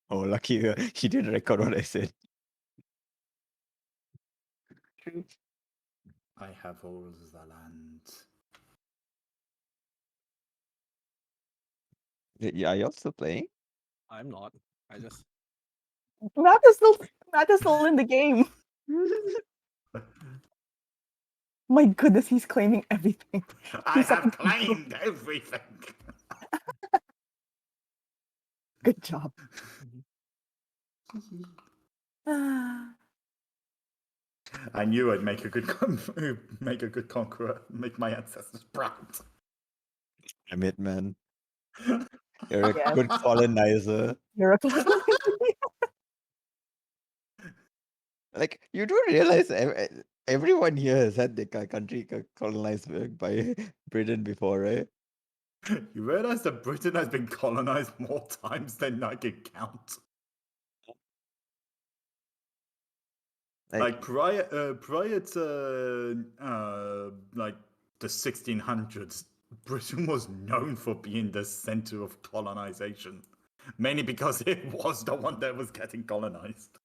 Oh, lucky he didn't record what I said. True. I have all the land. Yeah, are y'all still playing? I'm not. I just Matt is still in the game. My goodness, he's claiming everything. I He's have up- claimed everything. Good job. I knew I'd make a good conqueror, make my ancestors proud. Damn it, man. You're a Yes. good colonizer. You're a Like, you do realize everyone here has had their country colonized by Britain before, right? You realize that Britain has been colonized more times than I can count. Like prior to like the 1600s, Britain was known for being the center of colonization, mainly because it was the one that was getting colonized.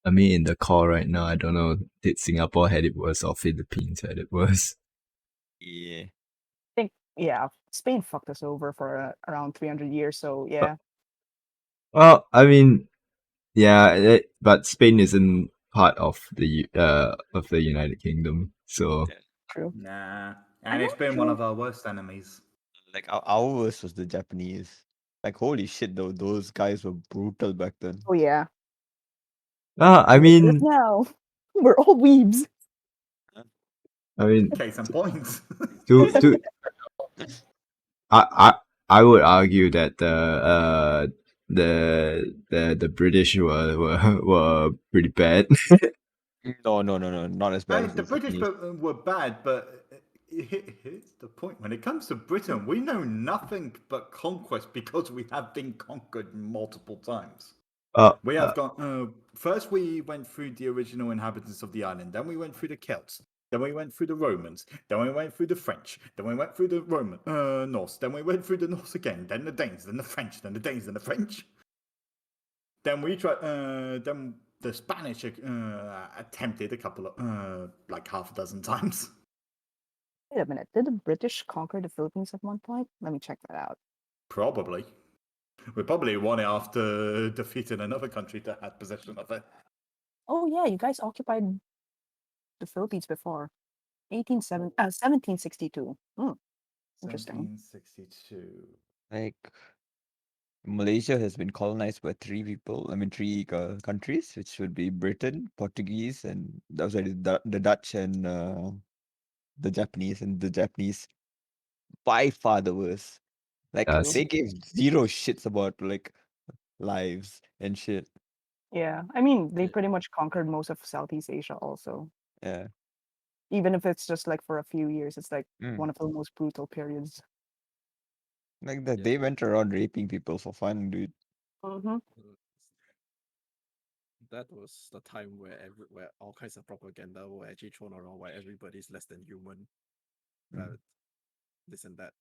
I mean, in the call right now, I don't know, did Singapore had it worse or Philippines had it worse? Yeah. think, yeah, Spain fucked us over for around 300 years, so yeah. Well, I mean, yeah, but Spain isn't part of the United Kingdom, so True. Nah, I'm and it's not been one sure. of our worst enemies. Like, our worst was the Japanese. Like, holy shit, though, those guys were brutal back then. Oh yeah. I Look at us mean, now. We're all weebs. Case in point. to I would argue that the British were pretty bad. No, not as bad as The the British Japanese. were bad, but here's the point. When it comes to Britain, we know nothing but conquest because we have been conquered multiple times. We have gone. First, we went through the original inhabitants of the island. Then we went through the Celts. Then we went through the Romans. Then we went through the French. Then we went through the Roman Norse. Then we went through the Norse again. Then the Danes. Then the French. Then the Danes. Then the French. Then we tried. Then the Spanish attempted a couple of like half a dozen times. Wait a minute. Did the British conquer the Philippines at one point? Let me check that out. Probably. We probably won it after defeating another country that had possession of it. Oh yeah, you guys occupied the Philippines before. 1762. Interesting. 1762. Like, Malaysia has been colonized by three countries, which would be Britain, Portuguese, and the Dutch and the Japanese. And the Japanese, by far the worst. Like, Yes. they gave zero shits about like lives and shit. Yeah, I mean, they pretty much conquered most of Southeast Asia also. Yeah. Even if it's just like for a few years, it's like Mm. one of the most brutal periods. Like that, Yeah. they went around raping people for fun, dude. Mm-hmm. That was the time where all kinds of propaganda were actually thrown around where everybody's less than human. This and that.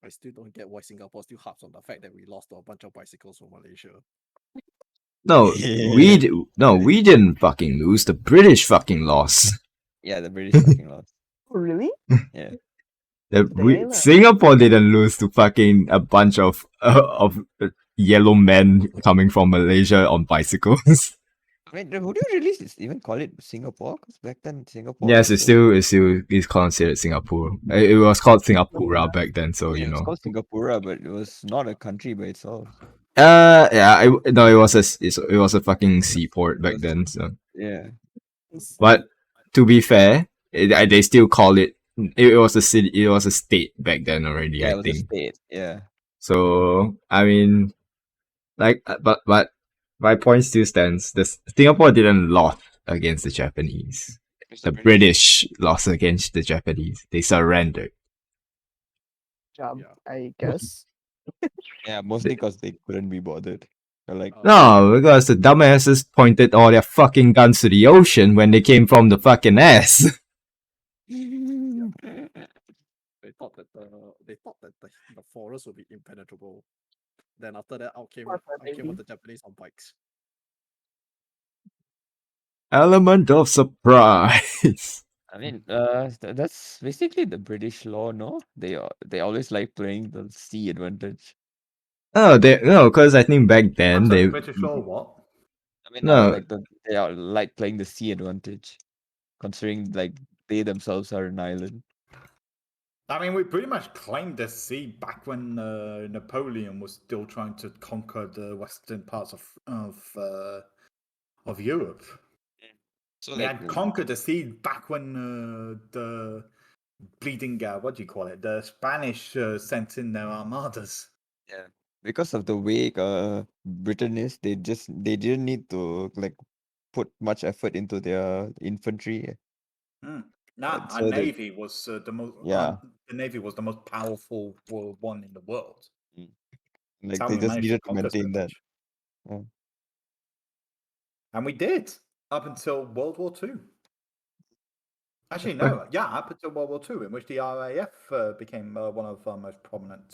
I still don't get why Singapore still harps on the fact that we lost a bunch of bicycles from Malaysia. No, we didn't fucking lose. The British fucking lost. Yeah, the British fucking lost. Really? Yeah. Singapore didn't lose to fucking a bunch of yellow men coming from Malaysia on bicycles. I mean, would you really even call it Singapore? Because back then Singapore. Yes, was it's still considered Singapore. It was called Singapura back then, so yeah, you it was know. called Singapura, but it was not a country by itself. Yeah, it was a fucking seaport back then. So Yeah. but to be fair, they still call it. It was a city. It was a state back then already. Yeah, I it was think. a state. Yeah. So I mean, like, but my point still stands. The Singapore didn't lose against the Japanese. The British lost against the Japanese. They surrendered. Job, Yeah. I guess. Yeah, mostly because they couldn't be bothered. They're like, No, because the dumbasses pointed all their fucking guns to the ocean when they came from the fucking ass. They thought that the forest would be impenetrable. Then after that, out came Warfare, out came baby. the Japanese on bikes. Element of surprise. I mean, that's basically the British law, no? They always like playing the sea advantage. Oh, because I think back then I'm sorry, they British law, what? I mean, no, like they are like playing the sea advantage, considering like they themselves are an island. I mean, we pretty much claimed the sea back when Napoleon was still trying to conquer the western parts of Europe. So We like, had conquered the sea back when the bleeding, what do you call it? The Spanish sent in their armadas. yeah, because of the way Britain is, they didn't need to like put much effort into their infantry. Nah, our So they, navy was the most. yeah, The navy was the most powerful one in the world. mm, That's like how they we just managed to needed to conquer so maintain that. much, Yeah. and we did up until World War II. Actually, But- no, yeah, up until World War II, in which the RAF became one of our most prominent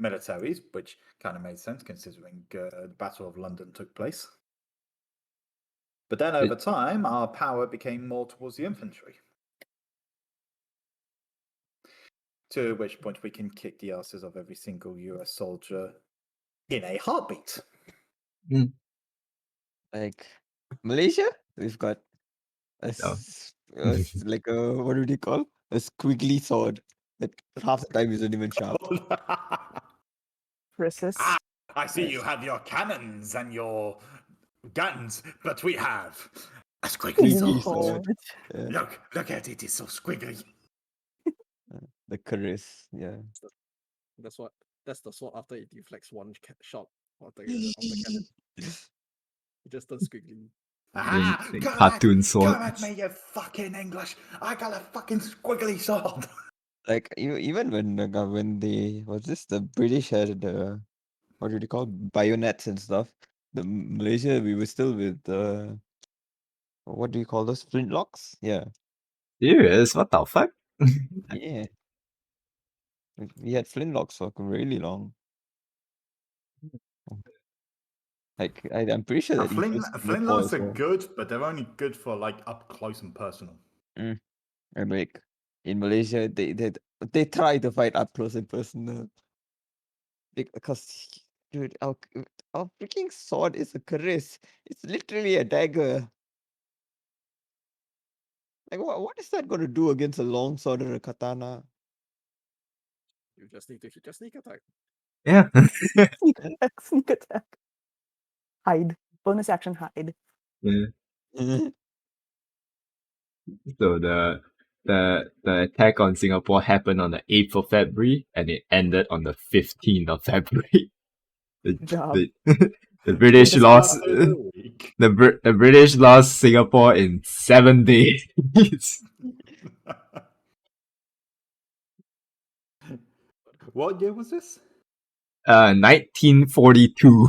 militaries, which kind of made sense considering the Battle of London took place. But then over time, our power became more towards the infantry. To which point we can kick the asses of every single US soldier in a heartbeat. Like Malaysia, we've got like a what do you call a squiggly sword that half the time isn't even sharp. Chrysis. I see you Yes. have your cannons and your guns, but we have a squiggly Squiggly sword. sword. Yeah. Look at it, it's so squiggly. The Charis, yeah. That's the sword after it deflects one shot of the cannon. It just turns squiggly. Ah, the come cartoon at, sword. come at me, you fucking English. I got a fucking squiggly sword. Like even when they was this the British had the what do you call bayonets and stuff. The Malaysia we were still with what do you call those flintlocks? Yeah, Serious? What the fuck? yeah. We had flintlocks for really long. Like I'm pretty sure that even Singapore Flintlocks as are well. good, but they're only good for like up close and personal. And like in Malaysia, they try to fight up close and personal because dude, our freaking sword is a charis. It's literally a dagger. Like what is that going to do against a long sword or a katana? You just need to hit your sneak attack. Yeah. Sneak attack, sneak attack. Hide. Bonus action hide. Yeah. Mhm. So the attack on Singapore happened on the 8th of February and it ended on the 15th of February. Good job. The British Just lost the British lost Singapore in 7 days. What year was this? 1942.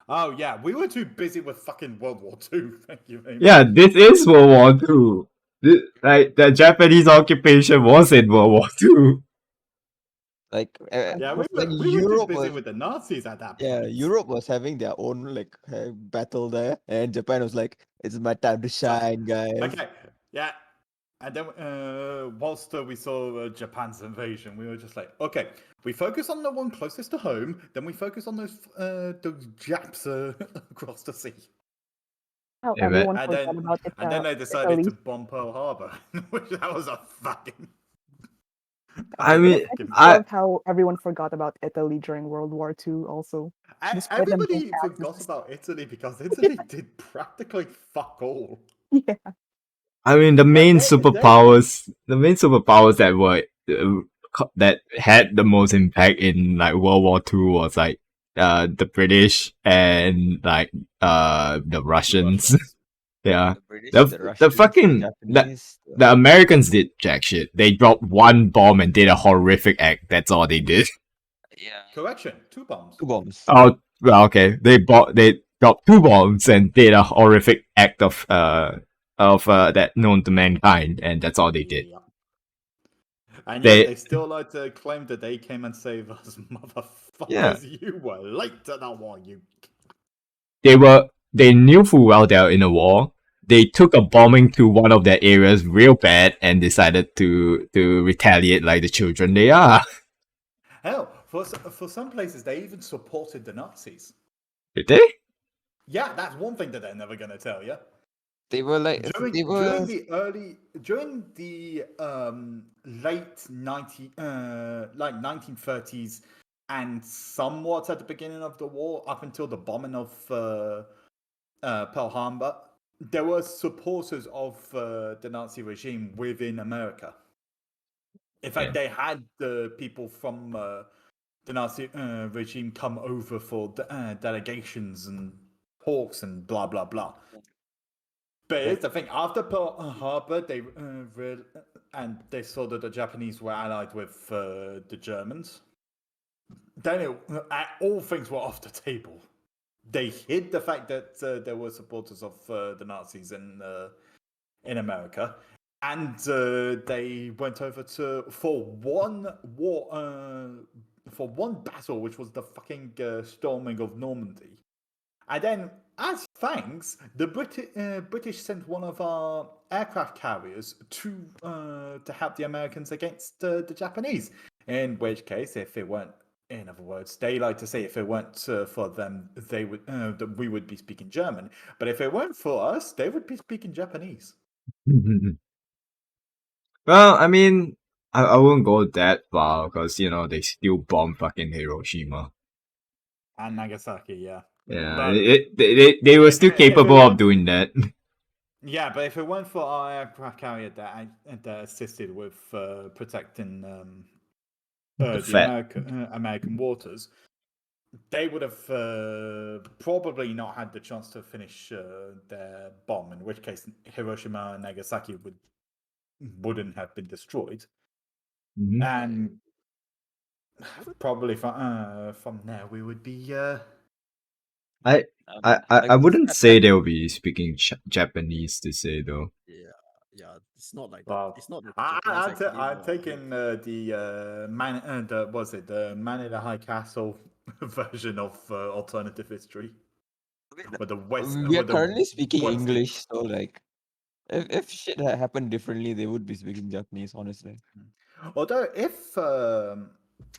Oh yeah, we were too busy with fucking World War II. Thank you very much. Yeah, this is World War II. Like the Japanese occupation was in World War II. Like Yeah, we like were too Europe busy was with the Nazis at that yeah, point. Europe was having their own like battle there, and Japan was like, "It's my time to shine, guys." Okay, yeah. And then whilst we saw Japan's invasion, we were just like, okay, we focus on the one closest to home, then we focus on those Japs across the sea. How Yeah, but- everyone And forgot then, about it. and then they decided Italy. to bomb Pearl Harbor, which that was a fucking. I mean, I just I loved how everyone forgot about Italy during World War II also. Despite them being Everybody forgot fascists. about Italy because Italy did practically fuck all. Yeah. I mean the main they- superpowers that were that had the most impact in like World War II was like the British and like the Russians. Yeah. The British, The the the Russians, the fucking Japanese. the Americans did jack shit. They dropped one bomb and did a horrific act. That's all they did. Yeah, Correction, 2 bombs. 2 bombs. Oh well, okay. They dropped 2 bombs and did a horrific act of that known to mankind, and that's all they did. Yeah. And They- yet they still like to claim that they came and saved us, motherfuckers. You were late to the war, you. They knew full well they were in a war. They took a bombing to one of their areas real bad and decided to retaliate like the children they are. Hell, for some places, they even supported the Nazis. Did they? Yeah, that's one thing that they're never going to tell you. They were like During the late 1930s and somewhat at the beginning of the war, up until the bombing of Pearl Harbor, there were supporters of the Nazi regime within America. In fact, they had people from the Nazi regime come over for delegations and talks and blah blah blah. But here's the thing: after Pearl Harbor, they saw that the Japanese were allied with the Germans. Then all things were off the table. They hid the fact that there were supporters of the Nazis in America, and they went over for one battle, which was the fucking storming of Normandy. And then, as thanks, the British sent one of our aircraft carriers to help the Americans against the Japanese. In which case, if it weren't, in other words, they like to say if it weren't for them, they would we would be speaking German. But if it weren't for us, they would be speaking Japanese. Well, I mean, I wouldn't go that far because they still bomb fucking Hiroshima. And Nagasaki, yeah. Yeah, But they were still if it capable weren't- of doing that. Yeah, but if it weren't for our aircraft carrier that assisted with protecting the American waters, they would have probably not had the chance to finish their bomb. In which case, Hiroshima and Nagasaki wouldn't have been destroyed, and probably from there we would be. I wouldn't say they'll be speaking Japanese to say though. Yeah, it's not like Well, that. It's not like the Japanese actually I've were taken the Man in the High Castle version of alternative history. With the West, we are with the currently speaking West- English, so like if shit had happened differently, they would be speaking Japanese, honestly. Although, if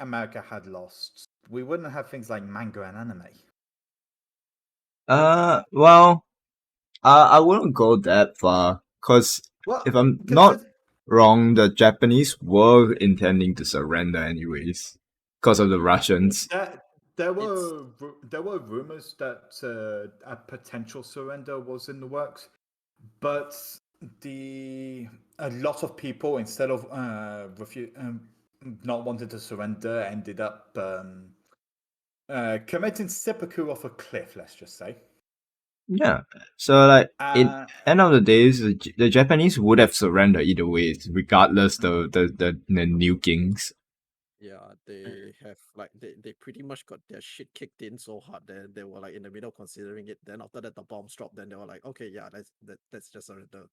America had lost, we wouldn't have things like manga and anime. Well, I wouldn't go that far because Well, if I'm not wrong, the Japanese were intending to surrender anyways because of the Russians. There were rumors that a potential surrender was in the works, but a lot of people, instead of not wanting to surrender, ended up committing seppuku off a cliff. Let's just say. Yeah. So like in end of the days, the Japanese would have surrendered either way, regardless the new kings. Yeah, they have like they pretty much got their shit kicked in so hard that they were like in the middle considering it. Then after that the bombs dropped, then they were like, okay, yeah, let's just surrender.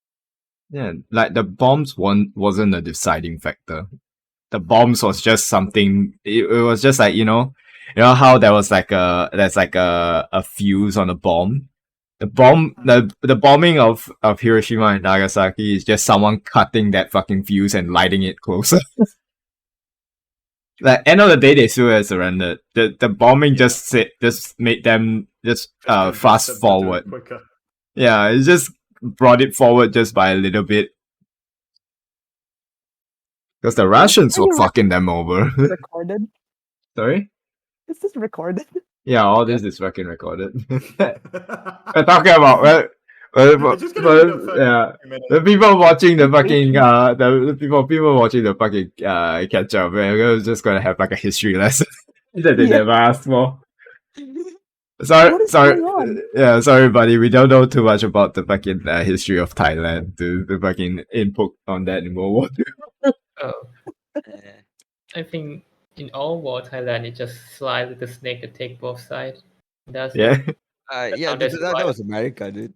Yeah, like the bombs wasn't a deciding factor. The bombs was just something. It was just like how there's like a fuse on a bomb. The bombing of Hiroshima and Nagasaki is just someone cutting that fucking fuse and lighting it closer. Like end of the day, they still have surrendered. The bombing just made them just fast forward. Quicker. Yeah, it just brought it forward just by a little bit. Because the Russians were fucking them over. Recorded? Sorry? Is this recorded? Yeah, all this is fucking recorded. We're talking about Just gonna be the yeah. 30 The people watching the fucking the people watching the fucking catch up, we're just gonna have like a history lesson that they never asked for. Sorry, sorry, buddy. We don't know too much about the fucking history of Thailand to fucking input on that in World War II. Oh, I think in all war, Thailand is just slide with the snake and take both sides. That's Yeah. Yeah, that was America, dude.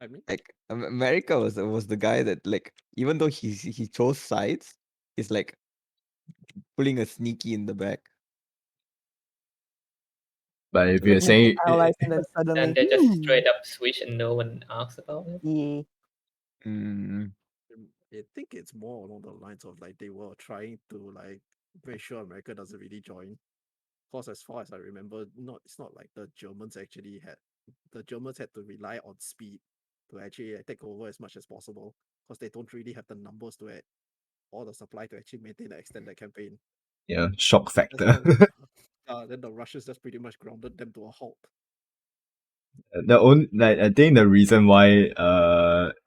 I mean, Like America was the guy that, like, even though he chose sides, he's like pulling a sneaky in the back. But if So, you're like, Make them saying, allies and then And suddenly, they just straight up switch and no one asks about it. yeah. mm, I think it's more along the lines of like they were trying to like make sure America doesn't really join. Because as far as I remember, it's not like the Germans had to rely on speed to actually take over as much as possible because they don't really have the numbers to add or the supply to actually maintain the extended campaign. shock That's factor. then the Russians just pretty much grounded them to a halt. The only, like, I think the reason why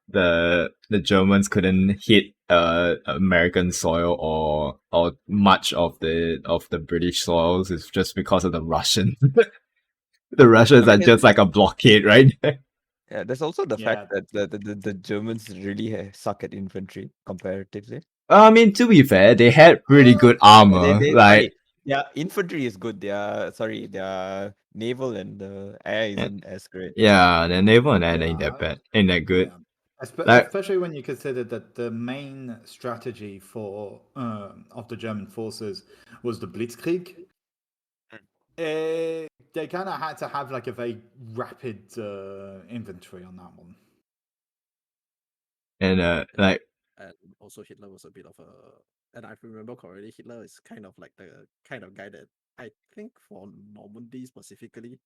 the Germans couldn't hit American soil or much of the British soils is just because of the Russians. The Russians I are mean, just like a blockade, right? yeah, there's also the Yeah. fact that the Germans really suck at infantry comparatively. I mean, to be fair, they had pretty good Yeah, armor. Like, yeah, infantry is good. Their naval and air isn't as great. yeah, the naval and air ain't Yeah. that bad, ain't that good. Yeah. Like, Especially when you consider that the main strategy for of the German forces was the Blitzkrieg. They kind of had to have like a very rapid inventory on that one. and like, And also Hitler was a bit of a, and if I remember correctly, Hitler is kind of like the kind of guy that I think for Normandy specifically,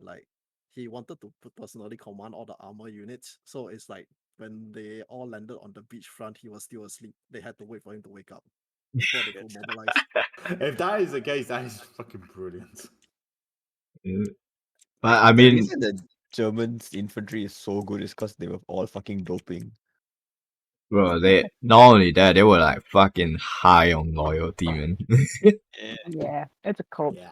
like he wanted to personally command all the armor units. So it's like when they all landed on the beach front, he was still asleep. They had to wait for him to wake up before they could mobilize. If that is the case, that is fucking brilliant. but I The mean, reason the Germans infantry is so good is because they were all fucking doping. bro, they not only that, they were like fucking high on loyalty, man. Yeah, it's a cult. Yeah.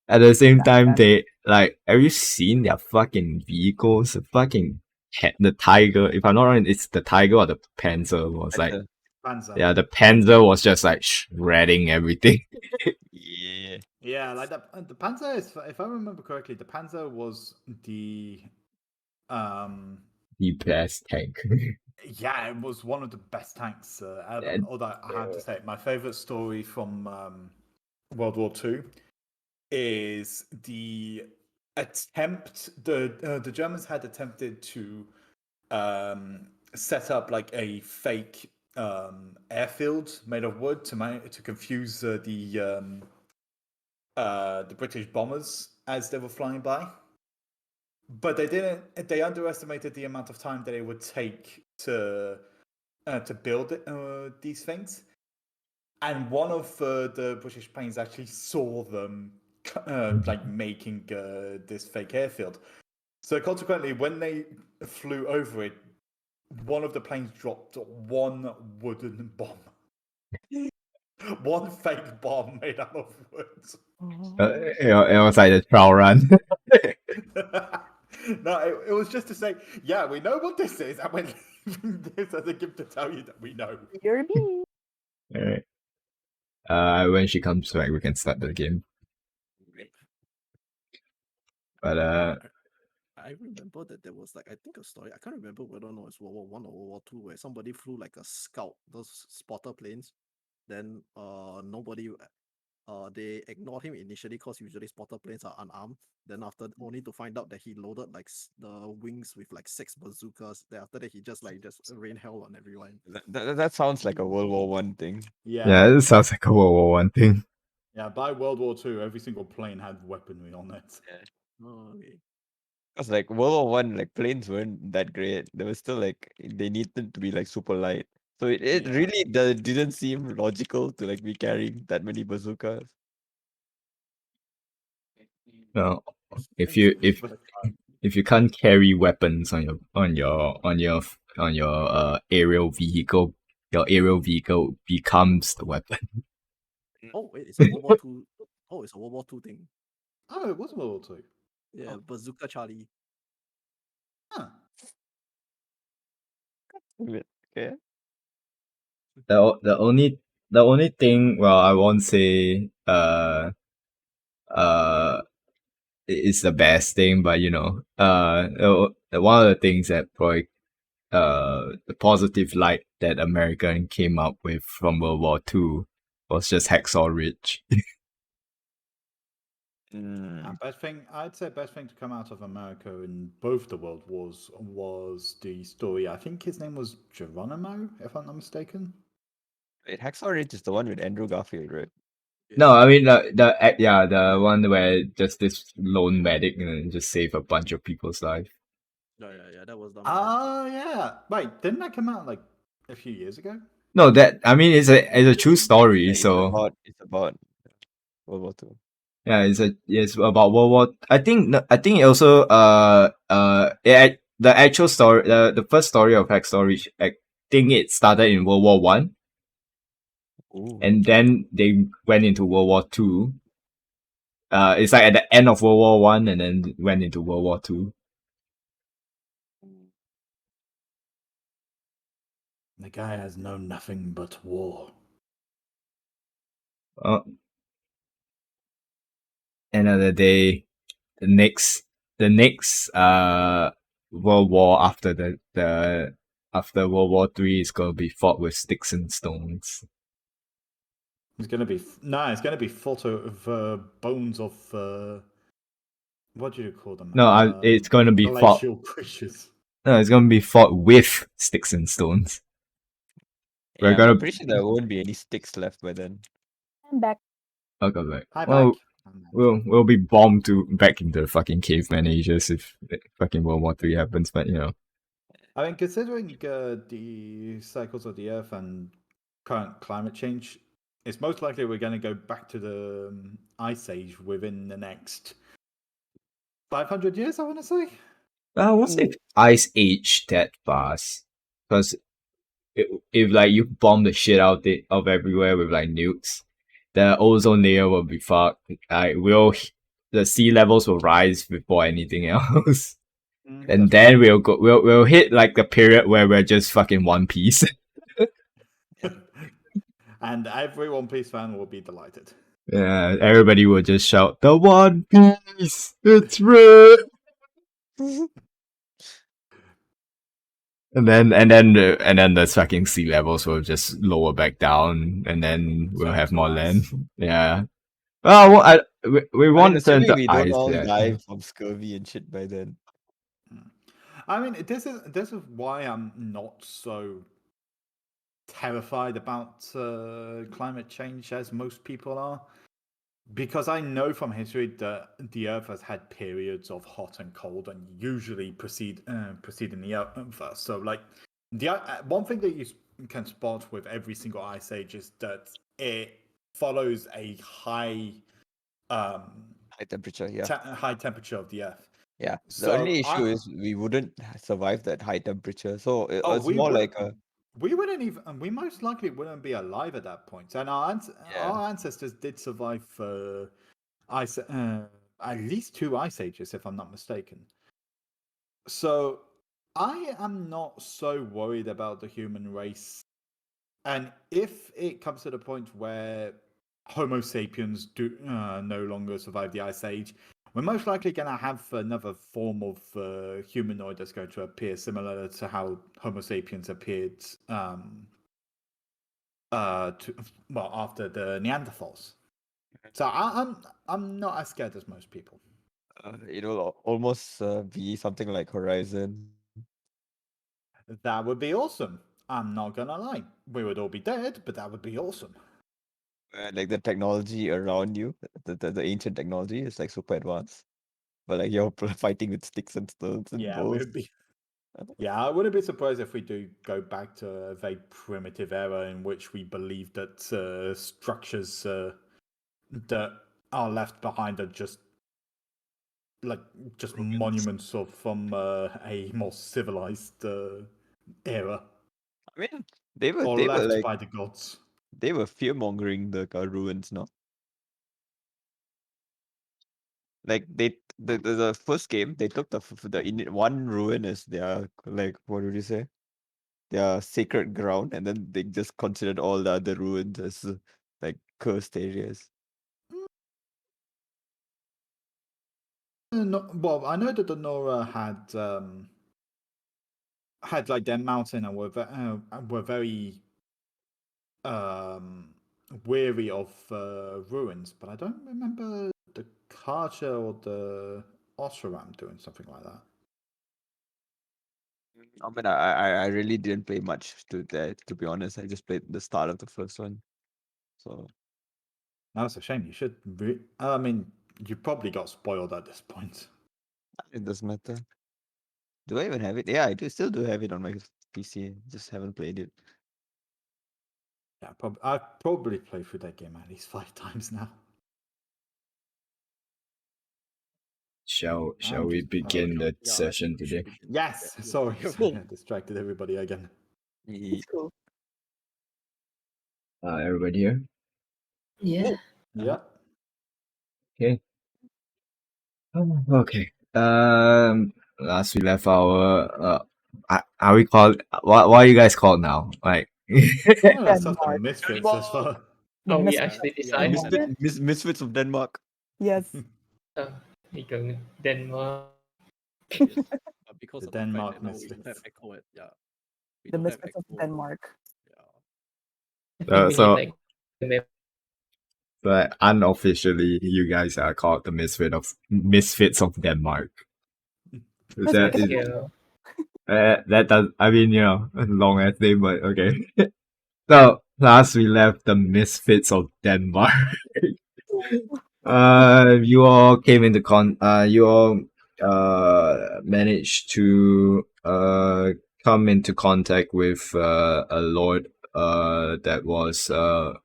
At the same time, That. they like, have you seen their fucking vehicles? The fucking the Tiger, if I'm not wrong, it's the Tiger or the Panzer was like, Panzer. yeah, the Panzer was just like shredding everything. Yeah. Yeah, like the Panzer is, if I remember correctly, the Panzer was the The best tank. yeah, it was one of the best tanks ever. And- Although I have to say, my favorite story from World War II is the attempt. The Germans had attempted to set up like a fake airfield made of wood to confuse the British bombers as they were flying by. But they didn't. They underestimated the amount of time that it would take to build these things. And one of the British planes actually saw them like making this fake airfield. So consequently, when they flew over it, one of the planes dropped one wooden bomb. One fake bomb made out of wood. it was like a trial run. No, it was just to say, yeah, we know what this is, and we're leaving this as a gift to tell you that we know. You're me. Alright. When she comes back, we can start the game. But I remember that there was like I think a story. I can't remember whether or not it's World War One or World War Two, where somebody flew like a scout, those spotter planes. Then nobody they ignored him initially because usually spotter planes are unarmed. Then after only to find out that he loaded like the wings with like 6 bazookas. Then after that he just rain hell on everyone. That sounds like a World War One thing. yeah, it sounds like a World War One thing. Yeah, by World War II, every single plane had weaponry on it. Oh, okay. Because like World War One, like planes weren't that great. They were still like they needed to be like super light. So it Yeah. really didn't seem logical to like be carrying that many bazookas. No, if you can't carry weapons on your aerial vehicle, your aerial vehicle becomes the weapon. Oh wait, it's a World War Two. Oh, it's a World War Two thing. Oh, it was World War II. Yeah, Oh. Bazooka Charlie. Huh. Okay. The only thing, well, I won't say it's the best thing, but you know, one of the things that probably the positive light that America came up with from World War II was just Hacksaw Ridge. Best thing, I'd say, best thing to come out of America in both the world wars was the story. I think his name was Geronimo, if I'm not mistaken. Wait, Hacksaw Ridge is the one with Andrew Garfield, right? No, I mean the one where just this lone medic and just save a bunch of people's life. Yeah, that was done. Oh yeah. Wait, didn't that come out like a few years ago? No, that I mean it's a true story. Yeah, So it's about World War II. yeah, it's about World War. I think it also the actual story the first story of Hacksaw Ridge, I think it started in World War One, and then they went into World War Two. It's like at the end of World War One, and then went into World War Two. The guy has known nothing but war. End of the day, the next World War after the after World War Three is gonna be fought with sticks and stones. It's gonna be it's gonna be fought of bones of what do you call them? No, it's gonna be fought. Glacial creatures. No, it's gonna be fought with sticks and stones. We're Yeah, gonna. I'm pretty sure there won't be any sticks left by then. I'm back. Okay, back. Hi, Well, back. we'll be bombed back into the fucking caveman ages if fucking World War Three happens. But you know. I mean, considering the cycles of the Earth and current climate change, it's most likely we're going to go back to the Ice Age within the next 500 years, I want to say. What's if Ice Age that fast? Because if like you bomb the shit out of everywhere with like nukes, the ozone layer will be fucked. The sea levels will rise before anything else. And then we'll hit like the period where we're just fucking One Piece. And every One Piece fan will be delighted. Yeah, everybody will just shout, "The One Piece! It's red!" and then the fucking sea levels will just lower back down, and then we'll have more land. Yeah. Oh, well, we won't turn assuming to we don't ice all yet. die from scurvy and shit by then. I mean, this is why I'm not so terrified about climate change as most people are, because I know from history that the Earth has had periods of hot and cold, and usually preceding the Earth. So, like the one thing that you can spot with every single ice age is that it follows a high temperature. Yeah, high temperature of the Earth. yeah. The So only issue is we wouldn't survive that high temperature. So it's we more would. like a We wouldn't even. We most likely wouldn't be alive at that point. And our ancestors did survive for ice, at least 2 ice ages, if I'm not mistaken. So I am not so worried about the human race. And if it comes to the point where Homo sapiens do no longer survive the ice age, we're most likely going to have another form of humanoid that's going to appear similar to how Homo sapiens appeared after the Neanderthals. So I'm not as scared as most people. it'll almost be something like Horizon. That would be awesome. I'm not gonna lie. We would all be dead, but that would be awesome. Like the technology around you, the ancient technology is like super advanced, but like you're fighting with sticks and stones and Yeah, bows. we'd be. Yeah, I wouldn't be surprised if we do go back to a very primitive era in which we believe that structures that are left behind are just monuments of from a more civilized era. I mean, they were left like by the gods. they were fear mongering the ruins, no? Like the first game, they took the one ruin as their like what would you say? Their sacred ground, and then they just considered all the other ruins as like cursed areas. No, well, I know that the Nora had had like their mountain and were very weary of ruins, but I don't remember the Karja or the Osram doing something like that. I mean, I really didn't play much to that, to be honest. I just played the start of the first one. So That's a shame. You should. I mean, you probably got spoiled at this point. it doesn't matter. Do I even have it? Yeah, I do still do have it on my PC. Just haven't played it. Yeah, I've probably played through that game at least 5 times now. Shall I'm we just- begin the Yeah, I session think we should today? begin. Yes. Yeah, Sorry, yeah. sorry, I distracted everybody again. It's cool. Everybody here? Yeah. Yeah. Okay. Okay. Last we left our are we called what are you guys called now? Like Oh, that's just the Denmark. misfits as well. The Oh, we Misfits actually of decided Denmark. that. Misfits of Denmark. Yes. We go with Denmark. Yes. Because The of the fact Denmark that now we don't have misfits. echo. Yeah, we The don't have Misfits of echo. Denmark. Yeah. I think we so need like the map. but unofficially you guys are called the Misfits of Denmark. Is Let's that make it is Yeah. that does I mean long ass name, but okay. So last we left the Misfits of Denmark. You all came into you all managed to come into contact with a lord that was a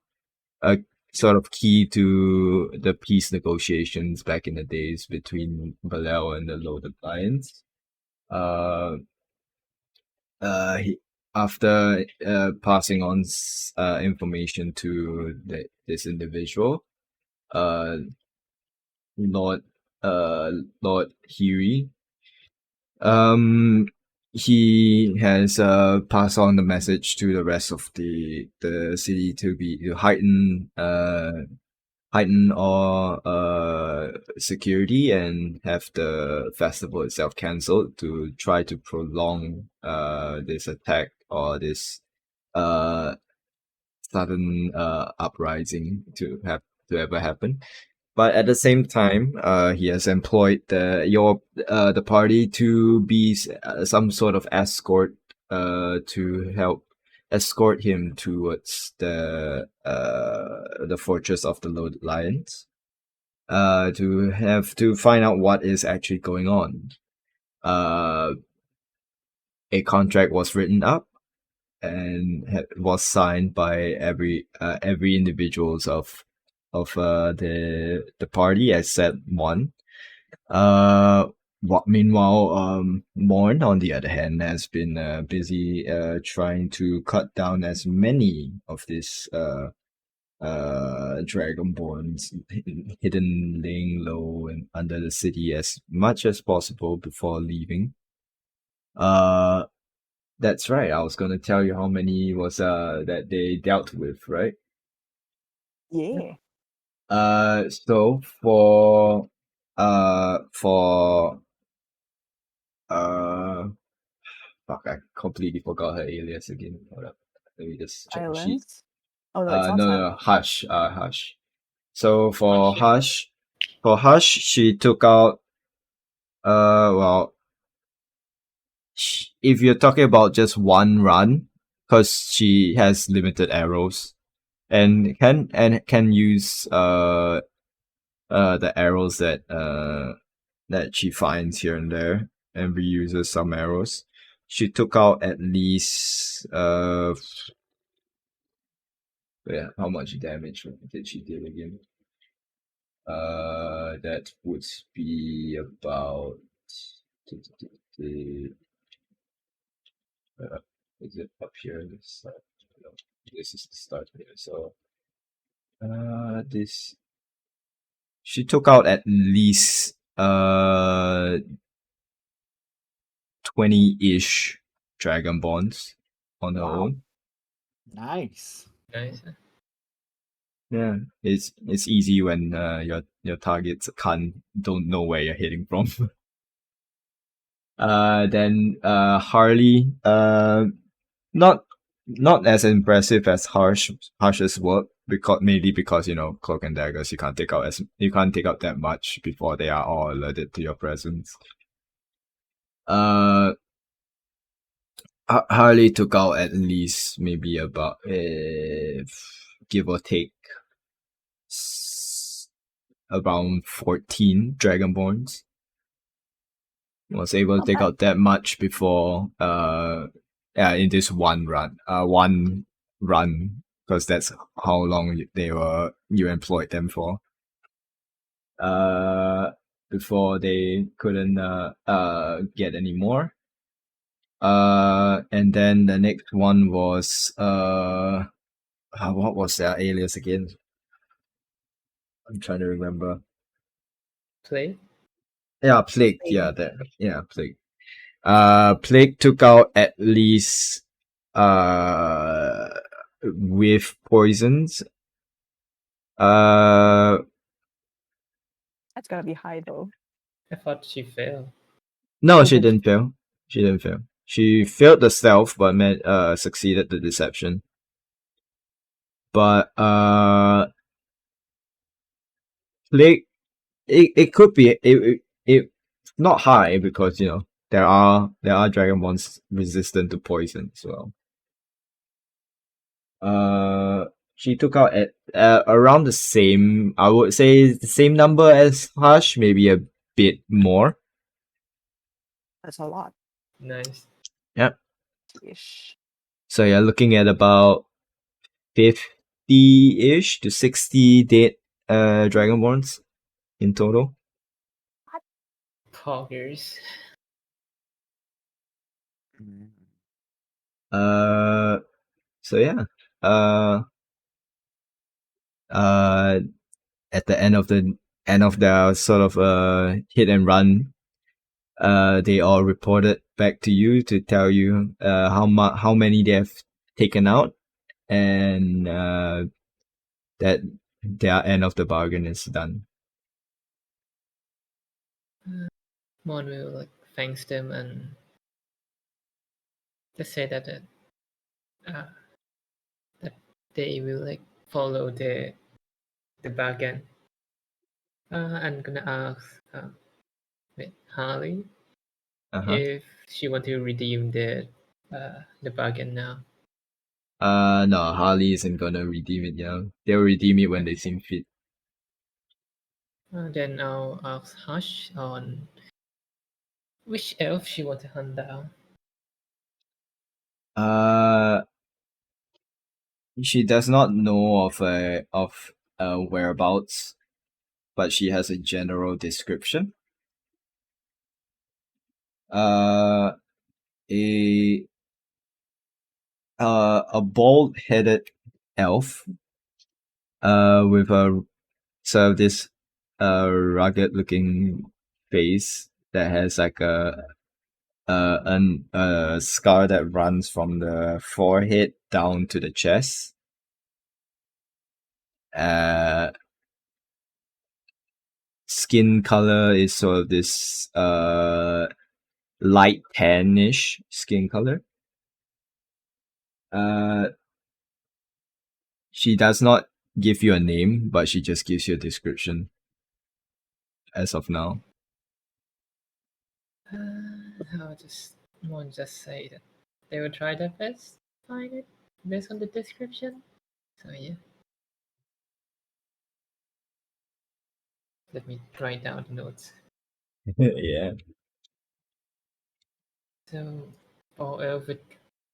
sort of key to the peace negotiations back in the days between Balel and the Loaded Lions. He, after passing on information to this individual, uh, Lord Lord Huey, he has passed on the message to the rest of the city to heighten our security and have the festival itself cancelled to try to prolong this attack or this uh sudden uprising to ever happen. But at the same time, he has employed the party to be some sort of escort to help escort him towards the fortress of the Loaded Lions to have to find out what is actually going on. A contract was written up and was signed by every individuals of the party except one. Meanwhile, Morn, on the other hand, has been busy trying to cut down as many of these dragonborns hidden laying low and under the city as much as possible before leaving. That's right. I was gonna tell you how many was that they dealt with, right? Yeah. So for uh fuck, I completely forgot her alias again. Hold up. Let me just check the sheet. Silence. Oh no, it's not No, silence. Hush. Hush. So Hush, yeah. For Hush, she took out well, if you're talking about just one run, because she has limited arrows, and can use the arrows that she finds here and there, and reuses some arrows. She took out at least yeah, how much damage did she deal again? That would be about is it up here? No, this is the start here. So this she took out at least 20-ish dragon bonds on her Wow. own. Nice. Nice. Yeah, it's easy when your targets don't know where you're hitting from. Then Harley, not as impressive as Harsh's work, mainly because cloak and daggers you can't take out that much before they are all alerted to your presence. Harley took out at least maybe about give or take around 14 Dragonborns. Was able to Not take bad. out that much before in this one run. Because that's how long you employed them for. Before they couldn't get any more. And then the next one was what was their alias again? I'm trying to remember. Play. Yeah, Plague. Plague. Plague. Plague took out at least with poisons. That's gotta be high though. I thought she failed. No, She she didn't. didn't fail. She didn't fail. She failed the stealth, but succeeded the deception. But Plague, it could be it not high because there are dragonborns resistant to poison as well. She took out at around the same. I would say the same number as Hush, maybe a bit more. That's a lot. Nice. Yep. Ish. So you're looking at about 50-ish to 60 dead dragonborns in total. Poggers. Mm. So yeah. At the end of the sort of hit and run, they all reported back to you to tell you how many they have taken out, and that their end of the bargain is done. Mon will like thanks them and just say that that they will like follow the bargain. I'm gonna ask Harley if she want to redeem the bargain now. No, Harley isn't gonna redeem it. They'll redeem it when they seem fit. Then I'll ask Hush on which elf she want to hunt down. She does not know of whereabouts, but she has a general description. A bald-headed elf, with a sort of this rugged-looking face that has like a scar that runs from the forehead down to the chest. Skin color is sort of this light tannish skin color. She does not give you a name, but she just gives you a description as of now. I'll just say that they will try their best to find it based on the description. So yeah. Let me write down the notes. Yeah. So, all elf with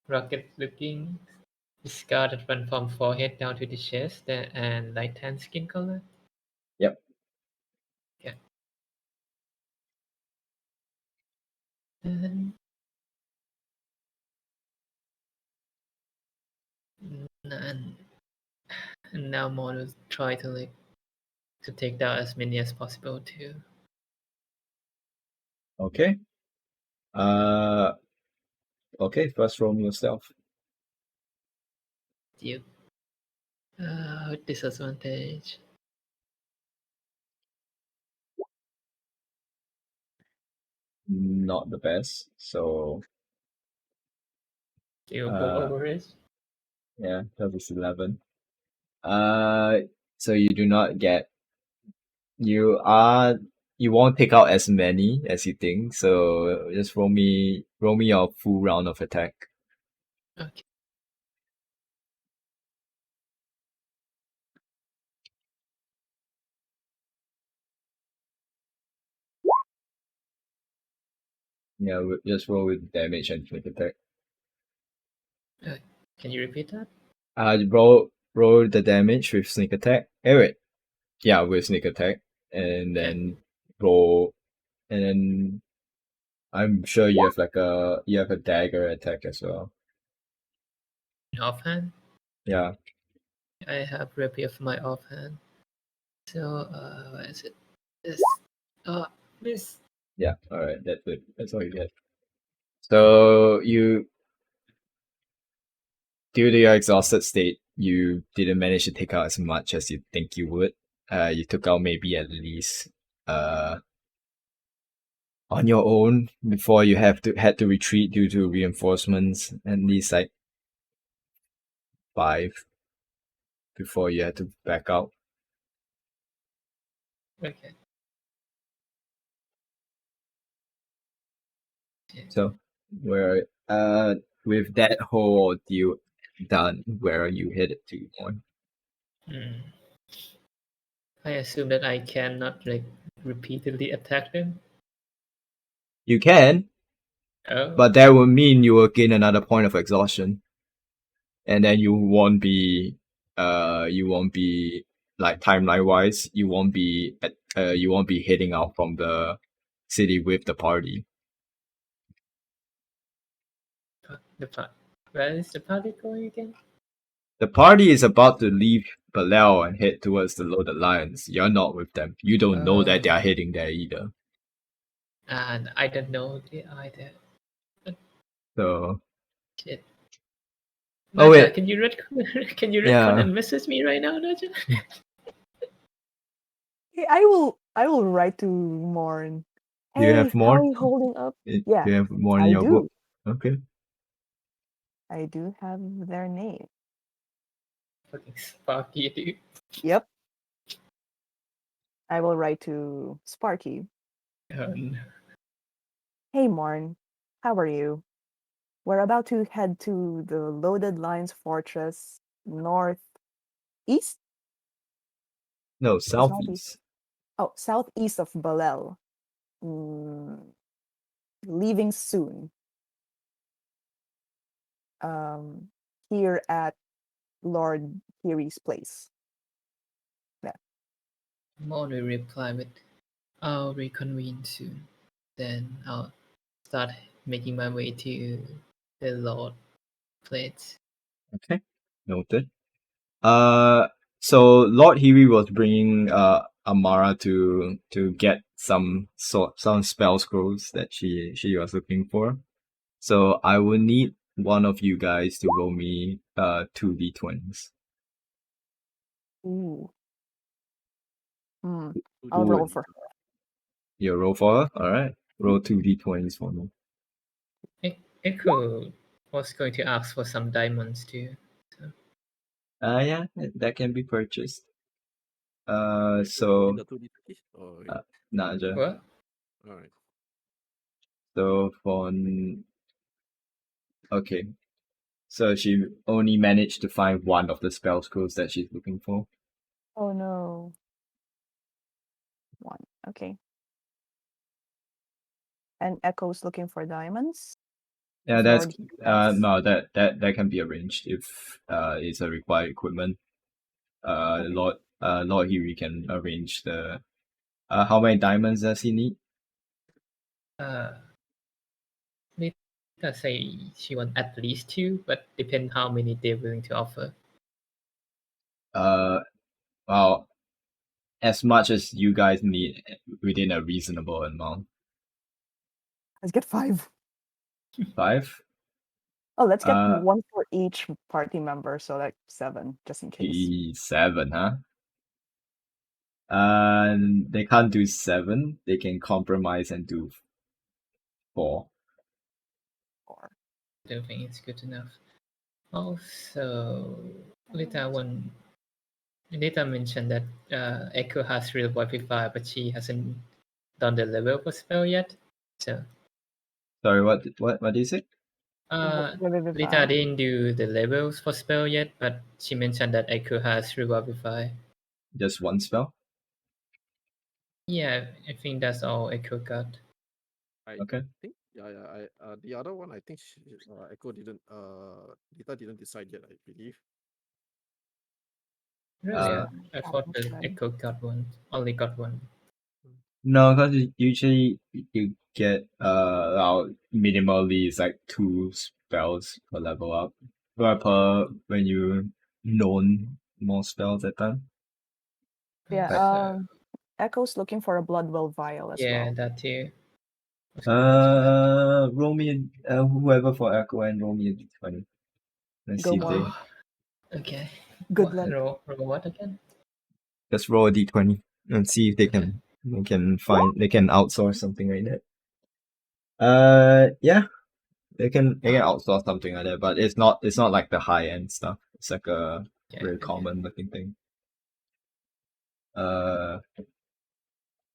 rugged looking, scar that run from forehead down to the chest, and light tan skin color. Yep. Yeah. And now more will try to take down as many as possible too. Okay. Okay, first roll yourself. Duke. With disadvantage. not the best. So Do you go over it? yeah, that was 11. So you do not get. You won't take out as many as you think. So just roll me your full round of attack. Okay. Yeah, just roll with damage and sneak attack. Can you repeat that? Roll the damage with sneak attack. Wait. Yeah, with sneak attack, and then roll, and then I'm sure you have a dagger attack as well. Offhand? Yeah. I have rapier for my offhand. So, what is it? This. Miss. Yeah. All right. That's good. That's all you get. So you, due to your exhausted state, you didn't manage to take out as much as you think you would. You took out maybe at least on your own before you had to retreat due to reinforcements, at least like 5 before you had to back out. Okay. So where with that whole deal done, where are you headed to, Moin? I assume that I cannot like repeatedly attack them. You can, Oh. but that will mean you will gain another point of exhaustion, and then you won't be like timeline wise, you won't be heading out from the city with the party. Where is the party going again? The party is about to leave Balel and head towards the Loaded Lions. You're not with them. You don't know that they are heading there either. And I don't know either. So. Shit. Oh Naja, wait. can you retcon Yeah. and message me right now, Naja? Hey, I will write to Morn. Do you have Hey, more? how are you holding up? Do Yeah, you have more in I your do. book? Okay. I do have their name. Fucking Sparky, dude. Yep. I will write to Sparky. Oh, no. Hey, Morn. How are you? We're about to head to the Loaded Lines Fortress northeast? No, Southeast. southeast. Oh, southeast of Balel. Leaving soon. Here at Lord Kiri's place. Yeah. Mon will reply with, I'll reconvene soon. Then I'll start making my way to the Lord place. Okay, noted. So Lord Hiri was bringing Amara to get some spell scrolls that she was looking for. So I will need one of you guys to roll me 2d20s. Ooh. I'll Who roll would- for her. You roll for her? Alright. Roll 2d20s for me. Echo was going to ask for some diamonds too. So. Yeah, that can be purchased. So The 2d20? Oh, Naja. What? alright. So okay. So she only managed to find one of the spell scrolls that she's looking for. Oh no. One. Okay. And Echo's looking for diamonds. Yeah, If that's Lord Hiri has. no, that can be arranged if it's a required equipment. Okay. Lord Hiri can arrange the. How many diamonds does he need? Let's say she wants at least 2, but depend how many they're willing to offer. Well, as much as you guys need within a reasonable amount. Let's get 5. 5? Oh, let's get one for each party member, so like 7, just in case. 7, huh? They can't do 7. They can compromise and do 4. Or I don't think it's good enough. Also, Lita mentioned that Echo has real Wi-Fi, but she hasn't done the level for spell yet. So Sorry, what do you say? Lita didn't do the levels for spell yet, but she mentioned that Echo has Revivify. Just one spell? Yeah, I think that's all Echo got. Okay. think the other one I think Echo didn't Lita didn't decide yet, I believe. Really, Uh, I thought the Echo got one, only got one. No, because usually you get minimally it's like 2 spells per level up. Per when you known more spells at time. Yeah, So, Echo's looking for a Bloodwell vial as yeah, well. that too. Was gonna mention that. Roll me whoever for Echo and roll me a d20. Let's Go see if more. they Okay. Good luck. Roll what again? just roll a d20 and see if they can they can outsource something like that. Yeah, they can outsource something like that, but it's not like the high end stuff. It's like a very common looking thing.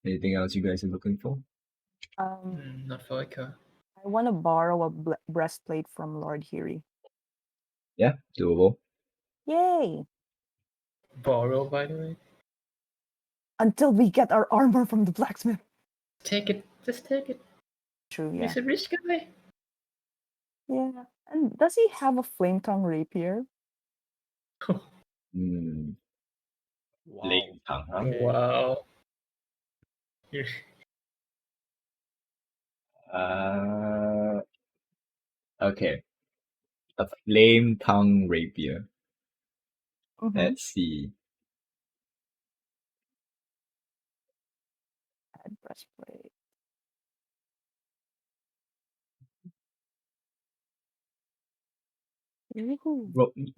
Anything else you guys are looking for? Not for Echo. I want to borrow a breastplate from Lord Hiri. Yeah, doable. Yay! Borrow, by the way. Until we get our armor from the blacksmith. Take it. Just take it. True, yeah. He's a rich guy. Yeah. And does he have a flame tongue rapier? Wow. Flame tongue, huh? Okay. Wow. Okay. A flame tongue rapier. Let's see. Add breastplate.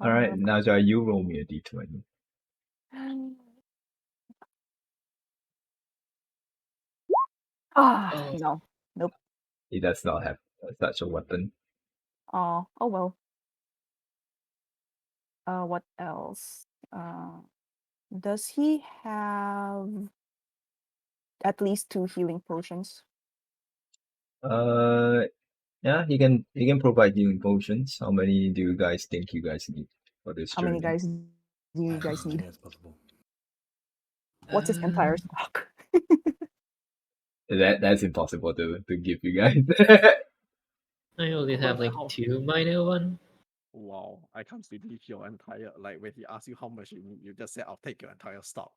Alright, Naja, you roll me a d20. No. Nope. He does not have such a weapon. Oh well. What else? Does he have at least 2 healing potions? Yeah, he can provide healing potions. How many do you guys think you guys need for this How journey? many guys do you guys As many need? as possible. What's his entire stock? That's impossible to give you guys. I only have like 2 minor one. Wow, I can't believe your entire when he asks you how much you need, you just say I'll take your entire stock.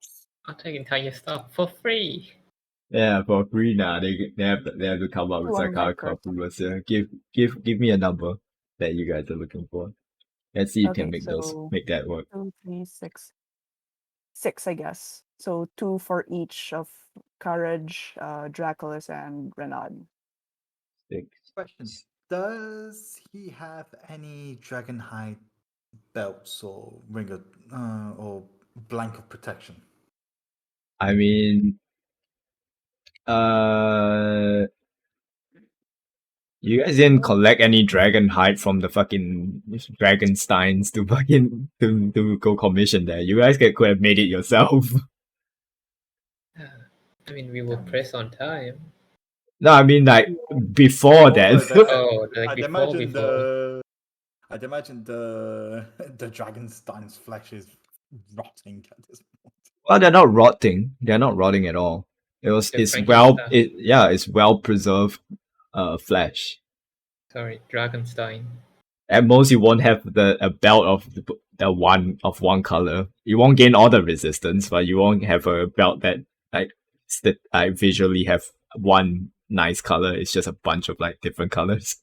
I'll take entire stuff for free. Yeah, for free now. They have to come up with One like my how calculus. Give me a number that you guys are looking for. Let's see if you can Okay, so make that work. 2, 3, 6. 6, I guess. So 2 for each of Courage, Draculus, and Renaud. 6. Question: does he have any dragonhide belts or ring of, or blank of protection? I mean, you guys didn't collect any dragon hide from the fucking Dragonsteins to fucking to go commission that. You guys could have made it yourself. I mean, we were pressed on time. No, I mean like before that. Oh, like I'd before. I'd imagine the Dragonstein's flesh is rotting at this point. Well, they're not rotting. They're not rotting at all. It's well preserved flesh. Sorry, Dragonstein. At most, you won't have a belt of the one color. You won't gain all the resistance, but you won't have a belt that I visually have one nice color. It's just a bunch of like different colors.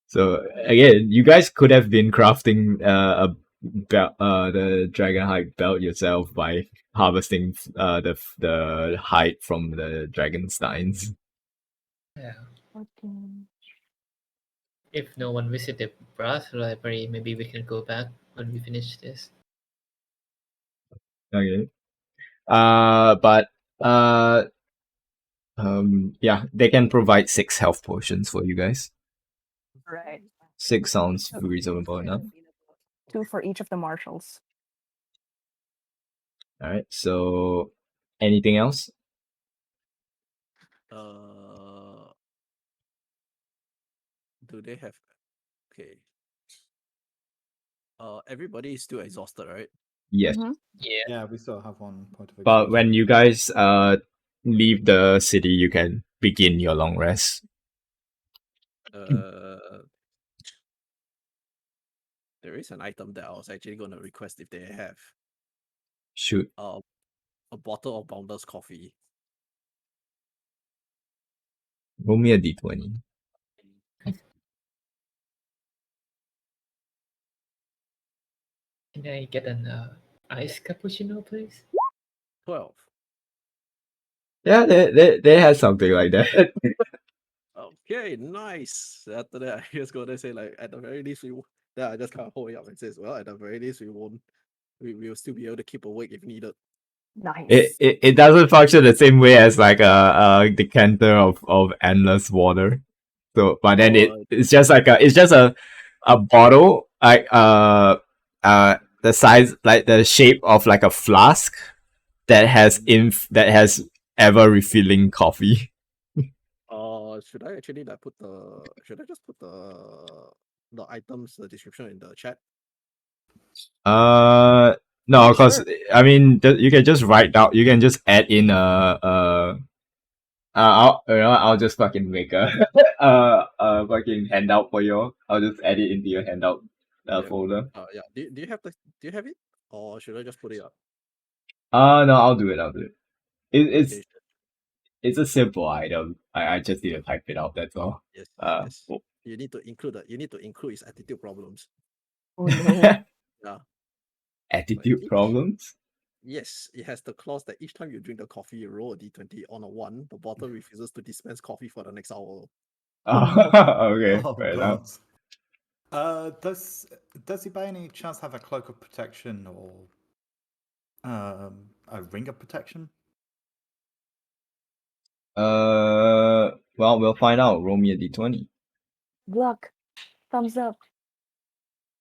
So again, you guys could have been crafting a belt, the Dragonhide belt yourself by harvesting the hide from the Dragonsteins. Yeah. Okay. If no one visit the brass library, maybe we can go back when we finish this. Okay. But Yeah, they can provide 6 health potions for you guys. Right. 6 sounds So, reasonable enough. 2 for each of the marshals. All right. So, anything else? Do they have? Okay. Everybody is still exhausted, right? Yes. Mm-hmm. Yeah. Yeah, we still have 1 point of But exhaustion. when you guys leave the city, you can begin your long rest. There is an item that I was actually going to request if they have. Shoot. A bottle of Bounders coffee. Roll me a d20. Can I get an iced cappuccino, please? 12. Yeah, they had something like that. Okay, nice. After that, I just go there and say, like, at the very least, then I just kind of hold it up and says, well, at the very least, we'll still be able to keep awake if needed. Nice. It doesn't function the same way as like a decanter of endless water. So, but then it's just like a bottle like the size like the shape of like a flask that has ever refilling coffee. Should I actually like should I just put the items, the description in the chat? No, because Sure. I mean you can just write down. You can just add in I'll just fucking make a fucking handout for you. I'll just add it into your handout Yeah. folder. Yeah. Do you have do you have it, or should I just put it up? No, I'll do it. It's Okay. it's a simple item. I just need to type it out. That's all. Yes. You need to include his attitude problems. Oh no. Yeah. Attitude Like, problems. yes, it has the clause that each time you drink the coffee, you roll a d20 on a 1. The bottle refuses to dispense coffee for the next hour. Oh no. Okay, Oh fair enough. God. Does he by any chance have a cloak of protection or a ring of protection? Well, we'll find out. Roll me a d20. Luck. Thumbs up.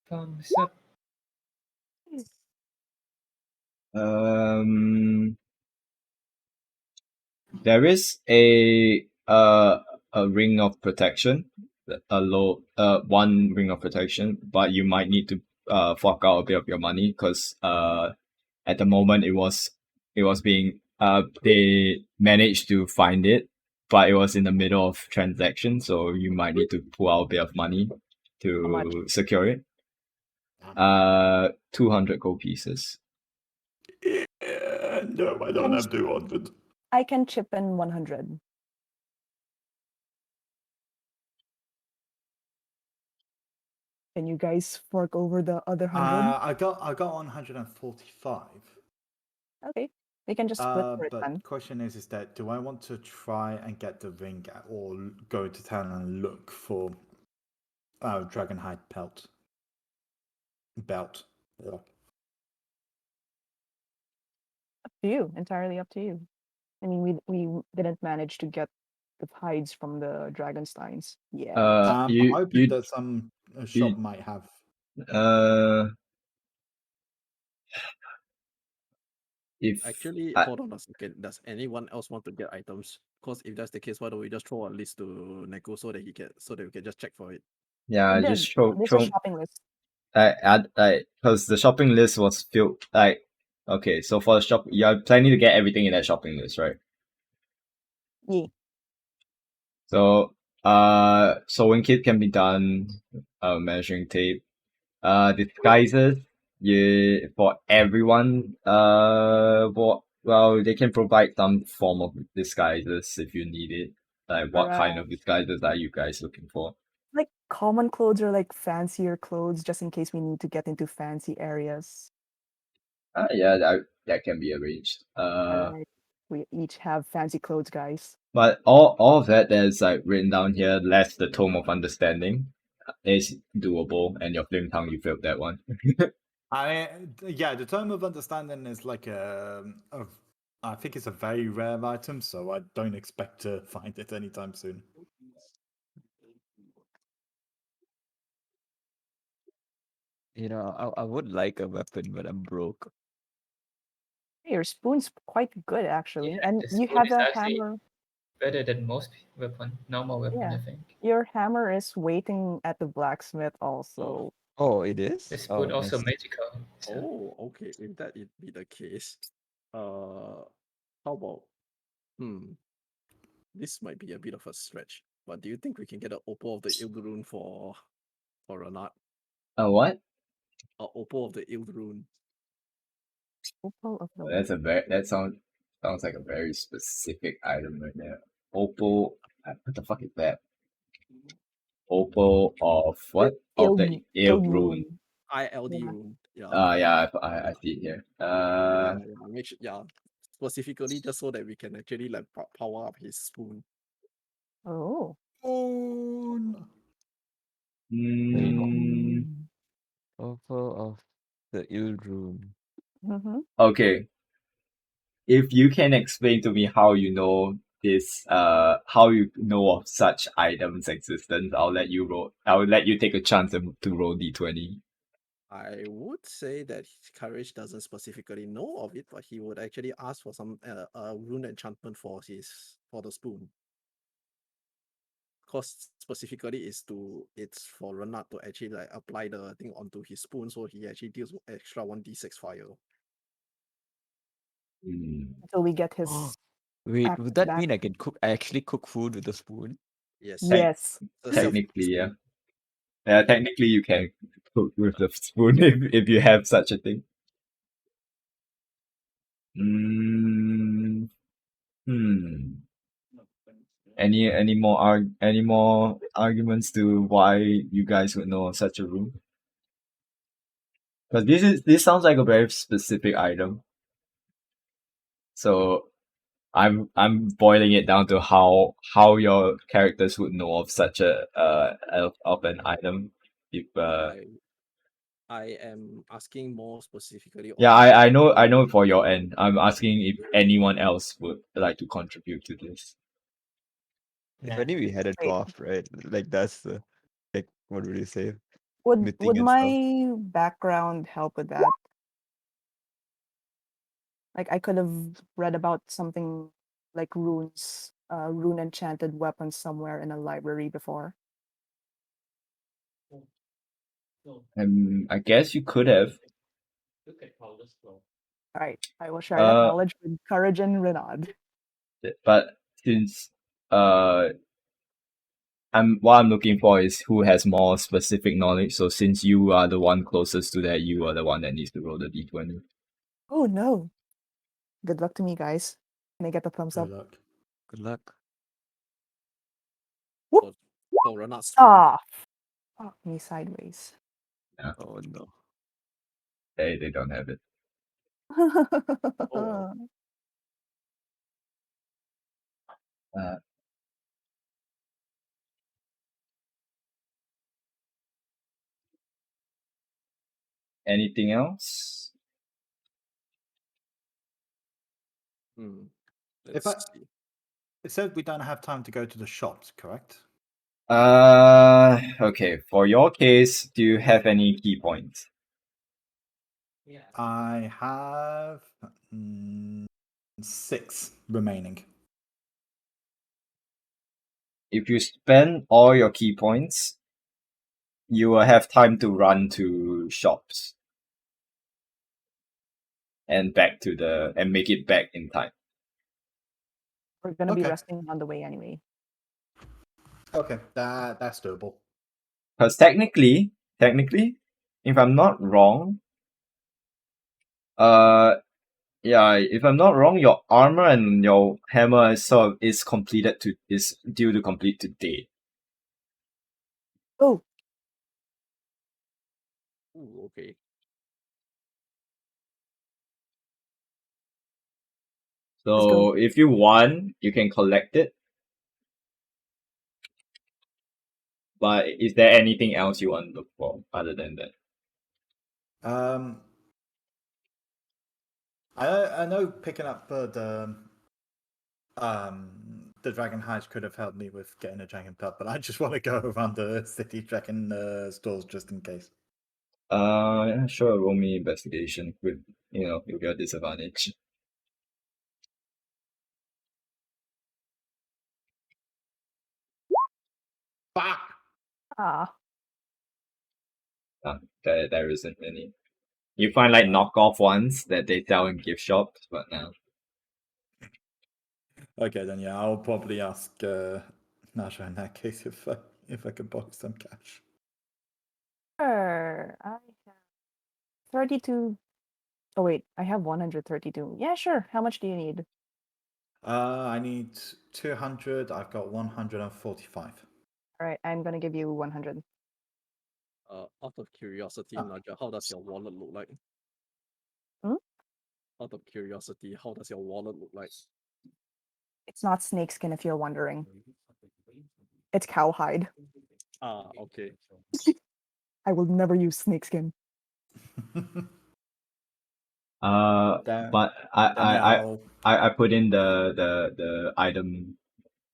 Thumbs up. There is a ring of protection, one ring of protection, but you might need to fork out a bit of your money because at the moment it was being they managed to find it, but it was in the middle of transaction, so you might need to pull out a bit of money How much? to secure it. 200 gold pieces. Yeah, no, I don't have 200. I can chip in 100. Can you guys fork over the other 100? I got 145. Okay. We can just split for it But then. question is that do I want to try and get the ring or go to town and look for dragonhide belt? Yeah. Up to you. Entirely up to you. I mean, we didn't manage to get the hides from the Dragonsteins. Yeah. I'm hoping that some shop might have. If Actually, hold on a second. Does anyone else want to get items? Because if that's the case, why don't we just throw a list to Neko so that we can just check for it? yeah, I did. just show There's a shopping list. because the shopping list was filled okay, so for the shop you're planning to get everything in that shopping list, right? Yeah. So sewing kit can be done, measuring tape, disguises, yeah, for everyone, well they can provide some form of disguises if you need it. Like what kind of disguises are you guys looking for? Like common clothes or like fancier clothes just in case we need to get into fancy areas. Yeah, that can be arranged. Alright. We each have fancy clothes, guys. But all of that that's like written down here, less the tome of understanding, is doable. And your flame tongue, you failed that one. Yeah, the term of understanding is like I think it's a very rare item, so I don't expect to find it anytime soon. You know, I would like a weapon, but I'm broke. Your spoon's quite good, actually. Yeah, And the you spoon have is a actually hammer. better than most normal weapon, I Yeah. think. Your hammer is waiting at the blacksmith Oh, also. Oh, it The is? spoon Oh, also nice. magical. So oh, okay. If that it be the case, how about this might be a bit of a stretch, but do you think we can get an Opal of the Ildrune for Renat? A what? A Opal of the Ildrune. Opal of the That's a very that sounds like a very specific item right there. Opal. What the fuck is that? Opal of what? Of the Ild rune. rune. ILD Yeah. rune. Yeah. Yeah, I see it here. Yeah. Make sure, yeah. Specifically just so that we can actually like power up his spoon. Oh. Oh, no. Wait, mm, Opal of the Ill Room. Mm-hmm. okay. If you can explain to me how you know this, how you know of such items' existence, I'll let you roll. I'll let you take a chance to roll d20. I would say that Courage doesn't specifically know of it, but he would actually ask for some rune enchantment for the spoon. Because specifically it's for Renat to actually like apply the thing onto his spoon, so he actually deals with extra 1d6 fire. Hmm. Until we get his Wait, would access that back. mean I actually cook food with a spoon? Yes. Tec- Yes. The Technically, yeah. spoon. Yeah, technically you can cook with the spoon if you have such a thing. Mm, hmm. Any more arguments to why you guys would know of such a room? Because this sounds like a very specific item. So I'm boiling it down to how your characters would know of such a of an item. If I am asking more specifically yeah, on I know for your end. I'm asking if anyone else would like to contribute to this. If only we had a Wait. dwarf, right? Like that's the like what would you say? Would Mything and stuff. my background help with that? Like I could have read about something like runes, rune enchanted weapons somewhere in a library before. I guess you could have. Alright, I will share that Uh, knowledge with Courage and Renaud. but since what I'm looking for is who has more specific knowledge. So since you are the one closest to that, you are the one that needs to roll the d20. Oh no. Good luck to me, guys. Can I get a thumbs up? Good luck. Good luck. Whoop! for Renat's spoon. Ah! Fuck me sideways. Oh no. They don't have it. Oh well. Uh, anything else? If I, Let's see. it said we don't have time to go to the shops, correct? Okay. For your case, do you have any key points? I have 6 remaining. If you spend all your key points, you will have time to run to shops and make it back in time. We're gonna be Okay. resting on the way anyway. Okay, that's doable. Because technically, if I'm not wrong, yeah, if I'm not wrong, your armor and your hammer is due to complete today. Oh, Ooh, okay. let's go. So if you want, you can collect it. But is there anything else you want to look for other than that? Um, I know picking up the dragon hides could have helped me with getting a dragon pelt, but I just want to go around the city dragon stores just in case. Yeah, sure. Roll me investigation with you'll get a disadvantage. Bah! Ah, There isn't any. You find like knockoff ones that they sell in gift shops, but no. Okay, then yeah, I'll probably ask Nasha in that case if I can borrow some cash. sure. I have 32. Oh, wait, I have 132. Yeah, sure. How much do you need? I need 200. I've got 145. All right, I'm gonna give you 100. Out of curiosity, Naja, how does your wallet look like? Hmm? Out of curiosity, how does your wallet look like? It's not snakeskin if you're wondering. It's cowhide. Ah, okay. I will never use snakeskin. But I put in the item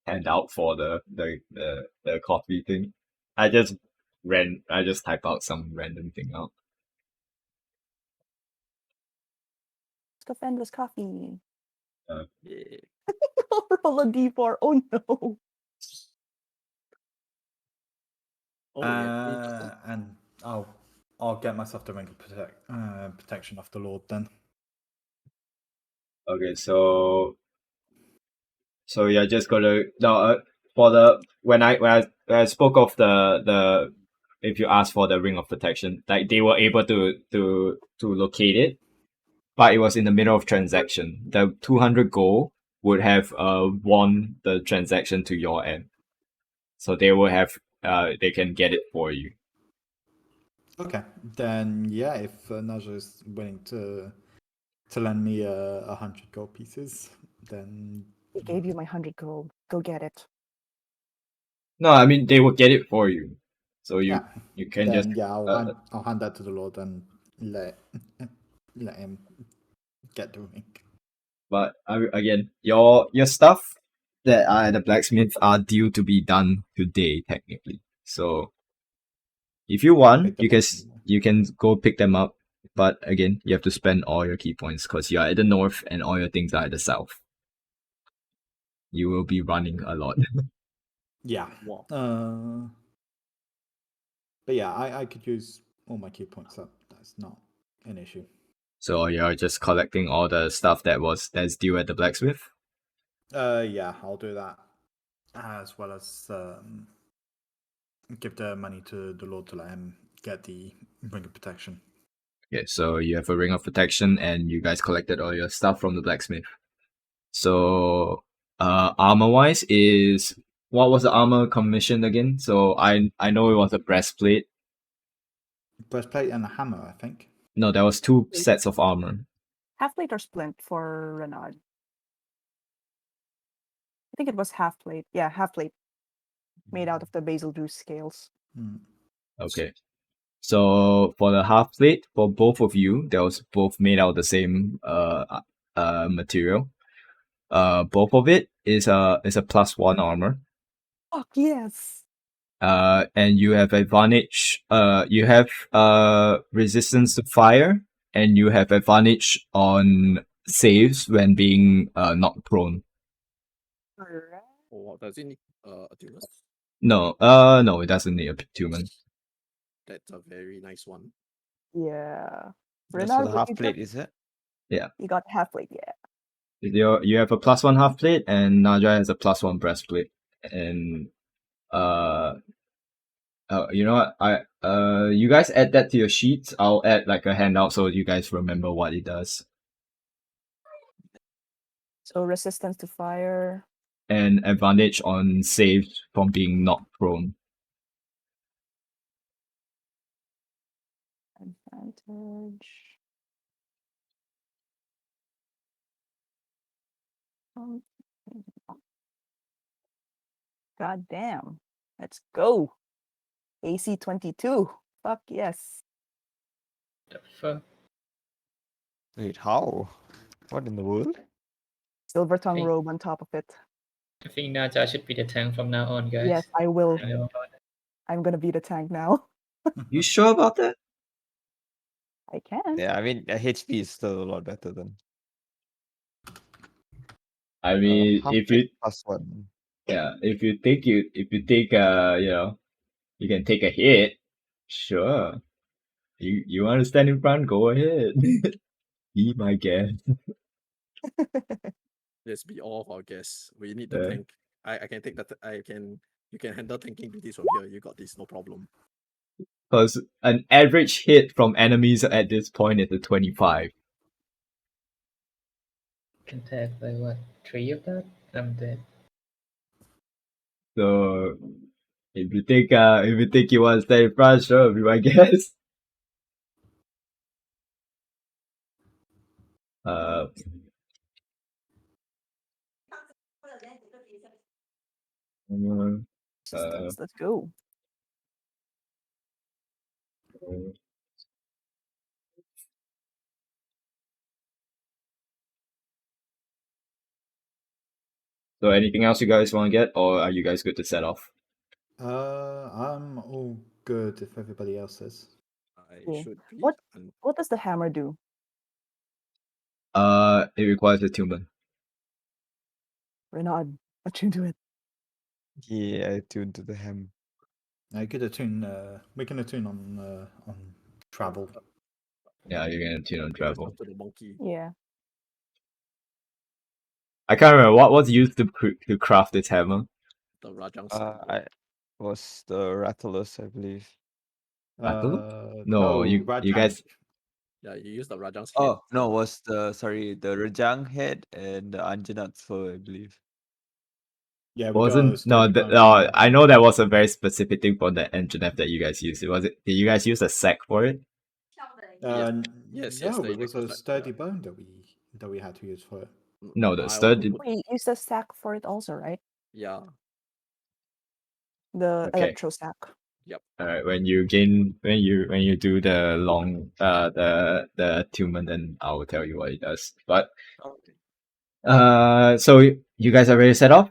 handout for the coffee thing. I just type out some random thing out. Let's go endless coffee. Yeah. Roll a d4. Oh no. Oh yeah. And I'll get myself the ring of protection of the Lord then. Okay, so you're just gonna for the when I spoke of the if you ask for the ring of protection, like they were able to locate it, but it was in the middle of transaction. The 200 gold would have won the transaction to your end, so they will have they can get it for you. Okay, then yeah, if Naja is willing to lend me 100 gold pieces, then I gave you my 100 gold. Go get it. No, I mean they will get it for you, so you can then just yeah, I'll hand that to the Lord and let him get the ring. But again, your stuff that are at the blacksmith are due to be done today technically. So if you want, you can go pick them up. But again, you have to spend all your key points because you are at the north and all your things are at the south. You will be running a lot. Yeah. Wow. But yeah, I could use all my key points up. That's not an issue. So you're just collecting all the stuff that's due at the blacksmith? Yeah, I'll do that. As well as give the money to the Lord to let him get the ring of protection. Okay, so you have a ring of protection and you guys collected all your stuff from the blacksmith. So armor wise is what was the armor commission again? So I know it was a breastplate. Breastplate and a hammer, I think. No, there was 2 sets of armor. Half plate or splint for Renaud? I think it was half plate. Yeah, half plate. Made out of the basil juice scales. Okay. So for the half plate, for both of you, that was both made out of the same material. Both of it is a +1 armor. Fuck yes. And you have advantage. You have resistance to fire, and you have advantage on saves when being knocked prone. Alright. Oh, does it need attunement? No, no, it doesn't need attunement. That's a very nice one. Yeah. That's for Renaud, the half plate, is it? Yeah. You got half plate, yeah. You have a +1 half plate, and Naja has a +1 breastplate, and you know what? You guys add that to your sheets. I'll add like a handout so you guys remember what it does. So resistance to fire. And advantage on saves from being knocked prone. Advantage. God damn. Let's go. AC 22. Fuck yes. The fuck? Wait, how? What in the world? Silver tongue Hey. robe on top of it. I think Naja should be the tank from now on, guys. Yes, I will. I know about it. I'm gonna be the tank now. You sure about that? I can. Yeah, I mean, HP is still a lot better than I mean, half if tank you +1. if you think you know, you can take a hit, sure. You want to stand in front? Go ahead. Be my guest. Let's be all of our guests. We need the Yeah. tank. I can take that. You can handle tanking duties from here. You got this, no problem. Because an average hit from enemies at this point is a 25. Can tag like what? 3 of that? I'm dead. So if you think you want to stay in front, sure, be my guest. Uh, Systems, let's go. so anything else you guys want to get, or are you guys good to set off? I'm all good if everybody else is. I Cool. should be. What And what does the hammer do? It requires attunement. Renaud, attune to it. Yeah, tuned to the hem. I could attune. We can attune on travel. Yeah, you're gonna attune on travel. to the monkey. Yeah. I can't remember what was used to craft this hammer. The Rajang steel. I was the Rattlers, I believe. No, No, you Rajang. guys. Yeah, you use the Rajang's head. Oh no, was the Rajang head and the Anjanat's fur, I believe. Yeah, we Wasn't got no, sturdy bone no. and I know that was a very specific thing for the engine F that you guys used. Was it? Did you guys use a sack for it? Yes, no, the it was a electric sturdy yeah. bone that we had to use for it. No, the I also sturdy. put- Wait, you used a sack for it also, right? Yeah. The Okay. electro sack. Yep. All right. When you do the long the attunement, then I will tell you what it does. But Okay. so you guys are ready to set off?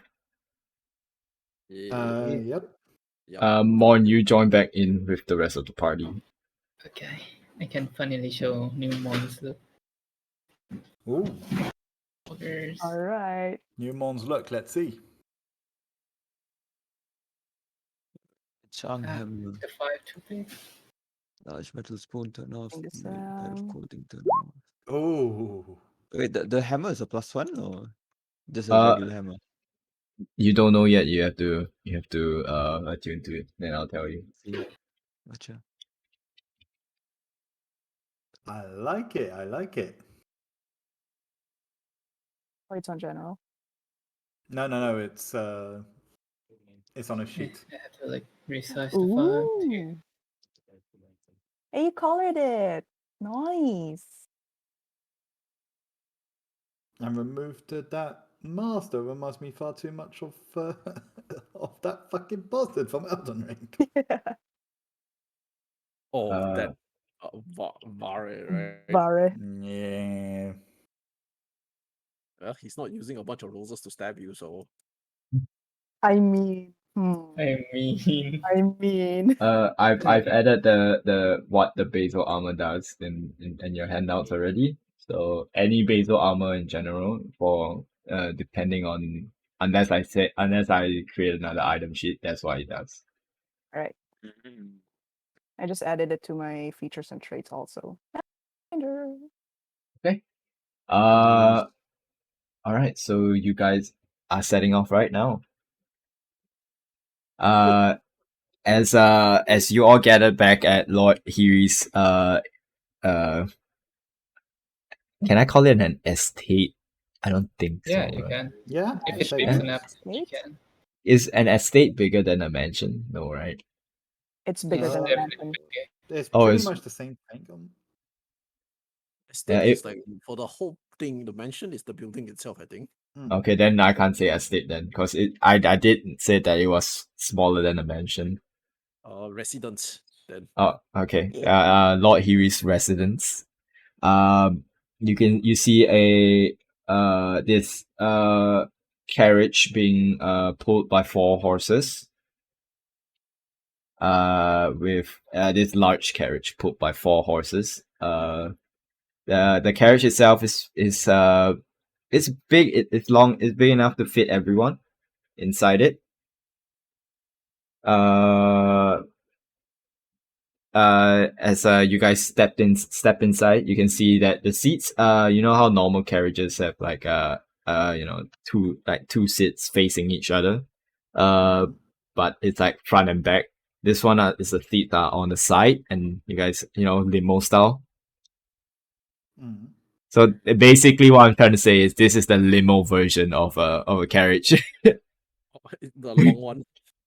Yep. Yep. Mon, you join back in with the rest of the party. Okay. I can finally show new monster. Ooh, Orders. All right. new Mons look. Let's see. Chang hammer. The 5 too big. Large metal spoon turn off. Bring this Type of down. clothing turn off. Oh, Wait, the hammer is a +1 or just a Uh, regular hammer? You don't know yet. You have to attune to it. Then I'll tell you. See. Gotcha. I like it. I like it. Or it's on general. No. It's on a I sheet. have to like resize the file too. Ooh. Hey, you colored it. Nice. And removed that mask that reminds me far too much of of that fucking bastard from Elden Ring. Oh, Uh, that Vare, right? Vare. Yeah. Well, he's not using a bunch of roses to stab you, so I mean, I mean, I mean. I've added the what the basal armor does in your handouts already. So any basal armor in general for depending on unless I create another item sheet, that's what it does. All right. I just added it to my features and traits also. Reminder. Okay. Nice. All right. So you guys are setting off right now. As you all gathered back at Lord Hiri's can I call it an estate? I don't think yeah, so. you Right? can. Yeah. If I'd it's say big that. enough, you Estate? can. Is an estate bigger than a mansion? No, right? It's bigger It's than a definitely mansion. bigger. It's Oh, pretty it's much the same thing. estate Yeah, is like for the whole thing. The mansion is the building itself, I think. okay. Then I can't say estate then, because I did say that it was smaller than a mansion. Residence then. Oh, okay. Yeah. Lord Hiri's residence. Um, you see a this carriage being pulled by 4 horses. With this large carriage pulled by 4 horses. The carriage itself is it's big. It's long. It's big enough to fit everyone inside it. As you guys step inside, you can see that the seats. You know how normal carriages have like two seats facing each other. But it's like front and back. This one is the seats are on the side, and you guys limo style. Mm. So basically, what I'm trying to say is this is the limo version of a carriage. The long one.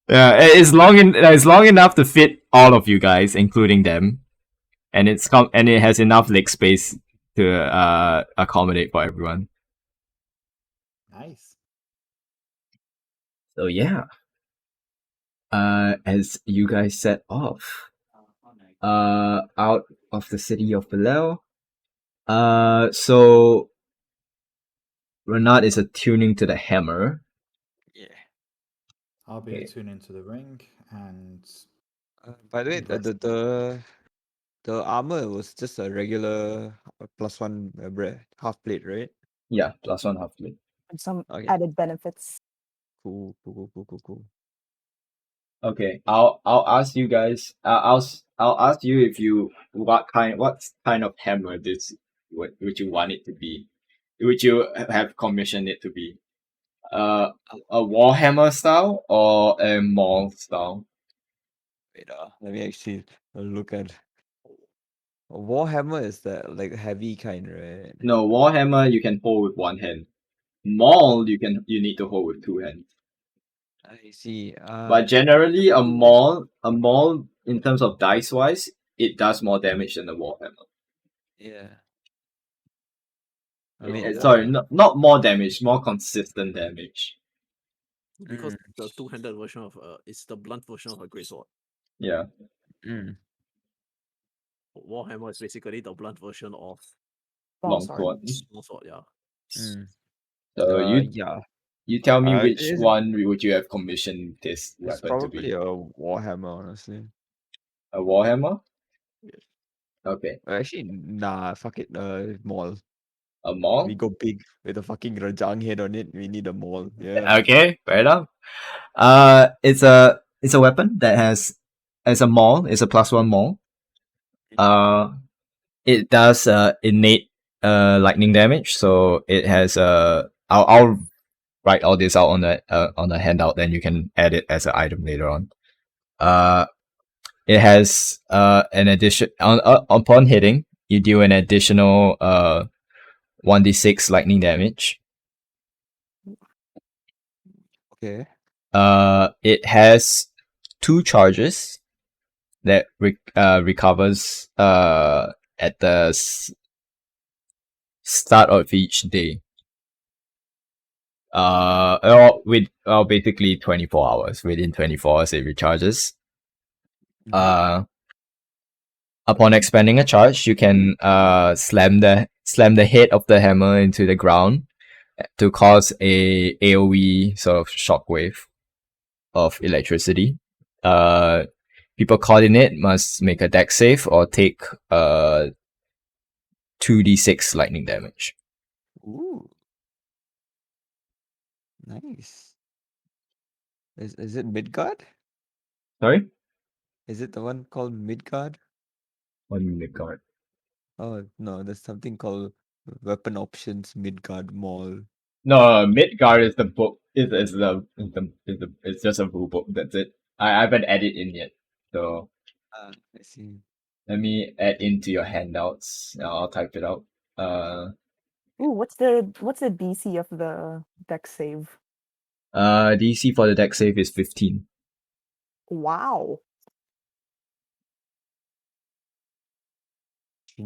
Yeah, it's long enough to fit all of you guys, including them, and it has enough leg space to accommodate for everyone. Nice. So yeah, as you guys set off, out of the city of Belial, so Renat is attuning to the hammer. Yeah. I'll be Okay. attuning to the ring, and By the way, the rest. the armor was just a regular +1 half plate, right? Yeah, +1 half plate. And some Okay. added benefits. Cool, cool, cool, cool, cool, cool. Okay, I'll ask you guys. I'll ask you if you what kind of hammer would you want it to be? Would you have commissioned it to be? A warhammer style or a maul style? Wait, let me actually look at. Warhammer is that like heavy kind, right? No, warhammer you can hold with one hand. Maul you need to hold with two hands. I see. But generally, a maul in terms of dice wise, it does more damage than a warhammer. Yeah. I mean, Sorry, not more damage, more consistent damage. Because the two-handed version of it's the blunt version of a greatsword. Yeah. mm. Warhammer is basically the blunt version of Longsword. Longsword. small sword. Yeah. Mm. So Yeah. you tell me which It's, one would you have commissioned this it's weapon to probably be? a Warhammer, honestly. A warhammer? Yes. Okay. Actually, nah, fuck it. Maul. A We maul? go big with a fucking Rajang head on it. We need a maul. Yeah. Okay, fair enough. It's a weapon that has as a maul. It's a +1 maul. It does innate lightning damage. So it has I'll write all this out on the handout. Then you can add it as an item later on. It has an addition upon hitting. You do an additional 1d6 lightning damage. Okay. It has 2 charges that recovers at the start of each day. Basically 24 hours. Within 24 hours, it recharges. Upon expending a charge, you can slam the head of the hammer into the ground to cause a AoE sort of shockwave of electricity. People caught in it must make a dex save or take 2d6 lightning damage. Ooh. Nice. Is it Midgard? Sorry? Is it the one called Midgard? One Midgard. Oh no, there's something called Weapon Options Midgard Maul. No, Midgard is the book. It's just a rule book. That's it. I haven't added in yet. So I see. let me add into your handouts. I'll type it out. Ooh, what's the DC of the deck save? DC for the deck save is 15. Wow.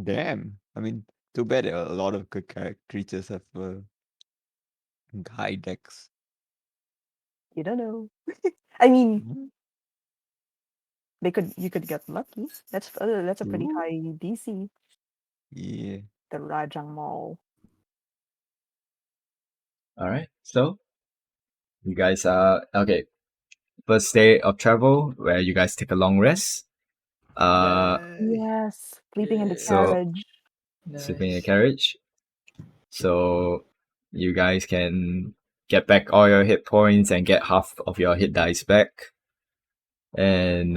Damn. I mean, too bad a lot of creatures have high decks. You don't know. I mean, Mhm. you could get lucky. That's a pretty True. high DC. Yeah. the Rajang Mall. All right. So you guys are okay. First day of travel where you guys take a long rest. Yay! Yes, sleeping in the So carriage. sleeping in a Nice. carriage. So you guys can get back all your hit points and get half of your hit dice back. And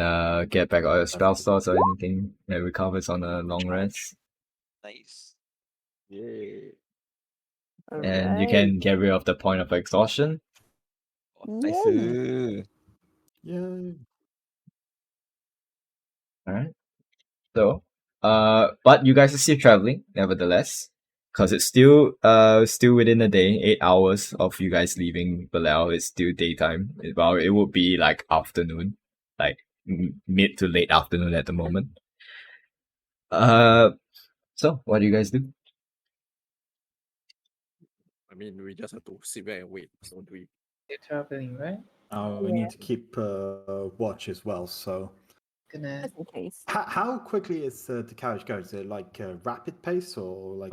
get back all your spell slots or anything that recovers on a long rest. Nice. Yay! All And you right. can get rid of the point of exhaustion. Oh, nice. Yay. Yay! Alright. So but you guys are still traveling, nevertheless. Because it's still within a day, 8 hours of you guys leaving Bilal. It's still daytime. Well, it would be like afternoon, like mid to late afternoon at the moment. So what do you guys do? I mean, we just have to sit back and wait. So do we? You're traveling, right? We Yeah, need to keep watch as well. So, Gonna just in case. how quickly is the carriage go? Is it like a rapid pace or like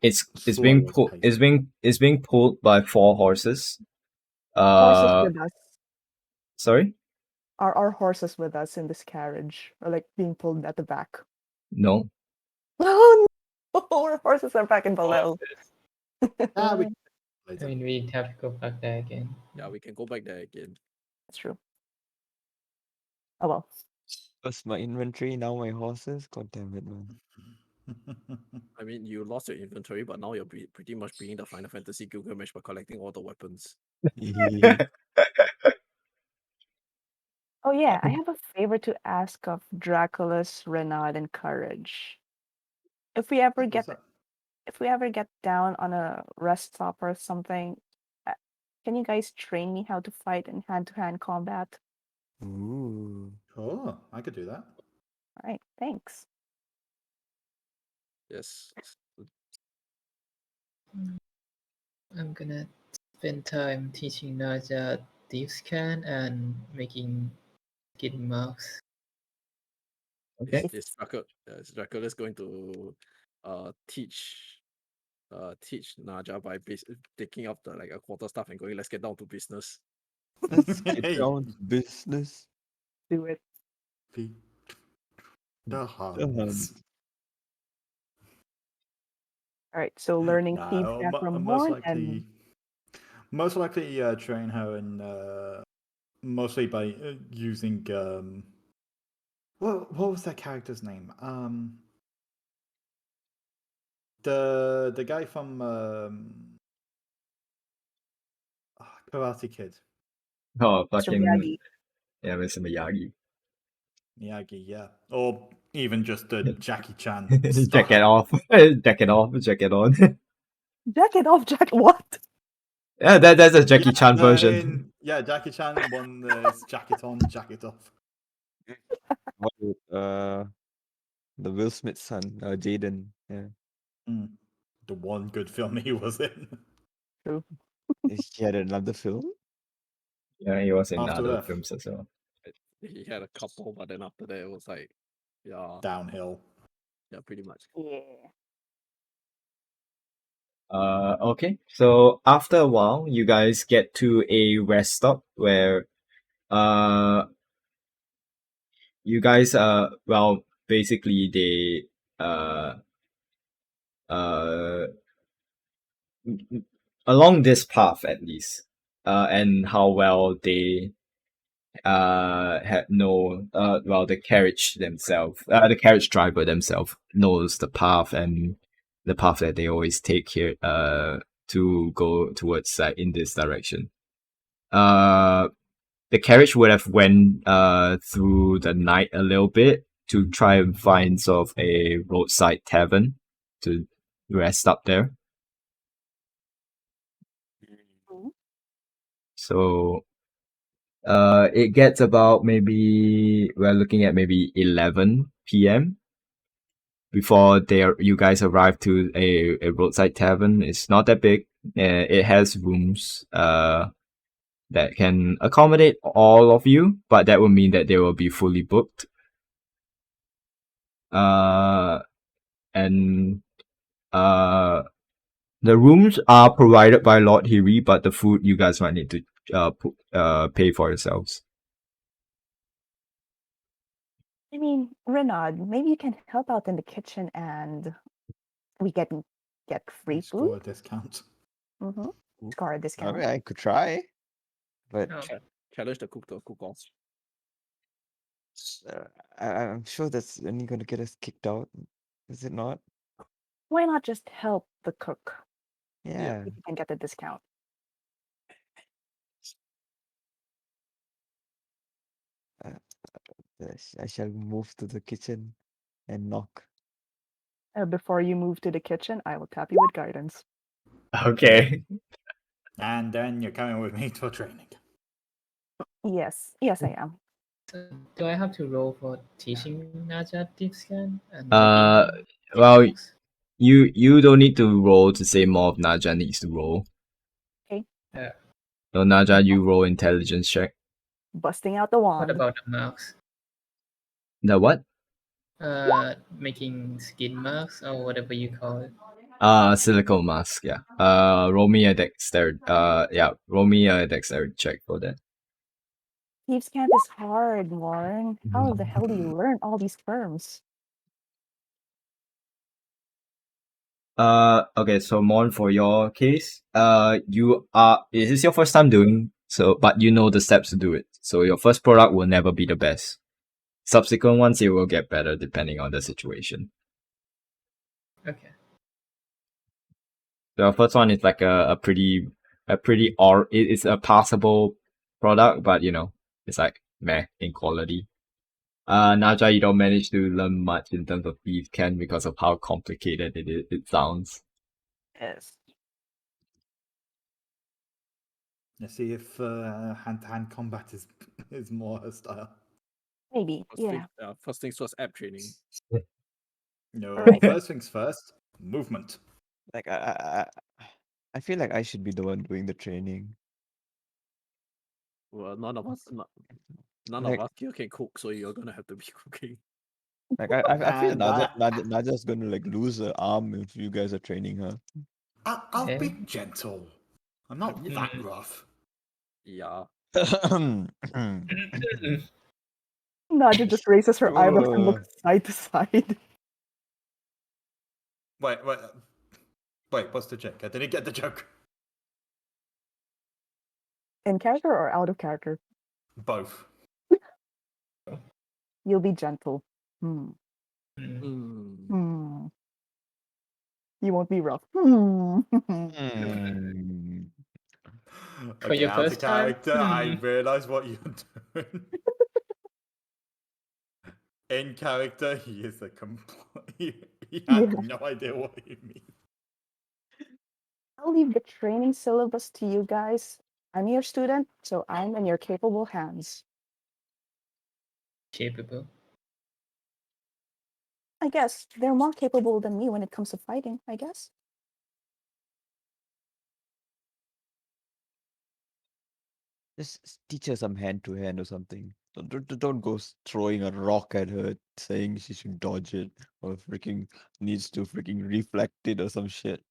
It's being slower pulled. pace? It's being pulled by 4 horses. Horses with us. Sorry, Are our horses with us in this carriage? Or like being pulled at the back? no. Oh no! Our horses are back in below. Ah, we I later. mean, we have to go back there again. Yeah, we can go back there again. That's true. Oh well. First my inventory, now my horses. God damn it, man. I mean, you lost your inventory, but now you're pretty much being the Final Fantasy Gilgamesh by collecting all the weapons. Oh yeah, I have a favor to ask of Dracula's Renard and Courage. If we ever What's get that? if we ever get down on a rest stop or something, uh, can you guys train me how to fight in hand-to-hand combat? Ooh. Oh, I could do that. All right, thanks. Yes. I'm gonna spend time teaching Naja deep scan and making skin masks. Okay. Is Dracula's going to teach Naja by taking up the like a quarter staff and going, let's get down to business. Let's get Hey. down to business. Do it. Feet. The Um, Huns. All right, so learning Nah, feedback from most Morn likely, train her in mostly by using what was that character's name? The guy from Karate Kid, Oh, Mr. fucking Miyagi. yeah, Mr. Miyagi. Miyagi, yeah, or even just the Jackie Chan Jacket style. off, jacket off, jacket on. Jacket off, Jack. What? Yeah, that's a Jackie Yeah, Chan version. Jackie Chan one is jacket on, jacket off. what with, the Will Smith son, Jaden. Yeah. The one good film he was in. True. He had another film? Yeah, he was in After other Earth. films as well. He had a couple, but then after that it was like, yeah, Downhill. pretty much. Yeah. Okay. So after a while, you guys get to a rest stop where you guys well basically they uh along this path at least and how well they had no well the carriage themselves the carriage driver themselves knows the path and the path that they always take here to go towards in this direction. The carriage would have went through the night a little bit to try and find sort of a roadside tavern to rest up there. Mhm. So it gets about maybe we're looking at maybe 11 p.m. before you guys arrive to a roadside tavern. It's not that big. It has rooms that can accommodate all of you, but that would mean that they will be fully booked. And The rooms are provided by Lord Hiri, but the food you guys might need to pay for yourselves. I mean, Renaud, maybe you can help out in the kitchen and we can get free Score a food. discount. Mm-hmm. Score a I discount. mean, I could try, but Oh, Challenge the cook to cook off. I'm sure that's only going to get us kicked out. Is it not? Why not just help the cook Yeah. if you can get the discount? Uh, I shall move to the kitchen and knock. Before you move to the kitchen, I will tap you with guidance. Okay. And then you're coming with me to training. Yes, yes, I am. so do I have to roll for teaching Naja deep scan and Uh, making well, marks? you don't need to roll to say more of Naja needs to roll. Okay, So Naja, you roll intelligence check. busting out the What wand. about the marks? The what? Making skin marks or whatever you call it. Silicone mask, yeah. Roll me a dexterity. Roll me a dexterity check for that. Thieves' Cant is hard, Warren. How the hell do you learn all these terms? Okay, so Mon, for your case, this is your first time doing so, but you know the steps to do it. So your first product will never be the best. Subsequent ones, it will get better depending on the situation. Okay. The first one is like a pretty it's a passable product, but it's like meh in quality. Naja, you don't manage to learn much in terms of Thieves' Can because of how complicated it sounds. Yes. Let's see if hand-to-hand combat is more her style. Maybe, yeah. First things first, app training. No, Alright. first things first, movement. Like I feel like I should be the one doing the training. Well, none of us Like- here can cook, so you're gonna have to be cooking. Like I feel And Naja's gonna like lose her arm if you guys are training her. I'll Eh? be gentle. I'm not that Mm. rough. Yeah. Naja just raises her eyebrows and Oh. looks side to side. Wait, what's the joke? I didn't get the joke. In character or out of character? Both. You'll be gentle. Hmm. Mm. Hmm. You won't be rough. Hmm. Hmm. For Okay, your out of first time? character, I realize what you're doing. In character, he is a complete. He has Yeah. no idea what you mean. I'll leave the training syllabus to you guys. I'm your student, so I'm in your capable hands. Capable. I guess they're more capable than me when it comes to fighting, I guess. Just teach her some hand to hand or something. Don't go throwing a rock at her, saying she should dodge it or freaking needs to freaking reflect it or some shit.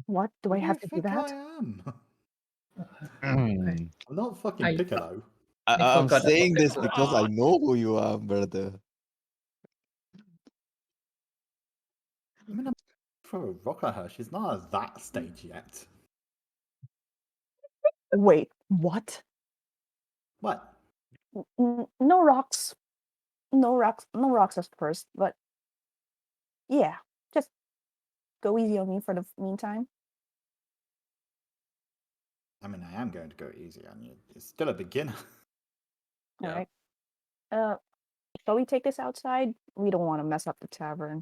What? Do Who I do have you to do think I that? am? I'm I'm not fucking I- Piccolo. I forgot about saying the this because I know who you are, brother. I mean, I'm throw a rock at her. She's not at that stage yet. Wait, what? What? No rocks. No rocks. No rocks at first, but yeah, just go easy on me for the meantime. I mean, I am going to go easy on you. It's still a beginner. All Yeah. right. Shall we take this outside? We don't want to mess up the tavern.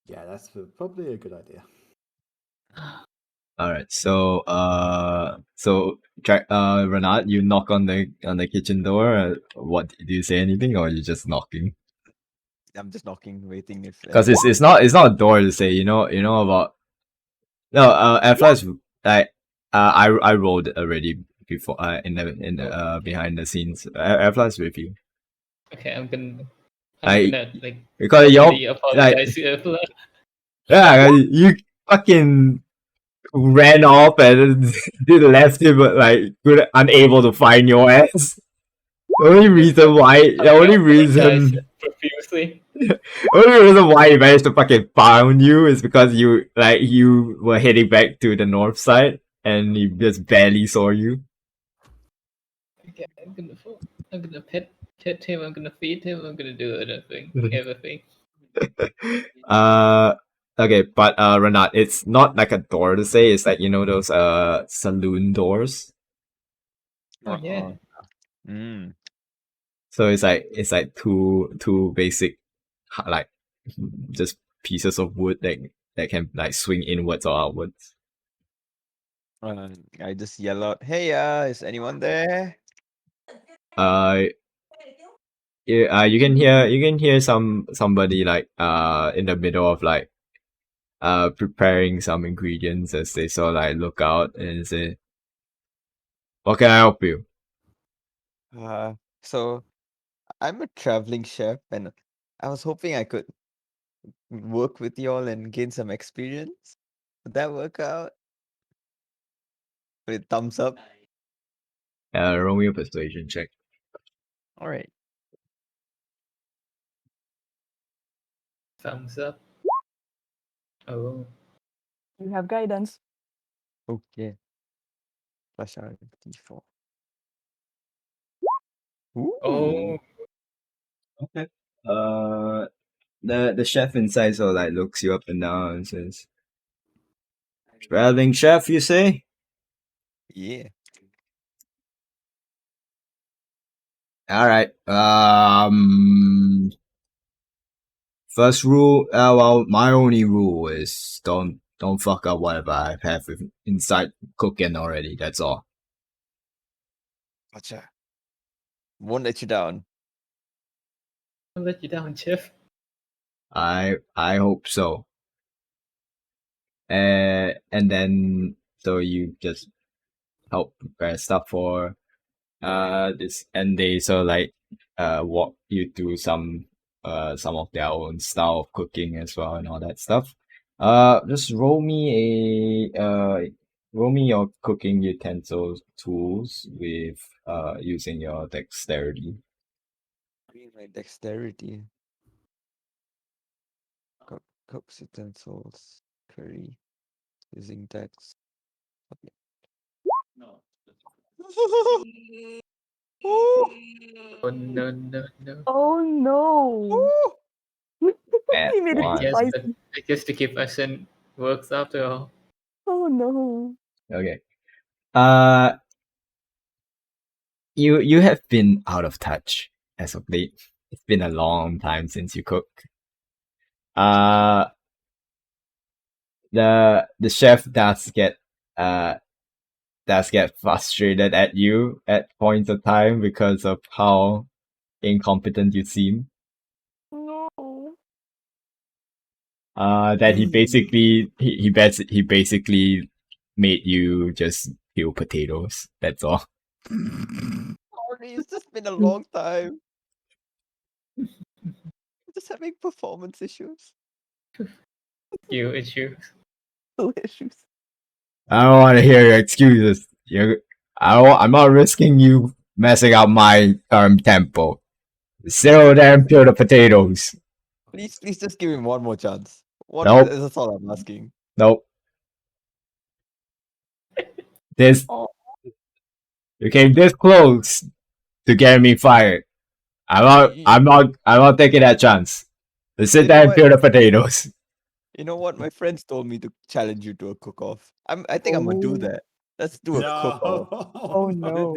Yeah, that's probably a good idea. All right, so Renat, you knock on the kitchen door. What do you say anything, or are you just knocking? I'm just knocking, waiting if Because it's not a door to say. You know about no. Efla is like I rolled already before in the behind the scenes. Efla is with you. Okay, I'm I- gonna like Because properly you're apologize to Epla. Yeah, you fucking ran off and did left him like unable to find your ass. The only Apologize reason profusely. only reason why he managed to fucking found you is because you were heading back to the north side and he just barely saw you. Okay, I'm gonna pet him. I'm gonna feed him. I'm gonna do everything. Okay, but Renat, it's not like a door to say, it's like those saloon doors. Oh yeah. Mm. So it's like two basic like just pieces of wood that can like swing inwards or outwards. I just yell out, "Hey, is anyone there?" Uh, you can hear somebody like in the middle of like preparing some ingredients as they sort of like look out and say, "What can I help you?" So I'm a traveling chef, and I was hoping I could work with y'all and gain some experience. Would that work out? With thumbs up. Roll me a persuasion check. All right. Thumbs up. Oh. You have guidance. Okay. Flush out D4. Ooh. Oh. Okay. The chef inside sort of like looks you up and down and says, "Traveling chef, you say? Yeah. All right. First rule. Well, my only rule is don't fuck up whatever I have inside cooking already. That's all. Gotcha. Won't let you down. I'll let you down, Chef. I hope so. And then so you just help prepare stuff for this, and they sort of like walk you through some of their own style of cooking as well and all that stuff. Just roll me your cooking utensils tools with using your dexterity. Green my dexterity. Cooks utensils. Curry. Using dex. Okay. No. Oh no. Oh no! At He made it I one. guess spicy. I guess the keep accent works after all. Oh no! Okay. Uh, you have been out of touch as of late. It's been a long time since you cooked. Uh, the chef does get frustrated at you at points of time because of how incompetent you seem. No! That he basically made you just peel potatoes. That's all. Sorry, it's just been a long time. Just having performance issues. You issues. Issues. I don't want to hear your excuses. I'm not risking you messing up my tempo. Sit there and peel the potatoes. Please just give him one more chance. Nope, That's all I'm asking. nope. This Oh, you came this close to getting me fired. You, I'm not taking that chance. Just sit you know there and what? peel the potatoes. You know what? My friends told me to challenge you to a cook-off. I think I'm gonna do oh, that. Let's do a cook-off. oh Th- no!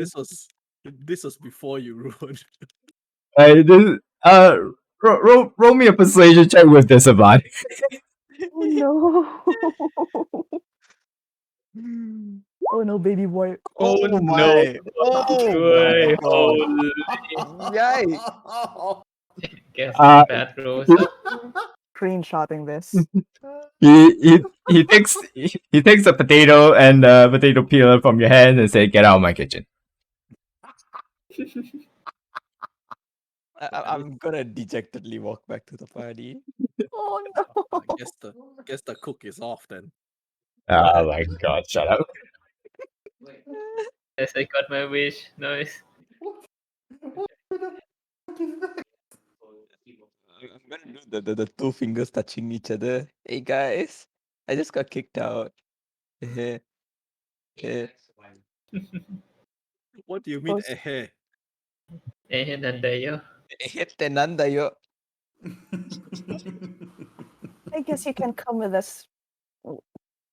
This was before you ruined. Hey, roll me a persuasion check with disadvantage. Oh no! Oh no, baby boy! Oh Oh no. my! Oh my Boy, God! holy. Yikes! Guess the Uh, bad rose he, up. Screenshotting this. he takes the potato and potato peeler from your hand and say, "Get out of my kitchen." I'm gonna dejectedly walk back to the party. Oh no! I guess the cook is off then. Oh my god, shut up. Yes, I got my wish. Nice. I'm gonna do the two fingers touching each other. Hey guys, I just got kicked out. Eh, eh. What do you mean, Post- eh? Eh, nandayo. Tenandayo. I guess you can come with us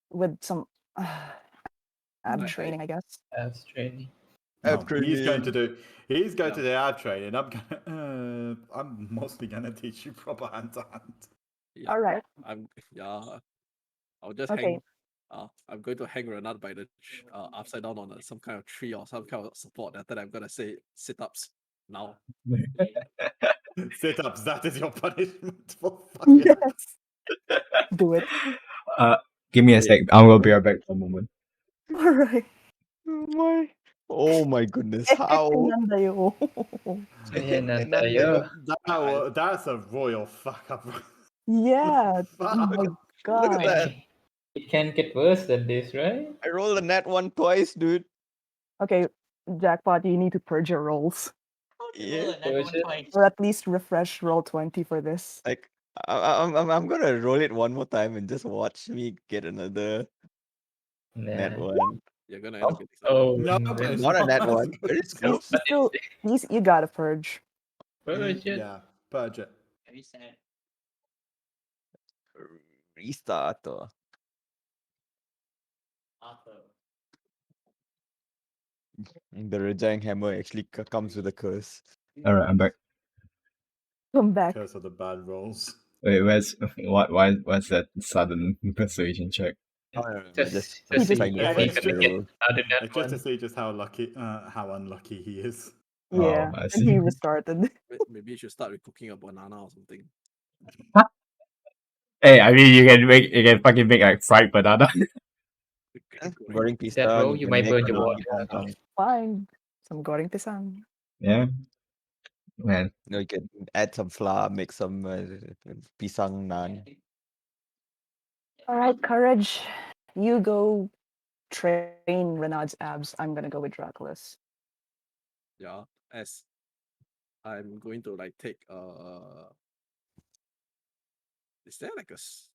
with some ab Hey. training, I guess. That's training. No, he's going to Training. do. He's going Yeah. to do our training. I'm mostly gonna teach you proper hand to hand. Yeah. All right. I'll just Okay. hang. I'm going to hang Renat by the upside down on some kind of tree or some kind of support. After that, I'm gonna say sit ups now. Sit ups. That is your punishment for fucking. Yes. Do it. Give me a sec. I will be right back for a moment. All right. Oh my goodness, how? Nandayo. Eh, Tenandayo. nandayo. That's a royal fuck up. Yeah. Oh my Look at god. that. It can get worse than this, right? I rolled a nat one twice, dude. Okay, Jackpot, you need to purge your rolls. Yeah. Or at least refresh roll 20 for this. Like I'm gonna roll it one more time and just watch me get another nat Nah. one. You're gonna end up getting Oh, No, but then it's Not a not nat as one, good. but it's You, close. you still, you gotta purge. purge it. Yeah, purge it. Restart or the Rajang hammer actually comes with a curse. Alright, I'm back. Come back. Curse of the bad rolls. Wait, what's that sudden persuasion check? Oh, no, no, Just just just trying to Yeah, fix if we the get roll. out of that It's just to one. see just how lucky, how unlucky he is. Yeah. Oh, I And see. he restarted. Maybe you should start with cooking a banana or something. Hey, I mean, you can fucking make like fried banana. Goreng That roll, pisang, you you can might make burn your banana water. pongkang. Fine. Some goreng pisang. Yeah, man. You know, you can add some flour, make some pisang naan. All right, Courage. You go train Renard's abs. I'm gonna go with Dracula's. Yeah, as I'm going to like take is there like is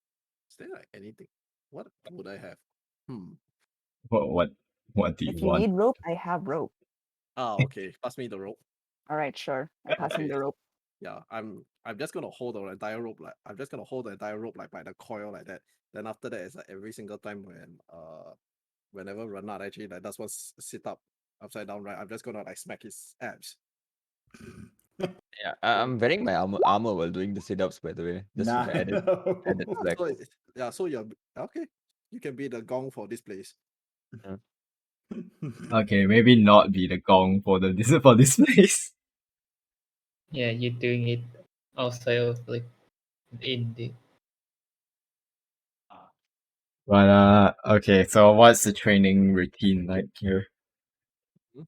there like anything? What would I have? What do you If you want? need rope, I have rope. Okay. Pass me the rope. All right, sure. I pass him Okay. the rope. Yeah, I'm just gonna hold the entire rope like I'm just gonna hold the entire rope like by the coil like that. Then after that, it's like every single time whenever Renat actually like does one sit up upside down, right? I'm just gonna like smack his abs. Yeah, I'm wearing my armor while doing the sit-ups, by the way. Just Nah. for added flex. So yeah, so you're okay. You can be the gong for this place. Okay, maybe not be the gong for for this place. Yeah, you're doing it outside of like in the But okay. So what's the training routine like here?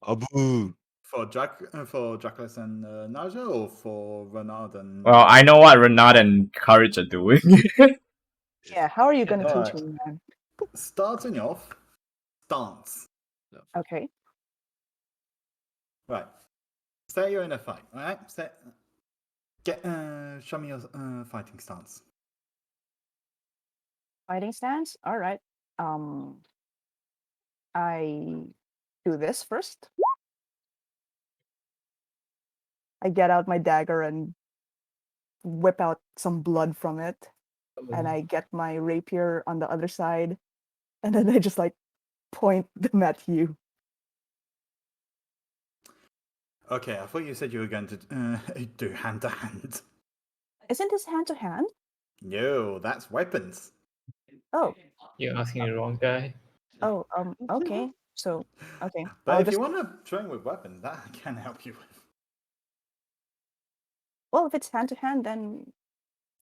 Abu. for Dracula's and Naja, or for Renard and. Well, I know what Renard and Courage are doing. Yeah, how are you gonna teach Alright. me, man? Starting off, stance. Okay. Right. Say you're in a fight. All right. Show me your fighting stance. Fighting stance? All right. I do this first. I get out my dagger and whip out some blood from it. And I get my rapier on the other side. And then I just like point them at you. Okay, I thought you said you were going to do hand to hand. Isn't this hand to hand? No, that's weapons. Oh, you're asking the wrong guy. oh, okay. So, okay. But I'll if just, you want to train with weapons, that I can help you with. well, if it's hand to hand, then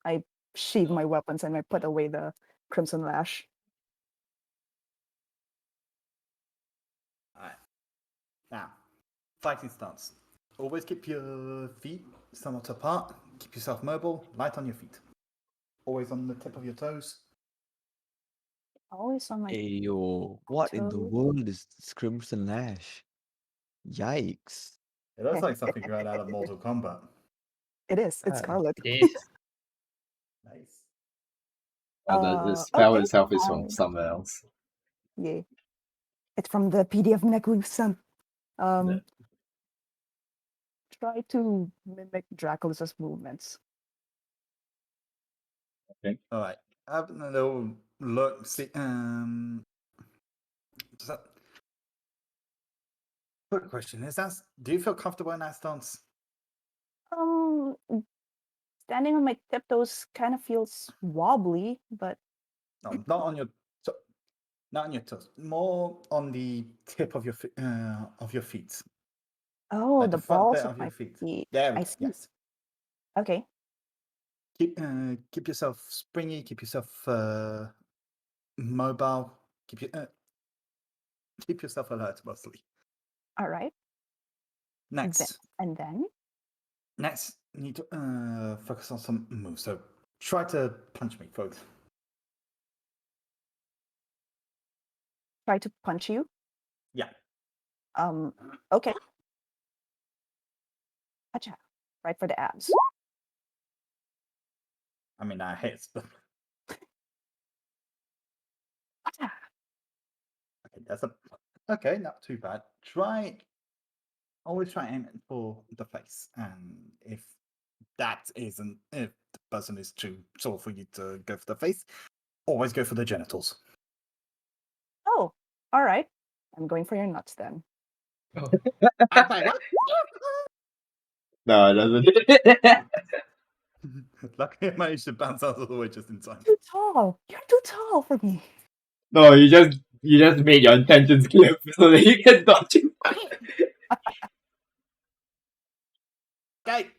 I sheathe my weapons and I put away the Crimson Lash. Alright. Now, fighting stance. Always keep your feet somewhat apart. Keep yourself mobile, light on your feet. Always on the tip of your toes. Always on my Ayo, what in the toes. world is this Crimson Lash? Yikes. It looks like something right out of Mortal Kombat. It is. It's Ah, Scarlet. It is. Nice. The spell Okay. itself is from somewhere else. Yeah. It's from the PDF Neck we've sent. Try to mimic Dracolus's movements. All right. Having a little look. See. Quick question: Is that? Do you feel comfortable in that stance? Standing on my tiptoes kind of feels wobbly, but No, not on your. Not on your toes. More on the tip of your feet. oh, Like the the front balls bit of of my your feet. feet. There we I go. see. Yes. Okay. Keep yourself springy. Keep yourself mobile. Keep yourself alert, mostly. All right. Next, Then next, you need to focus on some moves. So try to punch me, folks. try to punch you. Yeah. Okay. Acha. Right for the abs. I mean, that hits, but Acha. okay, not too bad. Always try aiming for the face, and if if the person is too sore for you to go for the face, always go for the genitals. Oh, all right. I'm going for your nuts then. Oh, I'm like, what? No, it doesn't. Luckily, I managed to bounce out of the way just in time. Too tall. You're too tall for me. No, you just made your intentions clear so that you can dodge it. Okay,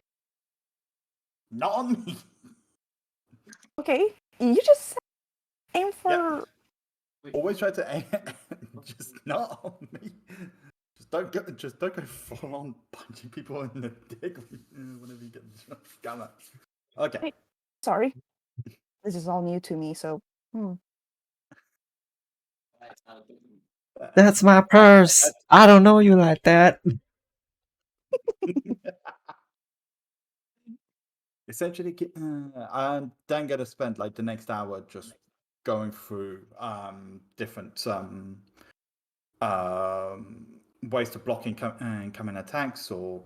not on me. Okay. You just said aim for. Always try to aim, just not on me. Just don't go full on punching people in the dick whenever you get the gamma. Okay. Wait, sorry. This is all new to me, so. That's my purse. I don't know you like that. Essentially, I'm then gonna spend like the next hour just going through different ways to block incoming attacks, or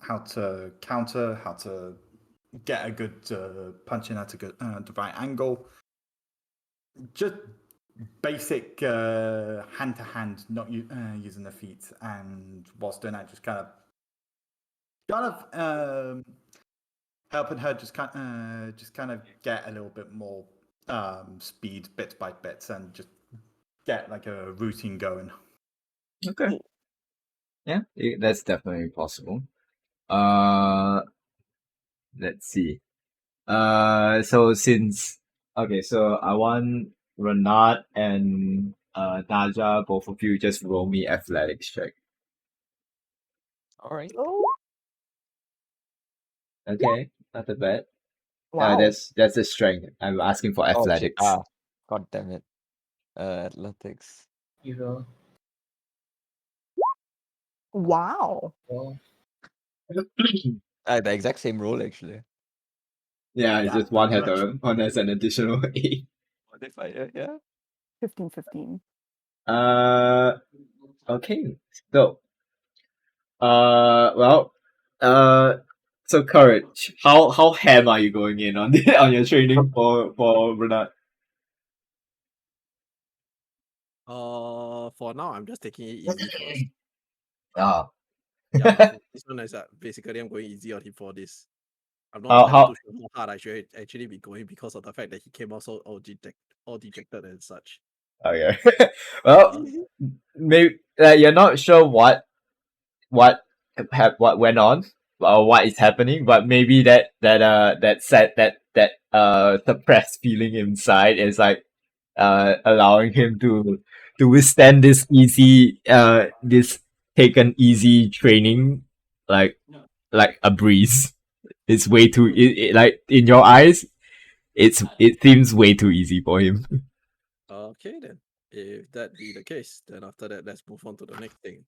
how to counter, how to get a good punch in at a good the right angle. Just basic hand to hand, not using the feet, and whilst doing that, just kind of helping her just kind of get a little bit more speed bit by bit, and just get like a routine going. Okay. Yeah, that's definitely possible. Let's see. So I want Renat and Naja, both of you just roll me athletics check. all right. Oh, Okay, not too bad. wow. That's a strength. I'm asking for Oh, shit. athletics. God damn it. Athletics. you roll. Wow. Roll. The exact same role, actually. Yeah, it's Yeah, just one pretty one has an additional 8. What if I, yeah? 15. Okay. So, well, so courage. How ham are you going in on on your training for Renat? For now, I'm just taking it easy first. Ah, Yeah, so this one is basically I'm going easy on him for this. I'm not how too sure how hard I should actually be going because of the fact that he came out so all dejected and such. okay. Well, maybe you're not sure what what went on or what is happening, but maybe that suppressed feeling inside is like allowing him to withstand this taken easy training like a breeze. It's way too like in your eyes. It seems way too easy for him. Okay then. If that be the case, then after that, let's move on to the next thing.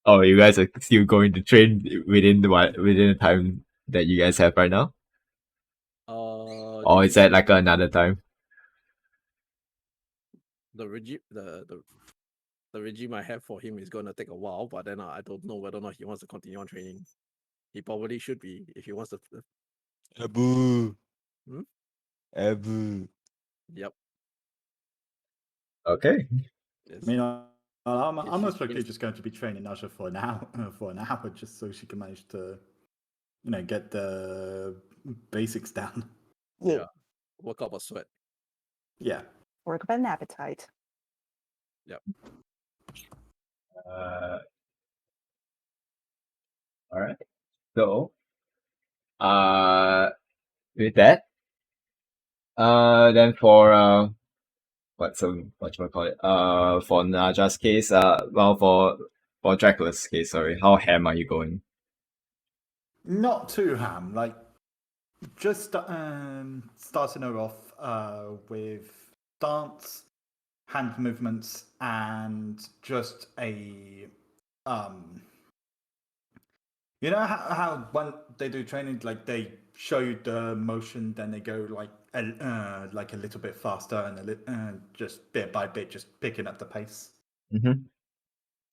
Oh, you guys are still going to train within the time that you guys have right now, or is that like another time? The regime, the regime I have for him is gonna take a while, but then I don't know whether or not he wants to continue on training. He probably should be if he wants to. Abu. Hmm? Abu. Yep. Okay. I mean, I'm He most likely thinks- just going to be training Nasha for an hour, just so she can manage to, get the basics down. Yeah. work up a sweat. Yeah. Work up an appetite. All right. So, with that, then for what you call it? For Naja's case, well, for Dracula's case, sorry, how ham are you going? Not too ham. Like, just starting her off with dance, hand movements, and just a You know how when they do training, like they show you the motion, then they go like a little bit faster and just bit by bit, just picking up the pace. Mm-hmm.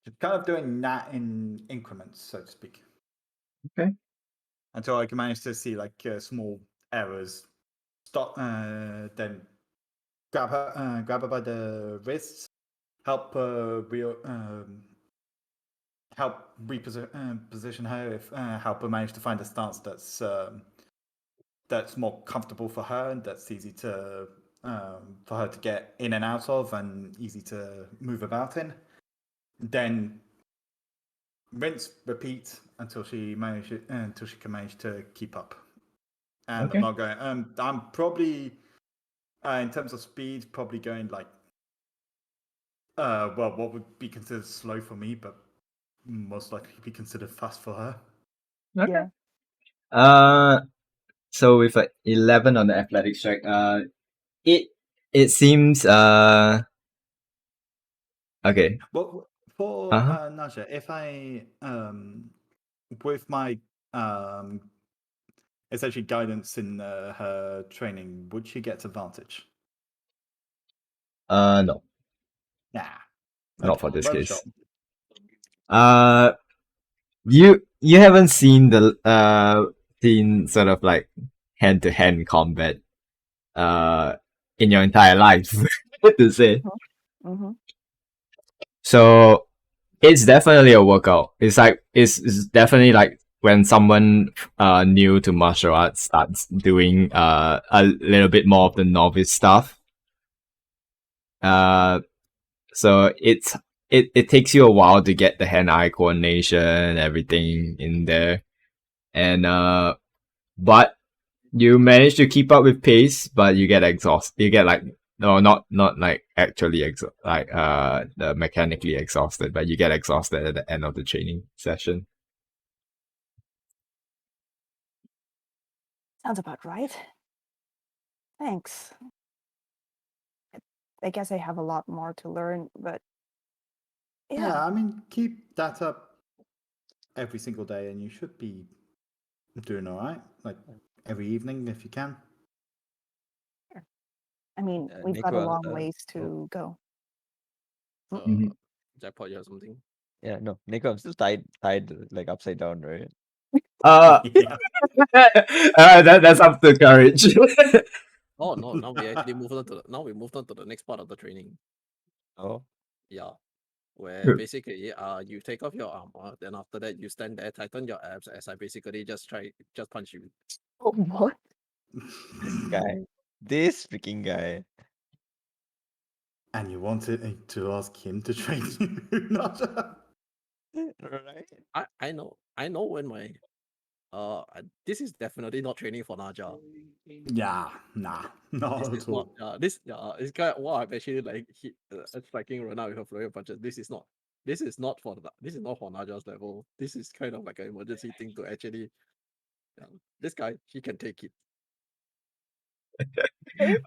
Just kind of doing that in increments, so to speak. Okay. Until I can manage to see like small errors. Stop. Then grab her by the wrists, help help reposition her, if help her manage to find a stance that's more comfortable for her and that's easy to for her to get in and out of and easy to move about in. Then rinse, repeat until she can manage to keep up. And Okay. I'm not going. I'm probably in terms of speed, probably going like well, what would be considered slow for me, but most likely be considered fast for her. Okay. Yeah. So with 11 on the athletics check, it seems okay. Well, for Uh-huh. Naja, if I with my um essentially guidance in her training, would she get advantage? No, Nah. not Okay, for this worth a case. shot. You haven't seen sort of like hand to hand combat in your entire life to say. Mm-hmm. So it's definitely a workout. It's like it's definitely like when someone new to martial arts starts doing a little bit more of the novice stuff. So it takes you a while to get the hand-eye coordination and everything in there. And but you manage to keep up with pace, but you get exhausted. You get like no, not like actually the mechanically exhausted, but you get exhausted at the end of the training session. Sounds about right. Thanks. I guess I have a lot more to learn, but Yeah, I mean, keep that up every single day, and you should be doing all right. Like every evening, if you can. I mean, we've got a Nico, long ways to go. Mhm. Jackpot, you have something? yeah, no, Nico, I'm still tied like upside down, right? Yeah. That's up to courage. Oh no! Now we actually moved on to we moved on to the next part of the training. Oh, Yeah, where basically you take off your armor, then after that you stand there, tighten your abs as I basically just punch you. Oh, what? this guy, this freaking guy. And you wanted to ask him to train you, not Right? I know when my this is definitely not training for Naja. Yeah, nah, not This at is not all. this it's kind of I'm actually like striking Rona with her flurry punches. This is not for Naja's level. This is kind of like an emergency thing to actually Yeah. This guy, he can take it.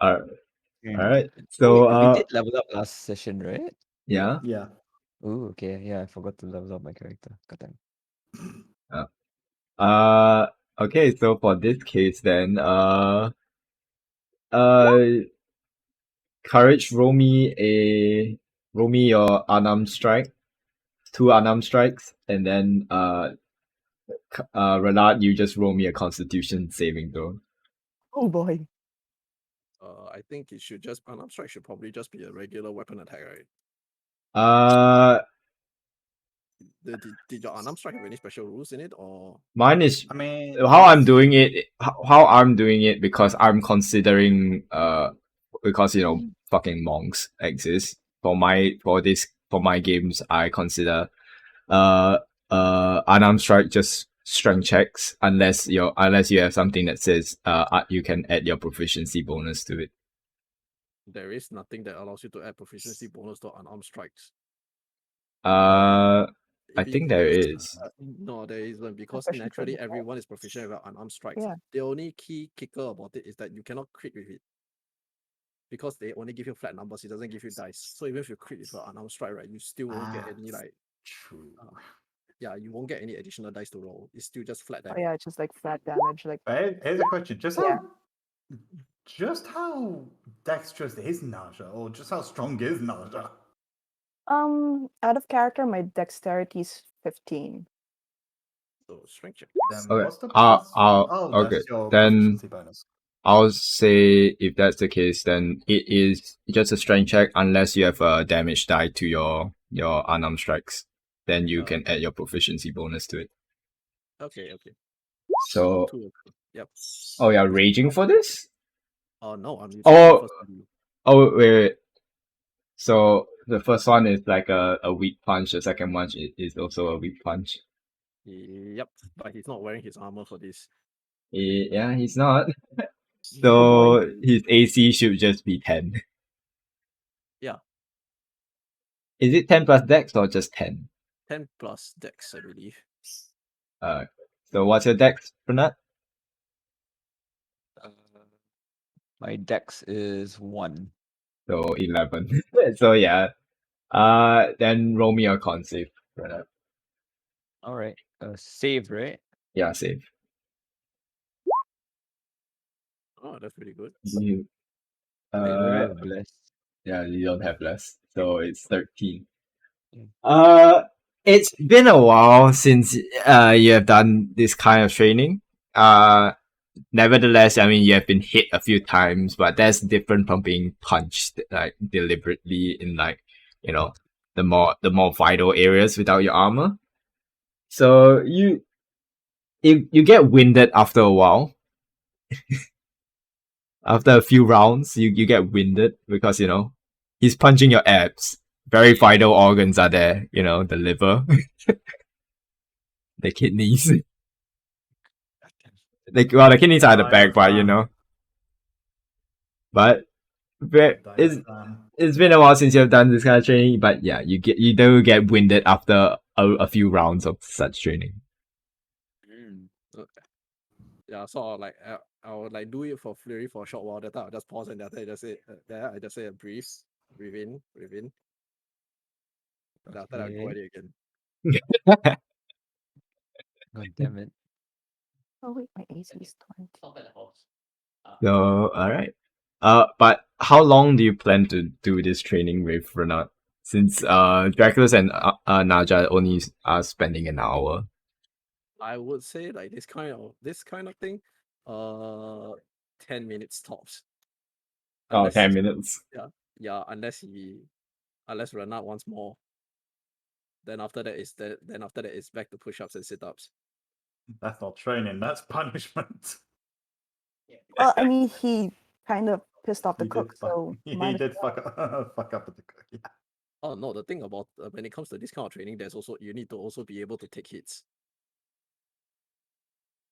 All Mm. right. Oh, So we did level up last session, right? yeah. Yeah. Oh, okay. Yeah, I forgot to level up my character. God damn. Okay, so for this case then, uh courage, roll me your unarmed strike, 2 unarmed strikes, and then Renard, you just roll me a constitution saving throw. Oh boy. I think it should just unarmed strike should probably just be a regular weapon attack, right? Uh Did your unarmed strike have any special rules in it, or Mine is I mean, how I'm doing it. How I'm doing it because I'm considering because you know fucking monks exist for my games. I consider uh unarmed strike just strength checks unless you have something that says you can add your proficiency bonus to it. there is nothing that allows you to add proficiency bonus to unarmed strikes? I think there Because is. no, there isn't, because Especially for naturally the everyone is proficient with unarmed strikes. Yeah. The only key kicker about it is that you cannot crit with it. Because they only give you flat numbers, it doesn't give you dice. So even if you crit with an unarmed strike, right, you still won't get any like true. yeah, you won't get any additional dice to roll. It's still just flat Oh damage. yeah, it's just like flat damage. Like Here's a question: Yeah. just how dexterous is Naja, or just how strong is Naja? out of character, my dexterity is 15. So strength check. Then Okay. what's the plus? Oh, Okay. that's your Then proficiency bonus. I'll say if that's the case, then it is just a strength check unless you have a damage die to your unarmed strikes. Then you can add your proficiency bonus to it. Okay. So, Two. Yep. oh yeah, raging for this? No, I'm using Oh, the first one. wait. So the first one is like a weak punch. The second one is also a weak punch. Yep, but he's not wearing his armor for this. Yeah, he's not. Oh So his AC should just be 10. Yeah, Is it 10 plus dex or just 10? 10 plus dex, I believe. So what's your dex, Bernard? My dex is 1. So 11. So yeah. Then roll me a con save, Bernard. All right. Save, right? Yeah, save. Oh, that's pretty good. You, I only have a bless. yeah, you don't have less. So it's 13. Yeah. It's been a while since you have done this kind of training. Nevertheless, I mean you have been hit a few times, but that's different from being punched like deliberately in like, you know, the more vital areas without your armor. So you get winded after a while. After a few rounds, you get winded because you know he's punching your abs. Very vital organs are there, you know, the liver, the kidneys. The kidneys are at the back, but you know. But it's been a while since you've done this kind of training. But yeah, you do get winded after a few rounds of such training. Okay. Yeah, so I would like do it for Flurry for a short while. That time I just pause and after I just say I just say breathe in, breathe in. And after that I go at it again. God damn it. Oh wait, my AC is 20. So alright. But how long do you plan to do this training with Renat? Since Draculus and Naja only are spending an hour. I would say like this kind of thing, 10 minutes tops. Oh, 10 minutes. Yeah, unless Renat wants more. Then after that it's back to push-ups and sit-ups. That's not training. That's punishment. Well, I mean, he kind of pissed off the He cook, did fuck. so He might as did well. fuck up with the cook. Yeah. Oh no, the thing about when it comes to this kind of training, there's also you need to also be able to take hits.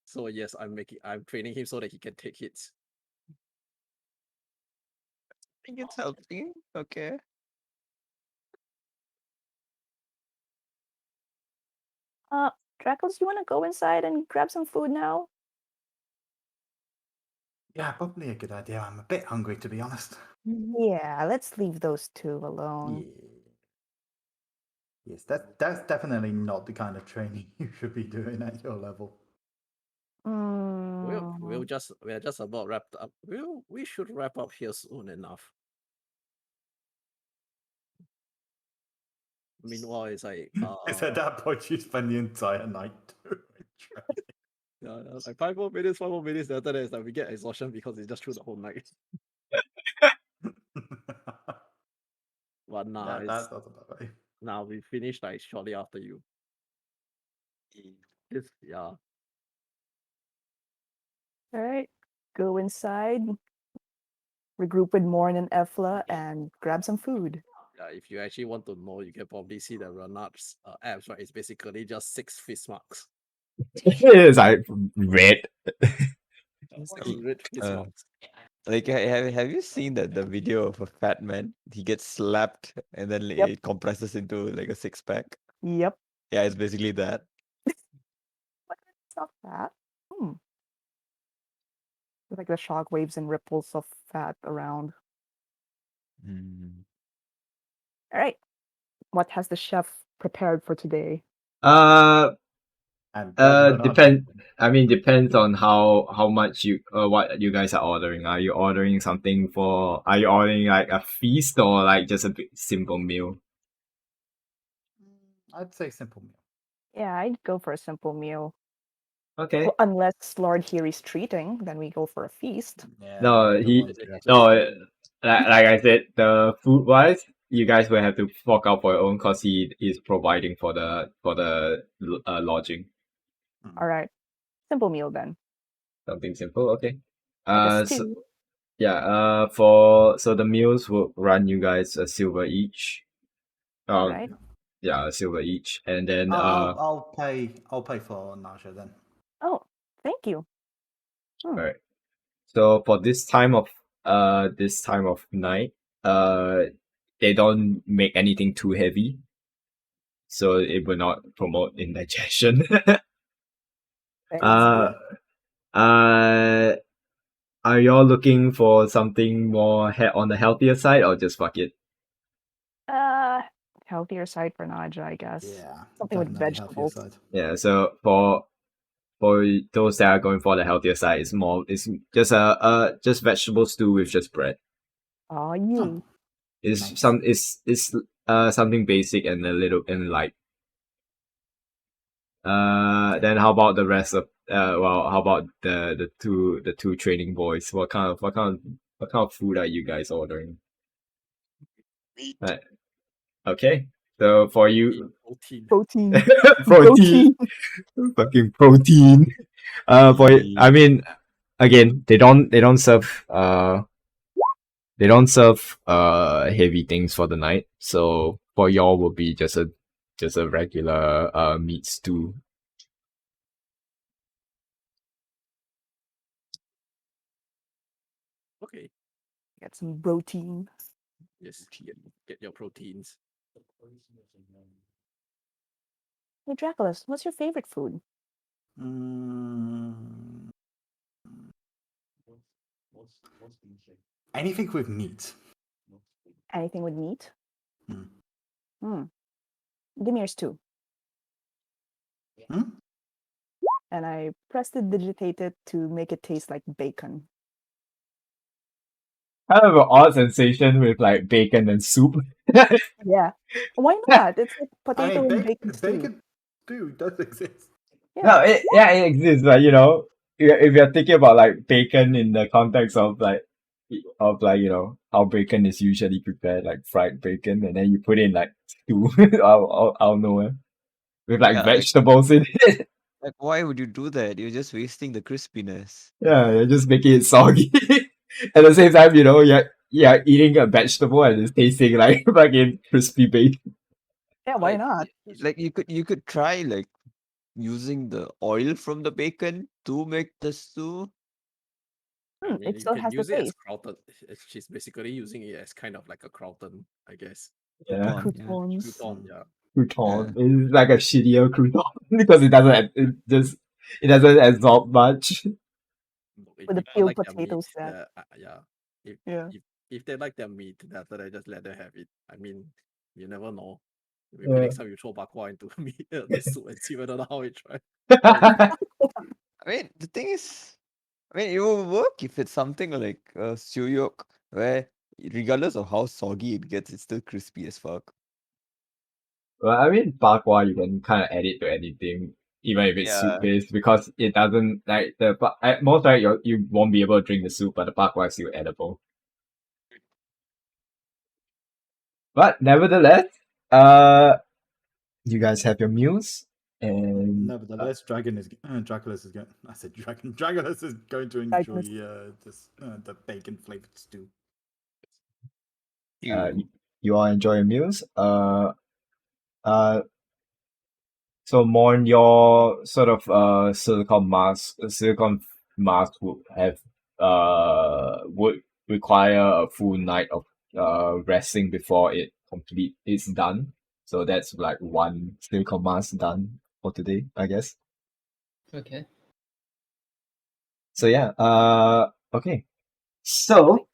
So yes, I'm training him so that he can take hits. I think it's helping. Okay. Drackles, you want to go inside and grab some food now? Yeah, probably a good idea. I'm a bit hungry, to be honest. Yeah, let's leave those two alone. Yes, that's definitely not the kind of training you should be doing at your level. We're just about wrapped up. We should wrap up here soon enough. Meanwhile, it's like It's at that point you spend the entire night doing training. like 5 more minutes, 5 more minutes. After that, it's like we get exhaustion because it's just through the whole night. But nah, Yeah, that's not about right. now we finished like shortly after you. Yeah. All right, go inside, regroup with Morn and Efla, and grab some food. Yeah, if you actually want to know, you can probably see the Renard's apps, right? It's basically just 6 fist marks. It's like red. 6 red fist marks. Like, have you seen the video of a fat man? He gets slapped and then Yep. it compresses into like a six pack. Yep. Yeah, it's basically that. It's not fat. It's like the shock waves and ripples of fat around. Mm. All right, what has the chef prepared for today? And whether or not- Depends on how much what you guys are ordering. Are you ordering are you ordering like a feast or like just a simple meal? I'd say simple meal. Yeah, I'd go for a simple meal. Okay. Well, unless Lord Hiri's treating, then we go for a feast. Yeah, No, you're the he- ones who have to No, do it. like I said, the food wise, you guys will have to fork out for your own because he is providing for the lodging. All right, simple meal then. Something simple, okay. Like a So, stew. yeah. So the meals will run you guys a silver each. Right. Yeah, a silver each, and then I'll pay for nausea then. Oh, thank you. Alright. So for this time of night, they don't make anything too heavy, so it will not promote indigestion. Thanks. uh, uh, are y'all looking for something more on the healthier side, or just fuck it? Healthier side for Naja, I guess. Yeah, Something with definitely healthier vegetables. side. Yeah. So for those that are going for the healthier side, it's just just vegetable stew with just bread. Oh, you. It's Nice. it's something basic and a little and light. Then how about the rest of how about the two training boys? What kind of food are you guys ordering? Meat. Okay, so for you, Protein. protein, fucking protein. Again, they don't serve heavy things for the night. So for y'all will be just a regular meat stew. Okay. Get some protein. Yes. Get your proteins. Hey, Draculus, what's your favorite food? Anything with meat. Anything with meat? Hmm. Give me yours too. Hmm? And I prestidigitate it to make it taste like bacon. Kind of an odd sensation with like bacon and soup. Yeah. Why not? It's like I potato mean, and bacon stew. bacon stew does exist. Yeah. No, it exists, but if you're thinking about like bacon in the context of like how bacon is usually prepared, like fried bacon, and then you put in like stew out of nowhere with like Yeah, vegetables in it. like why would you do that? You're just wasting the crispiness. Yeah, you're just making it soggy. At the same time, you're eating a vegetable and it's tasting like fucking crispy bacon. Yeah, why not? Like you could try like using the oil from the bacon to make the stew. I mean, It you still can has the use it as taste. crouton. She's basically using it as kind of like a crouton, I guess. Yeah, Crouton, yeah. Croutons. Crouton, yeah. crouton. It's like a shittier crouton because it doesn't absorb much. if With the people peeled like their potato meat, stack. yeah. If Yeah. if they like their meat, then after that just let them have it. I mean, you never know. Maybe next time you throw bakwa into meat, the soup and see whether how it try. I mean, the thing is, I mean, it will work if it's something like suyok, where regardless of how soggy it gets, it's still crispy as fuck. Well, I mean, bakwa you can kind of add it to anything, even if it's soup Yeah. based, because it doesn't like at most right you won't be able to drink the soup, but the bakwa is still edible. But nevertheless, you guys have your meals, and Nevertheless, Dracula's is going. I said dragon. Dracula's is going to enjoy the bacon flavored stew. you all enjoy your meals. So Morn, your sort of silicon mask would require a full night of resting before it's done. So that's like one silicon mask done for today, I guess. Okay. So yeah, okay. So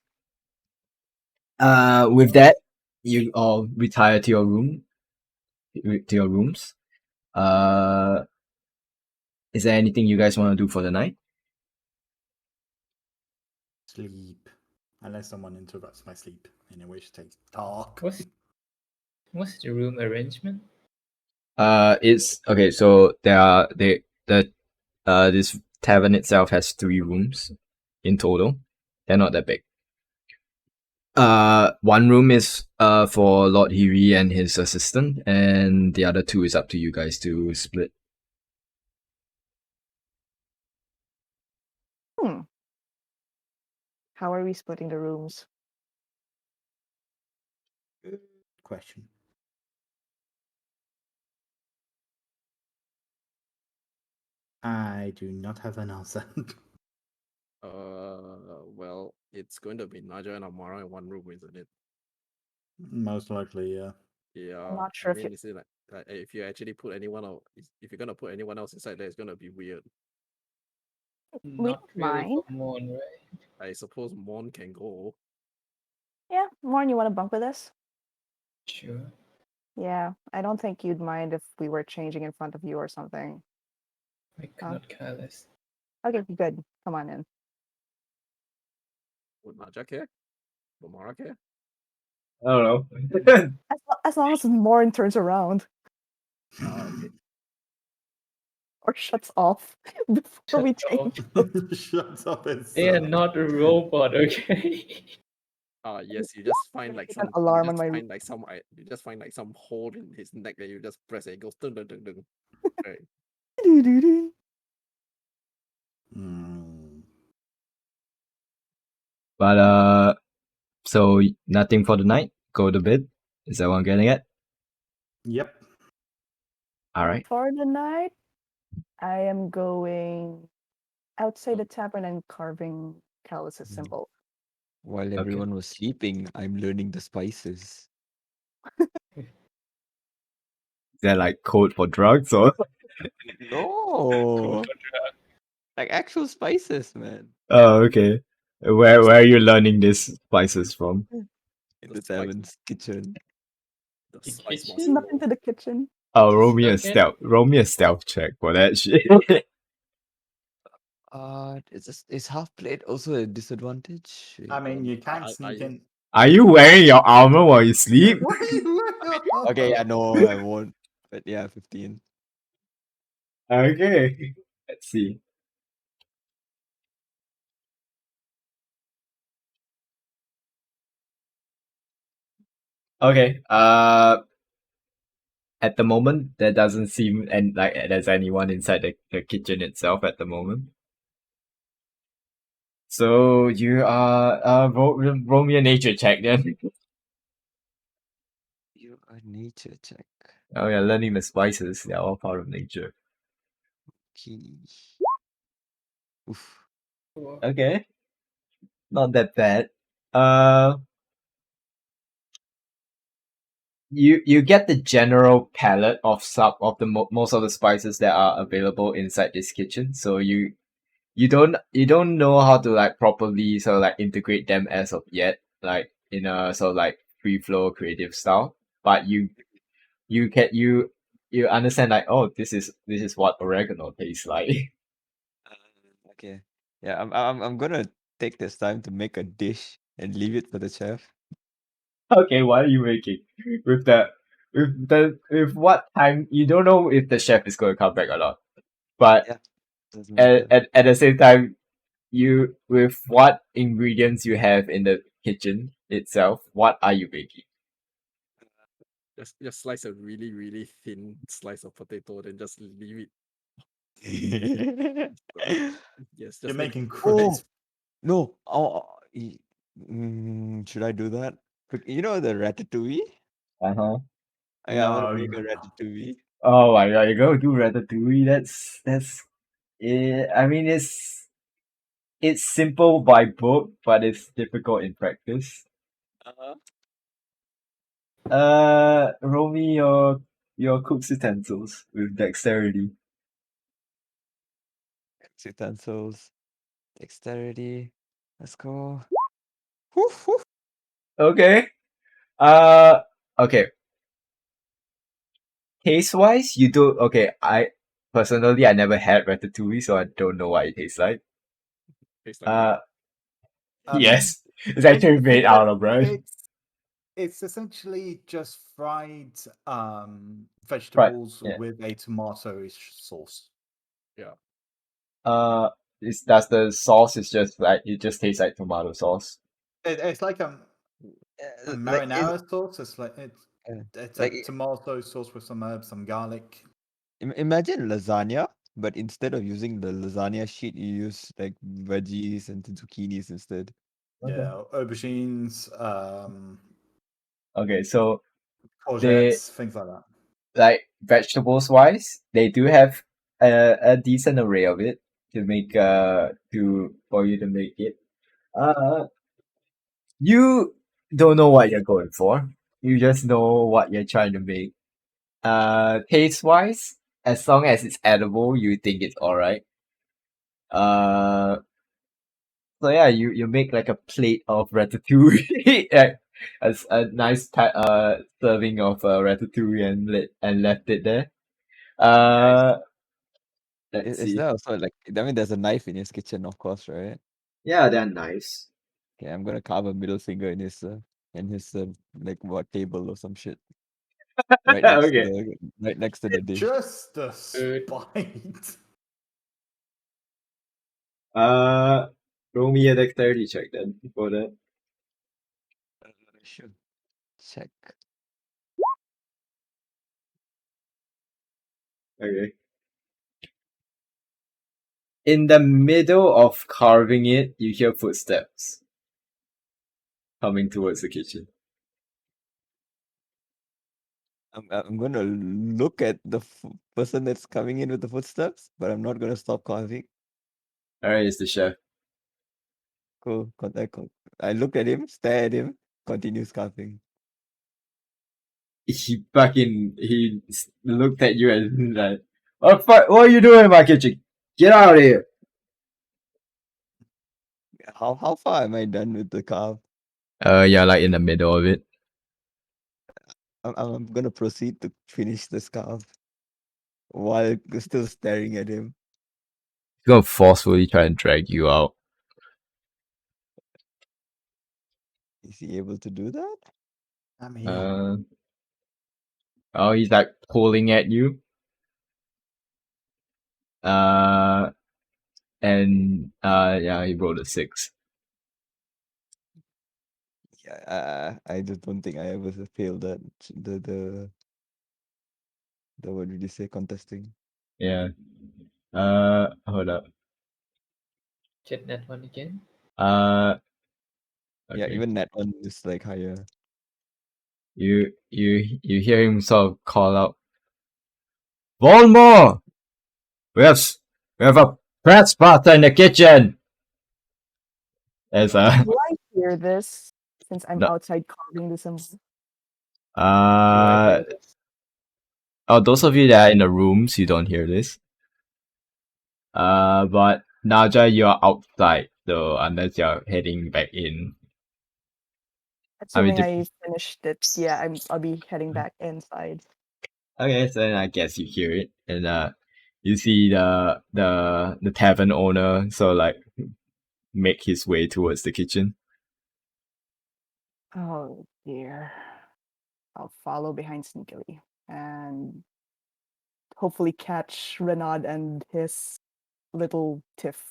with that, you all retire to your rooms. Is there anything you guys want to do for the night? Sleep. Unless someone interrupts my sleep, in which case dark. What's the room arrangement? It's okay. So this tavern itself has 3 rooms in total. They're not that big. One room is for Lord Hiri and his assistant, and the other 2 is up to you guys to split. How are we splitting the rooms? Good question. I do not have an answer. Well, it's going to be Naja and Amara in one room, isn't it? Most likely, yeah. Yeah. I'm not sure I if mean, is it like if you actually put anyone else, if you're gonna put anyone else inside there, it's gonna be weird. we Not don't really mind. for Moon, right? I suppose Mon can go. Yeah, Morn, you want to bunk with us? Sure. Yeah, I don't think you'd mind if we were changing in front of you or something. I could not care less. Okay, good. Come on in. Would Naja care? Would Amara care? I don't know. As long as Morn turns around Okay. or shuts off before we Shut off. change. Shut up and They are not a robot, okay? Yes, you just find like Hit an some alarm on my you just find like some hole in his neck that you just press and it goes dun dun dun dun. Right. Doo-doo-doo. But so nothing for the night. Go to bed. Is that what I'm getting at? Yep. All right. For the night, I am going outside the tavern and carving Callus' symbol. While everyone was sleeping, I'm learning the spices. Is that like code for drugs or? No, like actual spices, man. Oh, okay. Where are you learning these spices from? In The the spice- tavern's kitchen. The The spice kitchen? master. Snuck into the kitchen. Oh, Okay. roll me a stealth check for that shit. Is half plate also a disadvantage? I mean, you I- can sneak I- in. Are you wearing your armor while you sleep? What are you wearing? Okay, yeah, no, I won't. But yeah, 15. Okay. Let's see. Okay. At the moment, there doesn't seem like there's anyone inside the kitchen itself at the moment. So you are roll me a nature check then. You a nature check. Oh yeah, learning the spices. They're all part of nature. Okay. Oof. Okay. Not that bad. Uh, you get the general palette of some of the most of the spices that are available inside this kitchen. So you you don't know how to like properly sort of like integrate them as of yet, like in a sort of like free flow creative style. But you understand like, oh, this is what oregano tastes like. Okay. Yeah, I'm gonna take this time to make a dish and leave it for the chef. Okay, what are you making with what time? You don't know if the chef is going to come back or not, but Yeah, doesn't at, matter. at the same time, you with what ingredients you have in the kitchen itself, what are you making? Just slice a really, really thin slice of potato, then just leave it. Yes, You're just make making Oh crisp. no! Should I do that? You know the ratatouille? Uh-huh. Yeah, I want to No. make a ratatouille. Oh my god, you're gonna do ratatouille? I mean, it's simple by book, but it's difficult in practice. Uh-huh. Roll me your cook's utensils with dexterity. Utensils, dexterity. Let's go. Okay. Uh, okay. Taste wise, you do okay. I personally I never had ratatouille, so I don't know what it tastes like. tastes like bread. Yes, it's actually made out of bread. It's essentially just fried Right. vegetables Yeah. with a tomato sauce. Yeah. Does the sauce is just like it just tastes like tomato sauce? It's like a Like marinara sauce. It's like uh, it's a like tomato sauce with some herbs, some garlic. imagine lasagna, but instead of using the lasagna sheet, you use like veggies and zucchinis instead. Yeah, aubergines, Okay, so they courgettes, things like that. like vegetables wise, they do have a decent array of it to make to for you to make it. You don't know what you're going for. You just know what you're trying to make. Taste wise, as long as it's edible, you think it's alright. Uh, so yeah, you make like a plate of ratatouille, like a nice serving of ratatouille and left it there. Uh, let's Is see. there also like I mean there's a knife in his kitchen, of course, right? Yeah, they're nice. Okay, I'm gonna carve a middle finger in his like what table or some shit. Okay. Right next to the dish. Just a Good. spite. Uh, Roll me a dexterity check then before that. Should check. Okay. In the middle of carving it, you hear footsteps coming towards the kitchen. I'm gonna look at the person that's coming in with the footsteps, but I'm not gonna stop carving. Alright, it's the chef. Cool. I look at him, stare at him, continues carving. He looked at you and like, what are you doing in my kitchen? Get out of here! How far am I done with the carve? Yeah, like in the middle of it. I'm gonna proceed to finish the scarf while still staring at him. He's gonna forcefully try and drag you out. Is he able to do that? I'm here. Oh, he's like pulling at you. Yeah, he rolled a 6. Yeah, I just don't think I ever failed that. The what did you say? Contesting. Yeah. Hold up. Check that one again. Okay. Yeah, even that one is like higher. You hear him sort of call out, Volmore! We have a press spotter in the kitchen! As Do I hear this since I'm No. outside carving the symbol? Do I hear this? those of you that are in the rooms, you don't hear this. But Naja, you're outside, so unless you're heading back in. Assuming dep- I finished it, yeah, I'll be heading back inside. Okay, so then I guess you hear it, and you see the tavern owner so like make his way towards the kitchen. Oh dear. I'll follow behind sneakily and hopefully catch Renaud and his little tiff.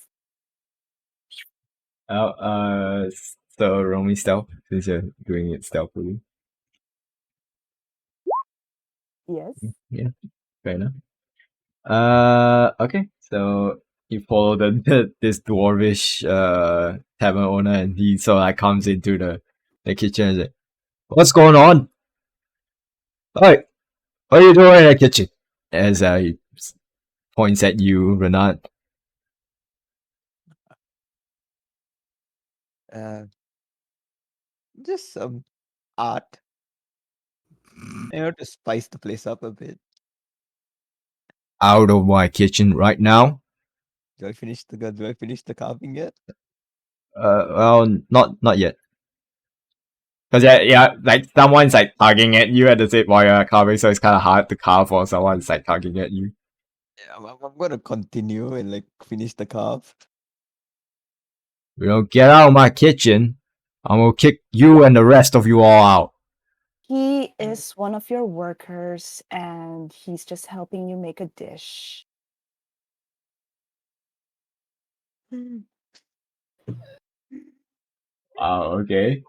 So roll me stealth since you're doing it stealthily. Yes. Yeah, fair enough. Okay, so you follow this dwarvish tavern owner, and he sort of like comes into the kitchen and says, "What's going on? Hey, what are you doing in the kitchen?" As he points at you, Renat. Uh, just some art, to spice the place up a bit. Out of my kitchen right now. Do I finish the carving yet? Well, not yet. Cause yeah, like someone's like tugging at you at the same while you're carving, so it's kind of hard to carve while someone's like tugging at you. Yeah, I'm gonna continue and like finish the carve. You don't get out of my kitchen, I'm gonna kick you and the rest of you all out. He is one of your workers and he's just helping you make a dish. Oh, okay.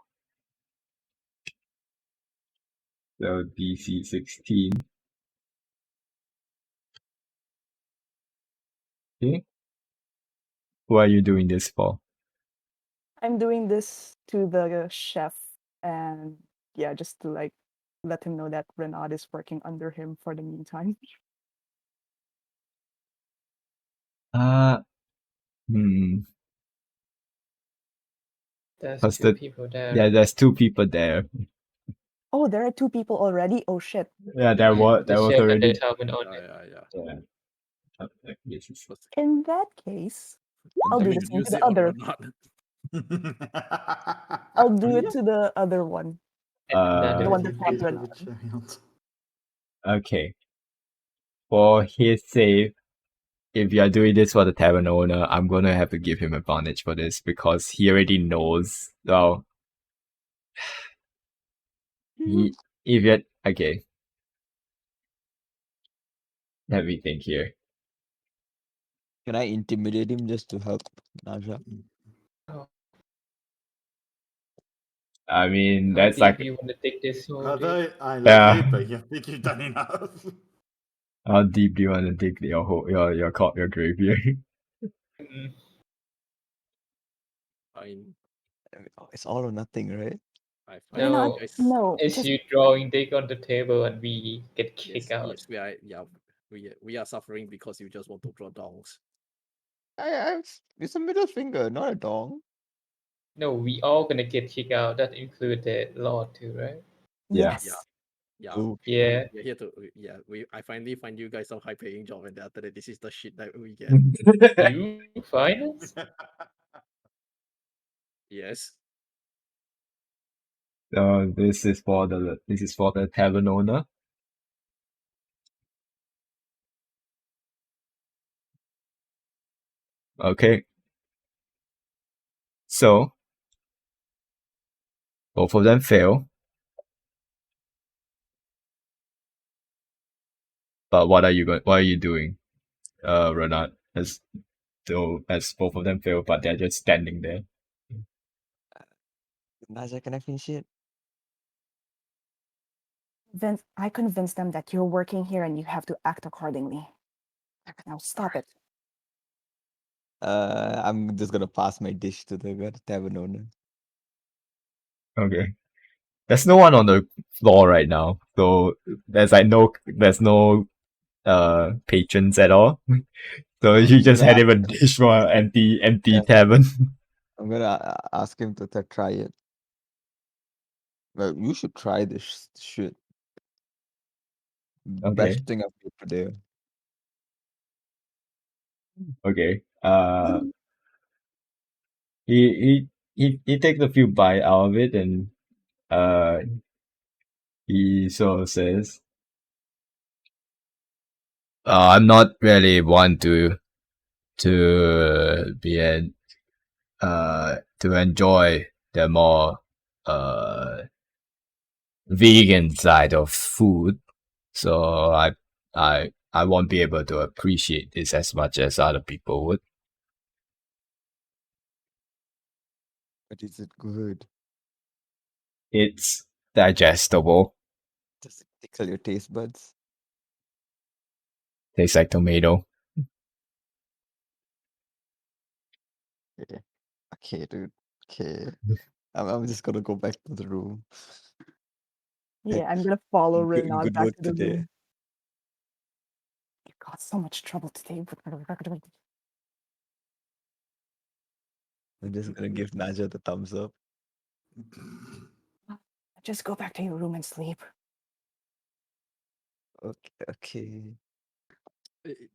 So DC 16. Okay. Who are you doing this for? I'm doing this to the chef and yeah, just to like let him know that Renaud is working under him for the meantime. Uh, hmm. There's Cause two people there. yeah, there's two people there. Oh, there are two people already? Oh shit. Yeah, Yeah, there The was chef and the already. tavern yeah, owner. yeah. Yeah. Yes, yes. But In that case, I'll I do the mean, same to use the it or other. not. I'll do it Yeah. to the other one. And The Uh, one that Everything fought is for Renaud. the child. okay. For his sake, if you are doing this for the tavern owner, I'm gonna have to give him advantage for this because he already knows. Well, he if you okay, let me think here. Can I intimidate him just to help Naja? I mean, how that's deep like you want to take this whole dude? Although I love you, yeah. but you think you've done enough. How deep do you want to dig your grave here? Mm, I mean, It's all or nothing, right? I find you Renaud, No, guys. no, it's just you drawing dick on the table and we get kicked Yes, out. yes, we are. Yeah, we are suffering because you just want to draw dongs. It's a middle finger, not a dong. No, we all gonna get kicked out. That include the Lord too, right? Yeah. yes. Yeah, Oh, Yeah. we're here to. Yeah, I finally find you guys some high paying job, and then after that, this is the shit that we get. You finance? Yes. So this is for the tavern owner. Okay. So both of them fail. But what are you doing, Renat? As both of them fail, but they're just standing there. Naja, can I finish it? I convinced them that you're working here and you have to act accordingly. Now stop it. I'm just gonna pass my dish to the tavern owner. Okay. There's no one on the floor right now, so there's no patrons at all. So you I'm just gonna had ask, him a dish for an empty yeah, tavern. I'm gonna ask him to try it. Well, you should try this shit. Okay. Best thing I've made today. Okay. he takes a few bites out of it, and he sort of says, "I'm not really one to be an to enjoy the more vegan side of food, so I won't be able to appreciate this as much as other people would. But is it good? It's digestible, Does it tickle your taste buds? tastes like tomato. Yeah. Okay, dude. Okay. I'm just gonna go back to the room. Yeah, I'm gonna follow Renaud Good back work to the today. room. You got so much trouble today. I'm just gonna give Naja the thumbs up. Just go back to your room and sleep. Okay.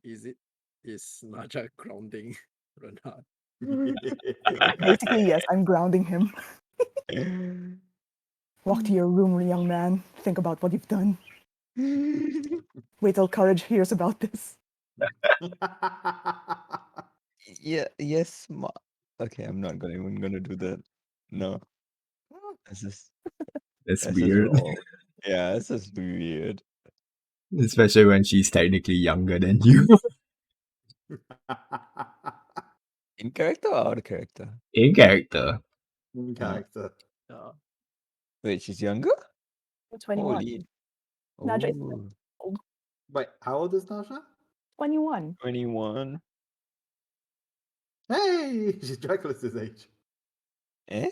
Is Naja grounding Renard? Basically, yes, I'm grounding him. Walk to your room, young man. Think about what you've done. Wait till Courage hears about this. Yeah, yes, okay, I'm not even gonna do that. No. That's just It's that's just weird, wrong. Yeah, that's just weird. especially when she's technically younger than you. In In character or out of character? In character. character. Wait, she's younger? I'm 21. Holy. Naja is Oh, old. Wait, how old is Nasha? 21. 21. Hey, she's Dracula's age. Eh?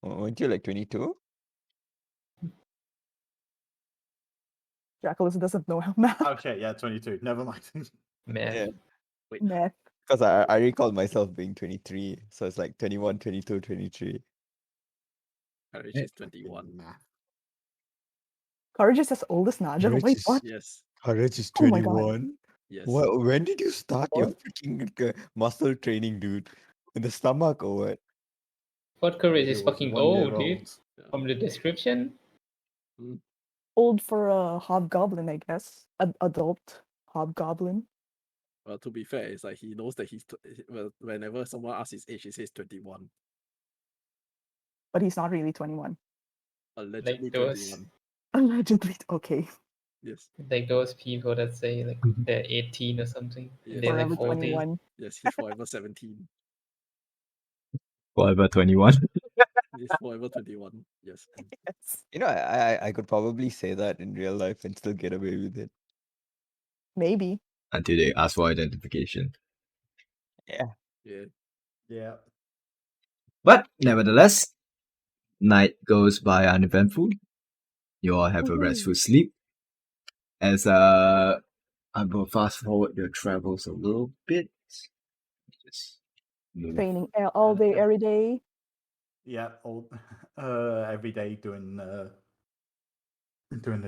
Weren't you like 22? Draculus doesn't know how math. Okay, yeah, 22. Never mind. Math. Yeah. Wait, Math. Because I recall myself being 23. So it's like 21, 22, 23. Courage is 21. Math. Courage is as old as Naja. Courage Wait, is, what? Yes, Courage is Oh my god. 21? yes. When did you start your What? freaking muscle training, dude? In the stomach or what? What courage He is was fucking 1 year old, dude. old. Yeah. From the description. Old for a hobgoblin, I guess. Adult hobgoblin. Well, to be fair, it's like he knows that well, whenever someone asks his age, he says 21. But he's not really 21. Allegedly Like those 21. Allegedly. Okay. Yes. like those people that say like they're 18 or something. And Yes. they're like Forever 40. 21. Yes, he's forever 17. Forever 21. He's forever 21. Yes. Yes. You know, I could probably say that in real life and still get away with it. Maybe. Until they ask for identification. Yeah. Yeah. Yeah. But nevertheless, night goes by uneventful. You all have a restful sleep. As I will fast forward your travels a little bit. Just move. Training all day, every day. Yeah, all every day doing the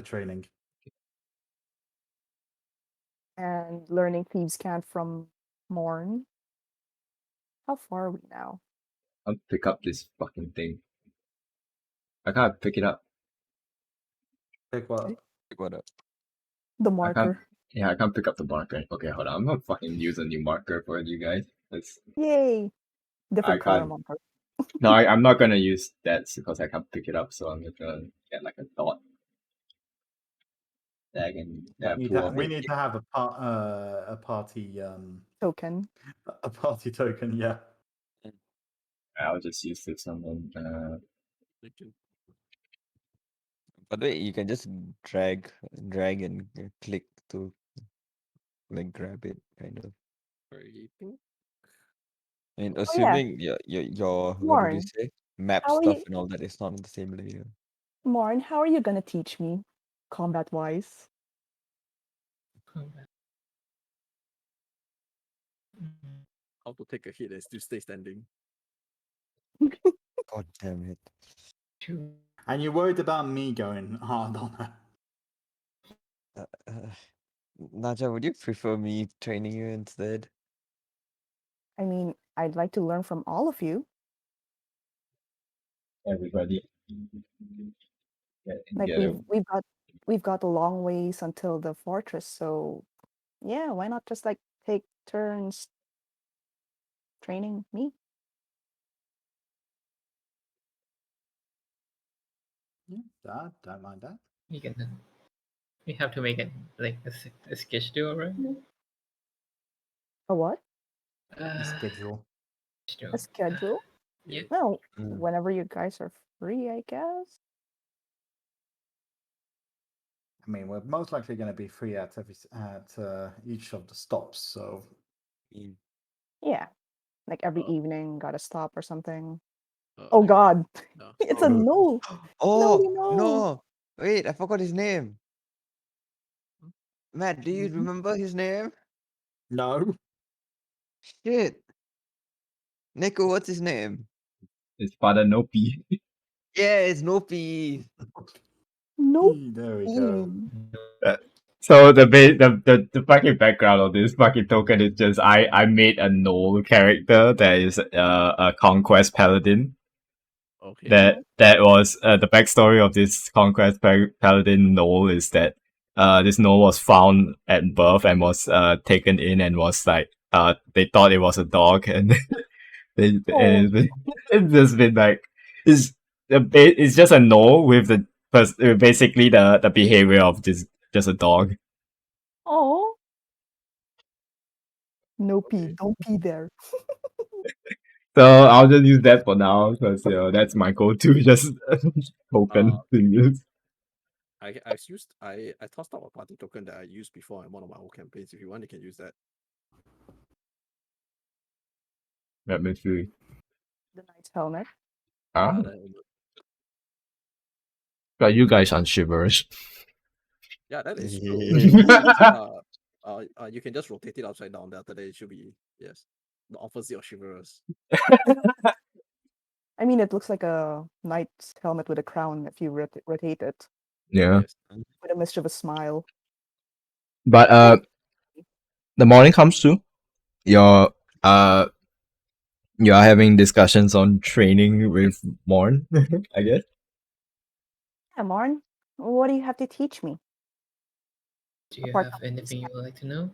training. And learning Thieves' Cant from Morn. How far are we now? I'll pick up this fucking thing. I can't pick it up. Pick what? What up? The I can't. marker. Yeah, I can't pick up the marker. Okay, hold on. I'm gonna fucking use a new marker for you guys. Let's. Yay! Different I color can't. marker. No, I'm not gonna use that because I can't pick it up. So I'm just gonna get like a dot that I can pull off. We need to have a party Token. a party token. Yeah. I'll just use this one. They can- By the way, you can just drag and click to like grab it, kind of. Creating. I mean, Oh yeah, assuming your what would you Morn. say? Map How are stuff you, and all that is not on the same layer. Morn? How are you gonna teach me, combat wise? How to take a hit and still stay standing. God damn it. True. And you're worried about me going hard on her. Naja, would you prefer me training you instead? I mean, I'd like to learn from all of you. Everybody get Like together. we've got a long ways until the fortress, so yeah, why not just like take turns training me? Yeah, don't mind that. You can. We have to make it like a schedule, right? A what? The schedule. Schedule. A schedule? Yeah. No, Mm. whenever you guys are free, I guess. I mean, we're most likely going to be free at each of the stops. So Mm. Yeah, like every evening, gotta stop or something. Uh, Oh like, God, yeah. it's So, a no, Oh no. no! Wait, I forgot his name. Hmm? Matt, do you Mhm. remember his name? no, Shit. Nico, what's his name? It's Father Nopi. Yeah, it's Nopi. No. there we go. So the fucking background of this fucking token is just I made a null character that is a conquest paladin. okay. That was the backstory of this conquest paladin null is that this null was found at birth and was taken in and was like they thought it was a dog and Oh, it's just been like it's it's just a null with the basically the behavior of just a dog. oh. No pee, don't pee there. So I'll just use that for now because that's my go-to just token to use. I tossed out a party token that I used before in one of my old campaigns. If you want, you can use that. Let me see. The knight's helmet. Ah, That, but you guys aren't shivers. yeah, that is true. You can just rotate it upside down. After that, it should be yes, the opposite of chivalrous. I mean, it looks like a knight's helmet with a crown if you rotate it Yeah, Yes. with a mischievous smile. but the morning comes too. You're uh you are having discussions on training with Morn, I guess. Yeah, Marn, what do you have to teach me Do you apart have from anything you would like to know?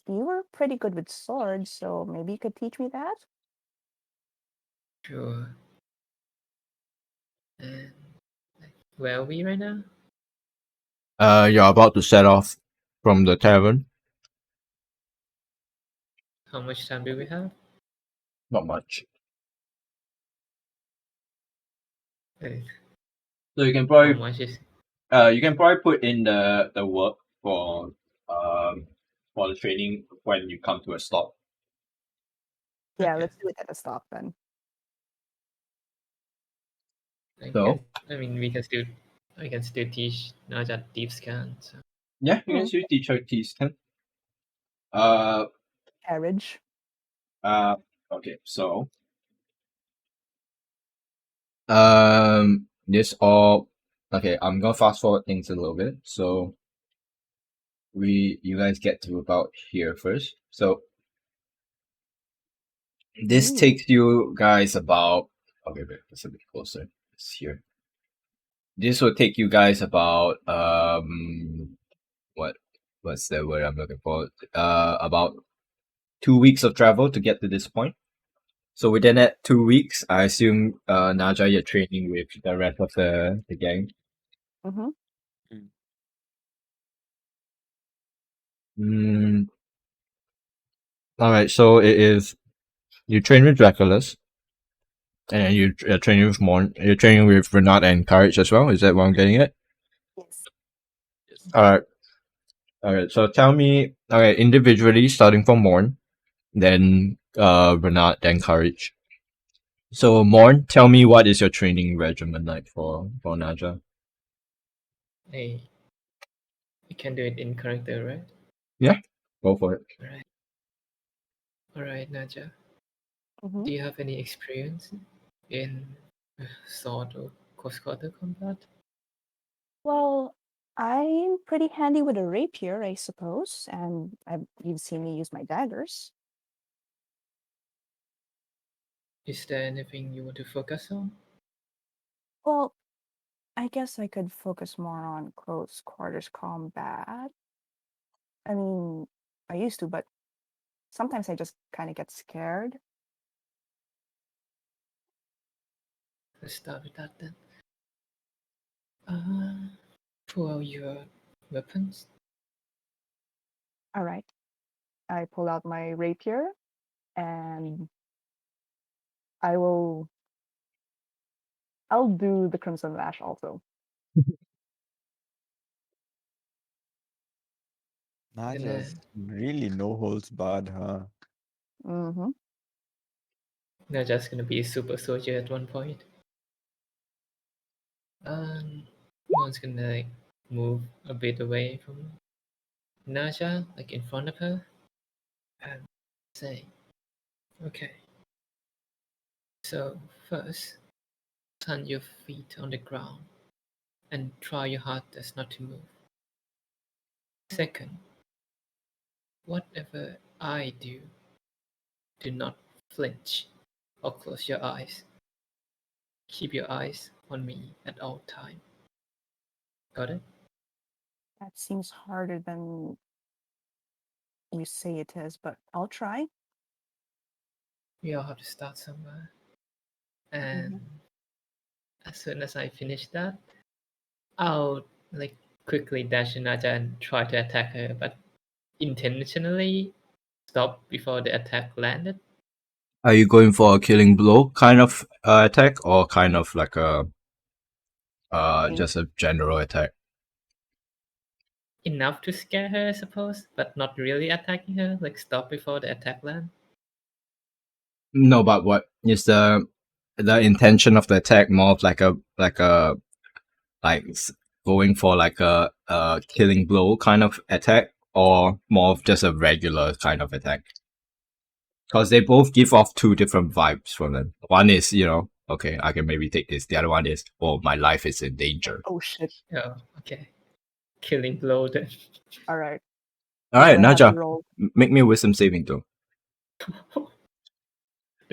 You were pretty good with swords, so maybe you could teach me that. Sure. And like, where are we right now? You're about to set off from the tavern. How much time do we have? Not much. Uh, So you can How probably much is? put in the work for the training when you come to a stop. Yeah, Okay. let's do it at a stop then. So We can still teach Naja deep scan. So yeah, you can still teach her keys. Uh Carriage. okay, so this all okay, I'm gonna fast forward things a little bit. So you guys get to about here first. So this Ooh. takes you guys about okay, wait, it's a bit closer. It's here. This will take you guys about what's the word I'm looking for? About 2 weeks of travel to get to this point. So within that 2 weeks, I assume Naja, you're training with the rest of the gang. Mm-hmm. Mm, all right, so it is you train with Dracula's, and you're training with Morn. You're training with Renat and Courage as well. Is that what I'm getting at? Yes. Yes. All right. So tell me, all right, individually, starting from Morn, then Renat, then Courage. So Morn, tell me what is your training regimen like for Naja? hey, we can do it in character, right? Yeah, go for it. Alright, Naja. Mm-hmm. Do you have any experience in sword or close quarter combat? Well, I'm pretty handy with a rapier, I suppose, and you've seen me use my daggers. Is there anything you want to focus on? Well, I guess I could focus more on close quarters combat. I mean, I used to, but sometimes I just kind of get scared. Let's start with that then. Pull out your weapons. All right. I pull out my rapier and I'll do the Crimson Lash also. Nah, And just really no holds barred, huh? Mm-hmm. they're just gonna be a super soldier at one point. One's gonna like move a bit away from Naja, like in front of her, and say, okay. So first, plant your feet on the ground and try your hardest not to move. Second, whatever I do not flinch or close your eyes. Keep your eyes on me at all time. Got it? That seems harder than you say it is, but I'll try. We all have to start somewhere. And Mhm. as soon as I finish that, I'll like quickly dash in Naja and try to attack her, but intentionally stop before the attack landed. Are you going for a killing blow kind of attack, or kind of like a just a general attack? Enough to scare her, I suppose, but not really attacking her, like stop before the attack land. No, but what is the intention of the attack? More of like going for like a killing blow kind of attack, or more of just a regular kind of attack? Because they both give off two different vibes from them. One is, okay, I can maybe take this. The other one is, oh, my life is in danger. Oh shit. Oh, okay. Killing blow then. All right. All What right, do I have to Naja, roll? make me a wisdom saving throw. Do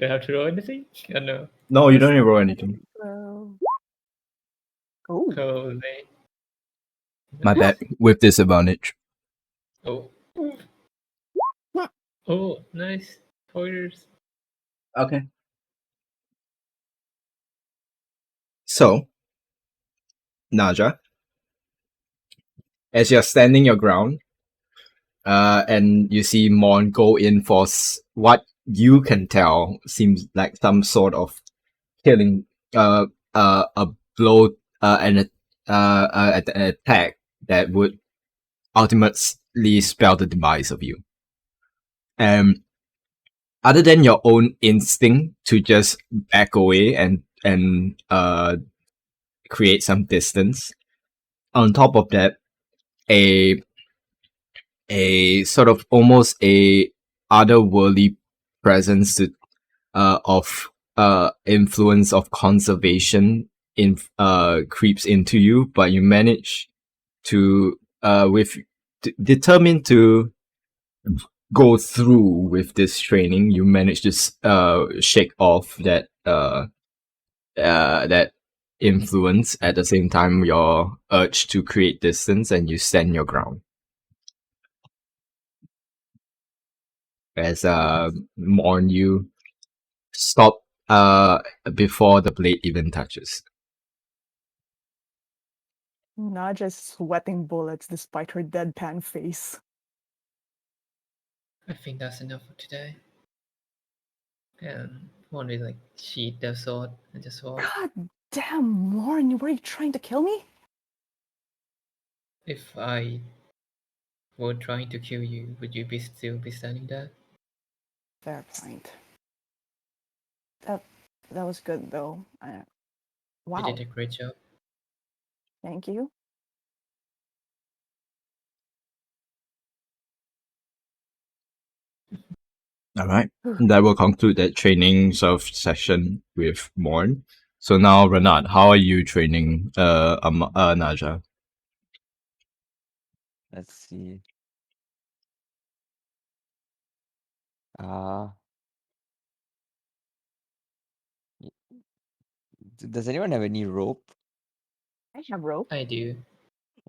I have to roll anything? Oh no. No, you don't need to Wisdom roll saving anything. throw. Oh. Holy. My bad. With disadvantage. Oh. Oh, nice. Pointers. Okay. So, Naja, as you're standing your ground, and you see Mon go in for what you can tell seems like some sort of killing, a blow, an attack that would ultimately spell the demise of you. And other than your own instinct to just back away and create some distance, on top of that, a sort of almost a otherworldly presence of influence of conservation in creeps into you, but you manage to determined to go through with this training. You manage to shake off that influence, at the same time your urge to create distance, and you stand your ground as Morn, you stop before the blade even touches. Naja's sweating bullets despite her deadpan face. I think that's enough for today. And one will like sheath their sword and just walk. God damn, Morn, were you trying to kill me? If I were trying to kill you, would you still be standing there? Fair point. That was good though. You Wow. did a great job. Thank you. All right. That will conclude that training sort of session with Morn. So now, Renat, how are you training Naja? Let's see. Uh Does anyone have any rope? I have rope. I do.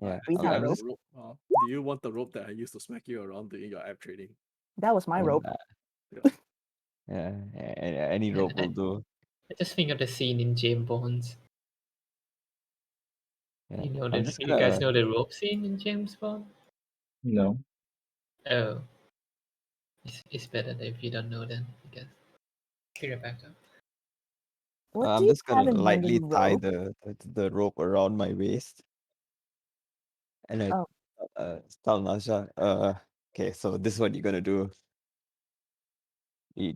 Yeah, We actually have I'm have rope. just. rope. Do you want the rope that I used to smack you around doing your app trading? That was my I mean, rope. Yeah. yeah, any rope will do. I just think of the scene in James Bond. Yeah, You know I'm just you guys gonna. know the rope scene in James Bond? No. Oh, it's better if you don't know then, I guess. Figure it back up. What do I'm you just gonna have in mind lightly in tie rope? the rope around my waist, and I Oh, tell Nasha, okay, so this is what you're gonna do. You,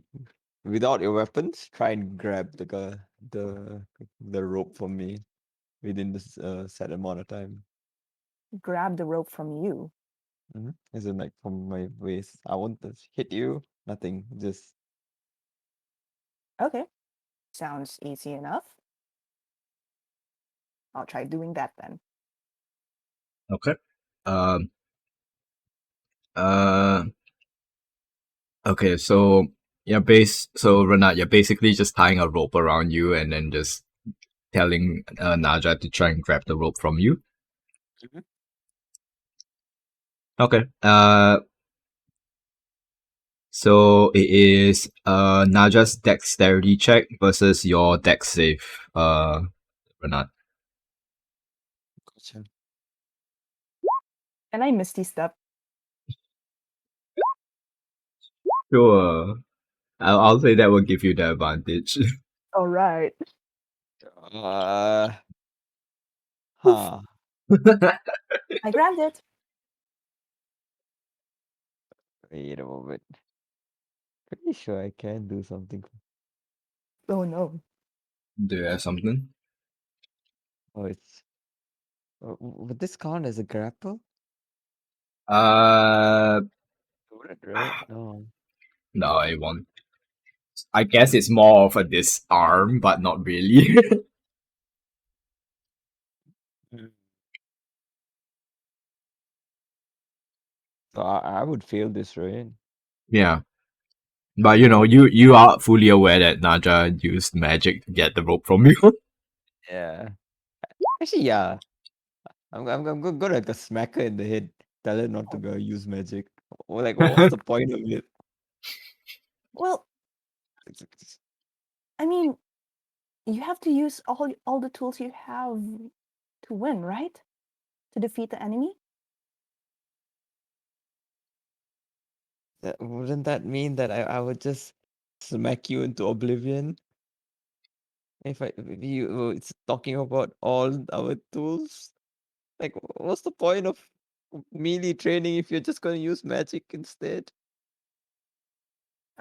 without your weapons, try and grab the rope from me within this set amount of time. grab the rope from you. As in, like from my waist. I won't hit you. Nothing. Just Okay. Sounds easy enough. I'll try doing that then. Okay. Um. Uh. Okay. So So Renat, you're basically just tying a rope around you and then just telling Naja to try and grab the rope from you. Mhm. Okay. So it is Naja's dexterity check versus your dex save, Renat. gotcha. Can I misty step? Sure. I'll say that will give you the advantage. All right. Uh, Poof. huh. I grabbed it. Wait a moment. Pretty sure I can do something. Oh no. Do you have something? Oh, it's. Would this count as a grapple? Uh, Would it, right? No. no, it won't. I guess it's more of a disarm, but not really. Mm. So I would fail this, right? Yeah. But you are fully aware that Naja used magic to get the rope from you. Yeah. Actually, yeah. I'm gonna like a smack her in the head. Tell her not to go use magic. Or like, what's the point of it? Well, I mean, you have to use all the tools you have to win, right? To defeat the enemy. Wouldn't that mean that I would just smack you into oblivion? If you it's talking about all our tools, like what's the point of melee training if you're just gonna use magic instead?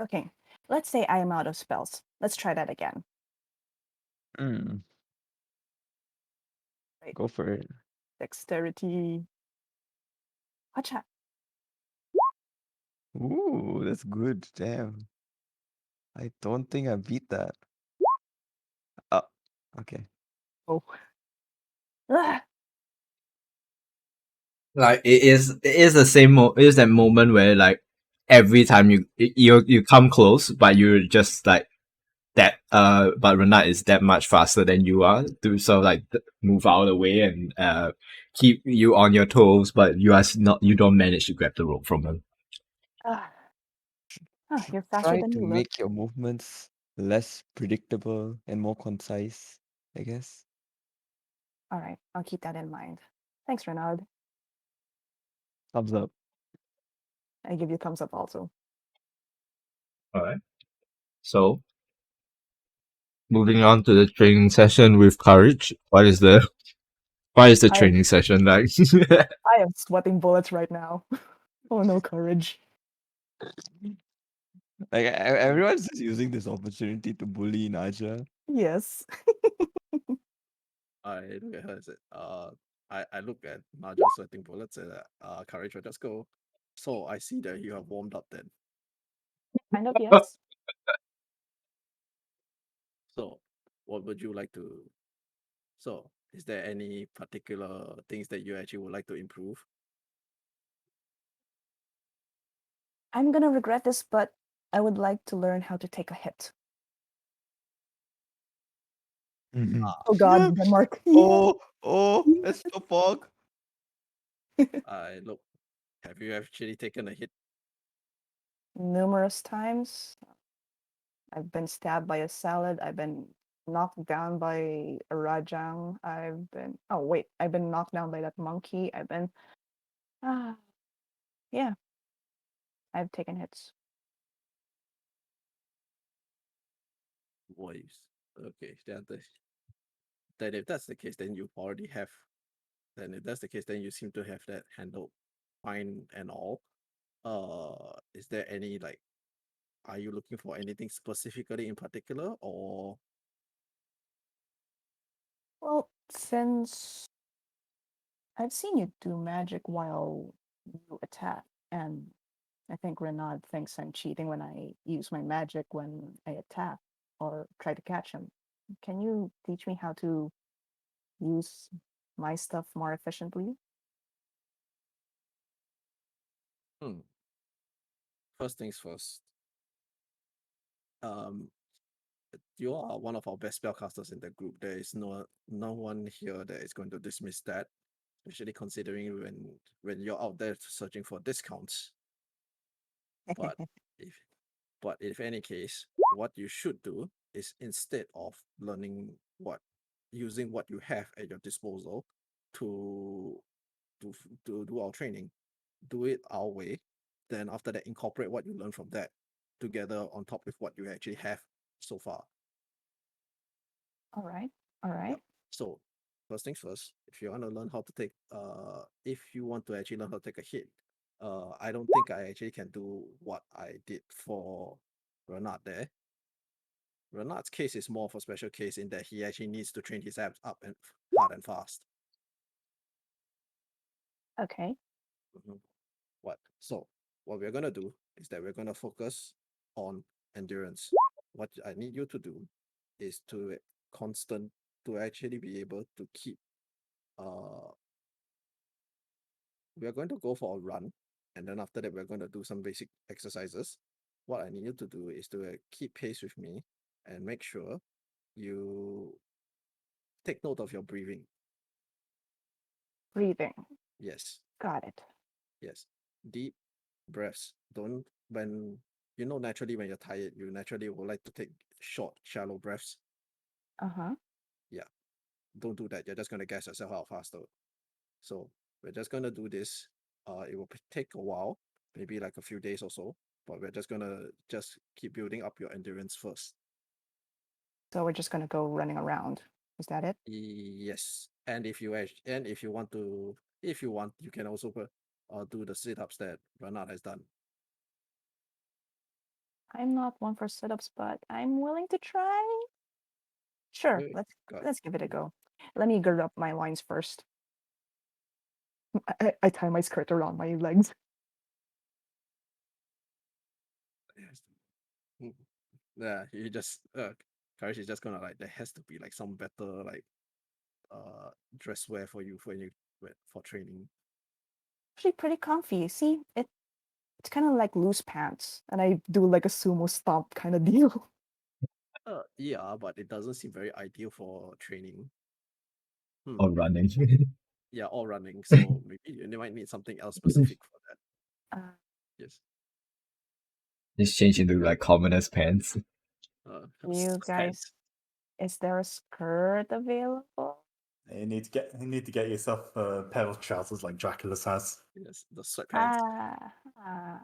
Okay. Let's say I am out of spells. Let's try that again. Mm, Right. go for it. Dexterity. Watcha. Ooh, that's good. Damn. I don't think I beat that. Oh, okay. Oh. Ah, Like it is the same it is that moment where like every time you come close, but you're just like that but Renat is that much faster than you are to sort of like move out of the way and keep you on your toes, but you don't manage to grab the rope from him. ah. Oh, you're faster Try than to you look. make your movements less predictable and more concise, I guess. All right. I'll keep that in mind. Thanks, Renard. Thumbs up. I give you thumbs up also. Alright. So moving on to the training session with courage. What is the I training session like? I am sweating bullets right now. Oh no, courage. Like everyone's just using this opportunity to bully Naja. Yes. I look at her and said, I look at Naja sweating bullets and courage will just go. So I see that you have warmed up then. Kind of, yes. So what would you like to so is there any particular things that you actually would like to improve? I'm gonna regret this, but I would like to learn how to take a hit. Mhm. Oh God, Denmark. It's the fog. I look. Have you actually taken a hit? Numerous times. I've been stabbed by a salad. I've been knocked down by a rajang. I've been knocked down by that monkey. Ah, yeah, I've taken hits. Boys. Okay, then if that's the case, then you already have. Then if that's the case, then you seem to have that handled fine and all. Is there any like? Are you looking for anything specifically in particular, or Well, since I've seen you do magic while you attack, and I think Renaud thinks I'm cheating when I use my magic when I attack or try to catch him. Can you teach me how to use my stuff more efficiently? hmm. First things first. Um, you are one of our best spellcasters in the group. There is no one here that is going to dismiss that, especially considering when you're out there searching for discounts. But if if any case, what you should do is instead of learning what using what you have at your disposal to to do our training, do it our way. Then after that, incorporate what you learn from that together on top with what you actually have so far. All right, all Yeah. right. So first things first, if you want to learn how to take if you want to actually learn how to take a hit, I don't think I actually can do what I did for Renard there. Renard's case is more of a special case in that he actually needs to train his abs up and hard and fast. Okay. Mhm. What we're gonna do is that we're gonna focus on endurance. What I need you to do is constant to actually be able to keep uh we are going to go for a run, and then after that we're going to do some basic exercises. What I need you to do is to keep pace with me and make sure you take note of your breathing. Breathing. Yes, Got it. yes. Deep breaths. Don't when you know naturally when you're tired, you naturally would like to take short, shallow breaths. Uh-huh. Yeah, don't do that. You're just gonna gas yourself out faster. So we're just gonna do this. It will take a while, maybe like a few days or so, but we're just gonna just keep building up your endurance first. So we're just gonna go running around. Is that it? Yes, and if you want to, if you want, you can also do the sit-ups that Renat has done. I'm not one for sit-ups, but I'm willing to try. Sure, Okay, got let's give it a go. Let me gird up my loins first. I tie my skirt around my legs. yes. Mm, Yeah, you just Courage is just gonna like there has to be like some better like dress wear for you for training. Actually pretty comfy. See, it's kind of like loose pants, and I do like a sumo stomp kind of deal. Yeah, but it doesn't seem very ideal for training. Or running. Yeah, or running. So maybe you might need something else specific for that. Uh, Yes. Just change into like commoners pants. you guys, Pants. is there a skirt available? You need to get yourself a pair of trousers like Dracula's has. Yes, the sweatpants. I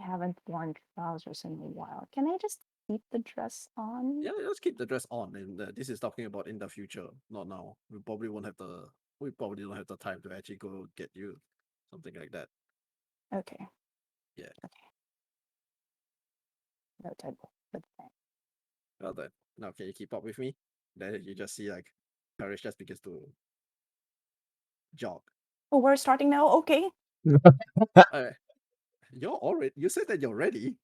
haven't worn trousers in a while. Can I just keep the dress on? Yeah, just keep the dress on. And this is talking about in the future, not now. We probably don't have the time to actually go get you something like that. Okay. Yeah. Okay. Noted. Good thing. Well then, now can you keep up with me? Then you just see like Courage just begins to jog. Oh, we're starting now. Okay. Uh, you said that you're ready.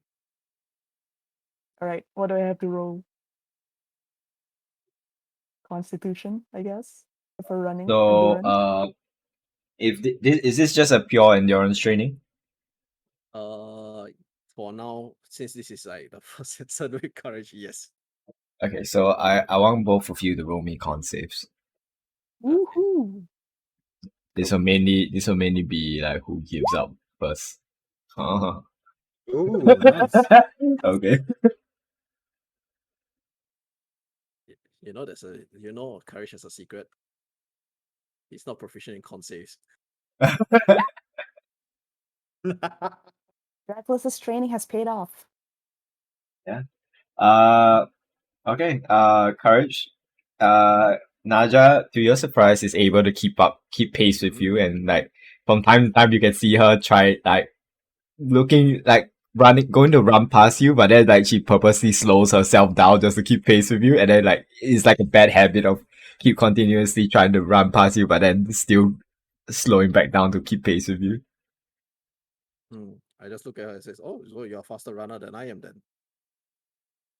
All right. What do I have to roll? Constitution, I guess, for running So, endurance. if is this just a pure endurance training? Uh, for now, since this is like the first episode with Courage, yes. Okay, so I want both of you to roll me con saves. Woohoo! This will mainly be like who gives up first. Ooh, nice. Okay. You know, Courage has a secret. He's not proficient in con saves. Dracula's training has paid off. Okay. Courage. Naja, to your surprise, is able to keep pace with you, and like from time to time, you can see her try like looking like going to run past you, but then like she purposely slows herself down just to keep pace with you, and then like it's like a bad habit of keep continuously trying to run past you, but then still slowing back down to keep pace with you. I just look at her and says, "Oh, so you're a faster runner than I am then."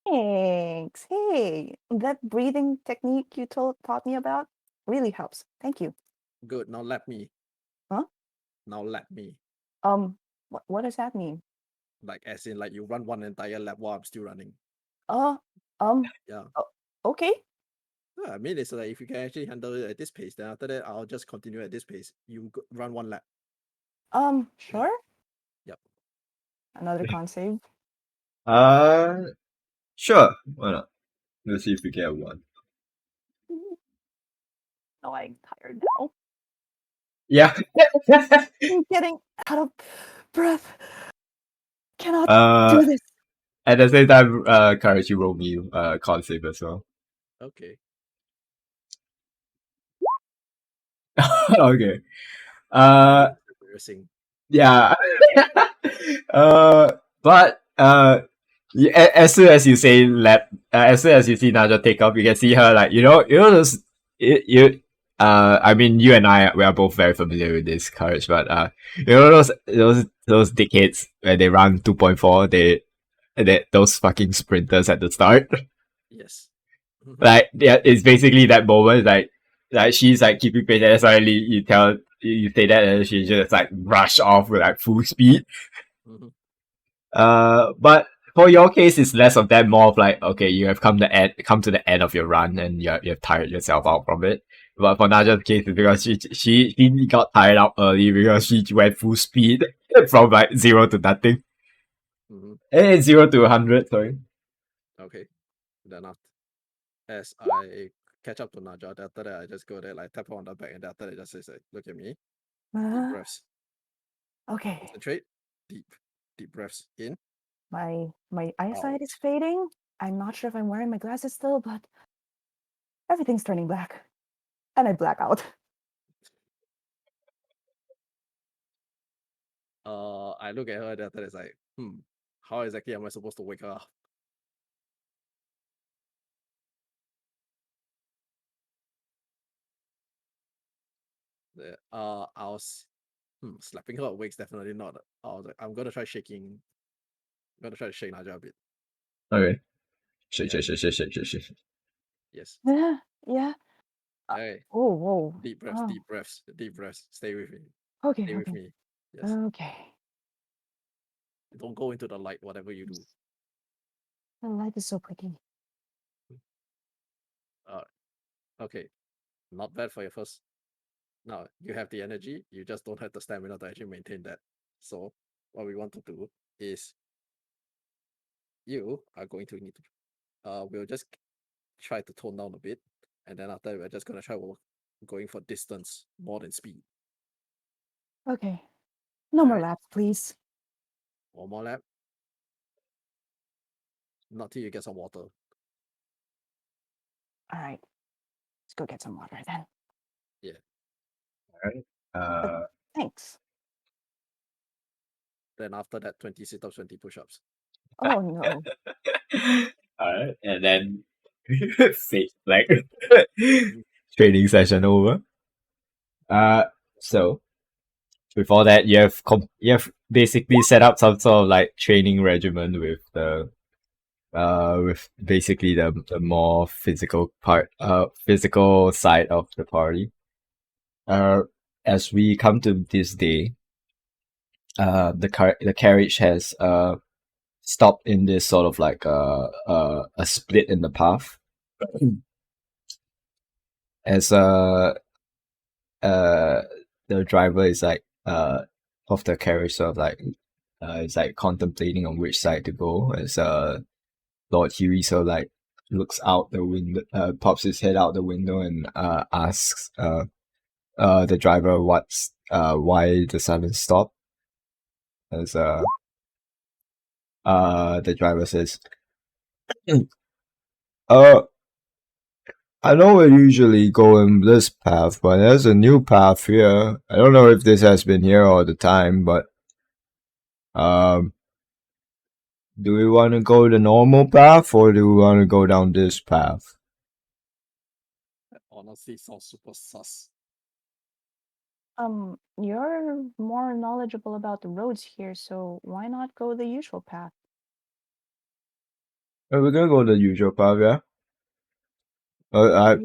Thanks. Hey, that breathing technique you taught me about really helps. Thank you. Good. Now let me. Huh? Now let me. What does that mean? Like as in like you run one entire lap while I'm still running. Yeah. Okay. Yeah, I mean, it's like if you can actually handle it at this pace, then after that I'll just continue at this pace. You run one lap. Sure. Yep. Another con save. Sure. Why not? Let's see if we get one. Oh, I'm tired now. Yeah. I'm getting out of breath. Cannot do this. At the same time, Courage, you roll me con save as well. Okay. Okay. Embarrassing. Yeah. But as soon as you say as soon as you see Naja take off, you can see her like those I mean you and I we are both very familiar with this courage, but those dickheads when they run 2.4, those fucking sprinters at the start. Yes. Like yeah, it's basically that moment like she's like keeping pace and suddenly you say that and she just like rush off with like full speed. But for your case, it's less of that, more of like, okay, you have come to the end of your run and you've tired yourself out from it. But for Naja's case, it's because she got tired out early because she went full speed from like 0 to nothing. 0 to 100, sorry. Okay. Then as I catch up to Naja, then after that I just go there, like tap her on the back, and then after that just says like, look at me. Deep breaths. Okay. Concentrate. Deep breaths in. My eyesight is fading. I'm not sure if I'm wearing my glasses still, but everything's turning black. And I black out. I look at her and after that it's like, how exactly am I supposed to wake her up? I was slapping her awake's definitely not. I was like, I'm gonna try to shake Naja a bit. Okay. Shake. Yes. Yeah. Hey. Oh, whoa. Deep breaths. Stay with me. Okay. Stay with me. Yes. Okay. Don't go into the light, whatever you do. The light is so pretty. Okay. Not bad for your first. Now you have the energy, you just don't have the stamina to actually maintain that. So what we want to do is you are going to need to we'll just try to tone down a bit, and then after we're just gonna try going for distance more than speed. Okay. No more laps, please. One more lap. Not till you get some water. All right. Let's go get some water then. Yeah. Alright. Thanks. Then after that, 20 sit-ups, 20 push-ups. Oh no. Alright, and then fake like training session over. So before that, you have basically set up some sort of like training regimen with basically the more physical side of the party. As we come to this day, the carriage has stop in this sort of like a split in the path. As the driver is like of the carriage sort of like is like contemplating on which side to go, as Lord Huey sort of like looks out the window, pops his head out the window and asks the driver what's why the sudden stop. As the driver says, uh I know we usually go in this path, but there's a new path here. I don't know if this has been here all the time, but um do we want to go the normal path or do we want to go down this path? That honestly sounds super sus. You're more knowledgeable about the roads here, so why not go the usual path? We're gonna go the usual path, yeah. Yeah.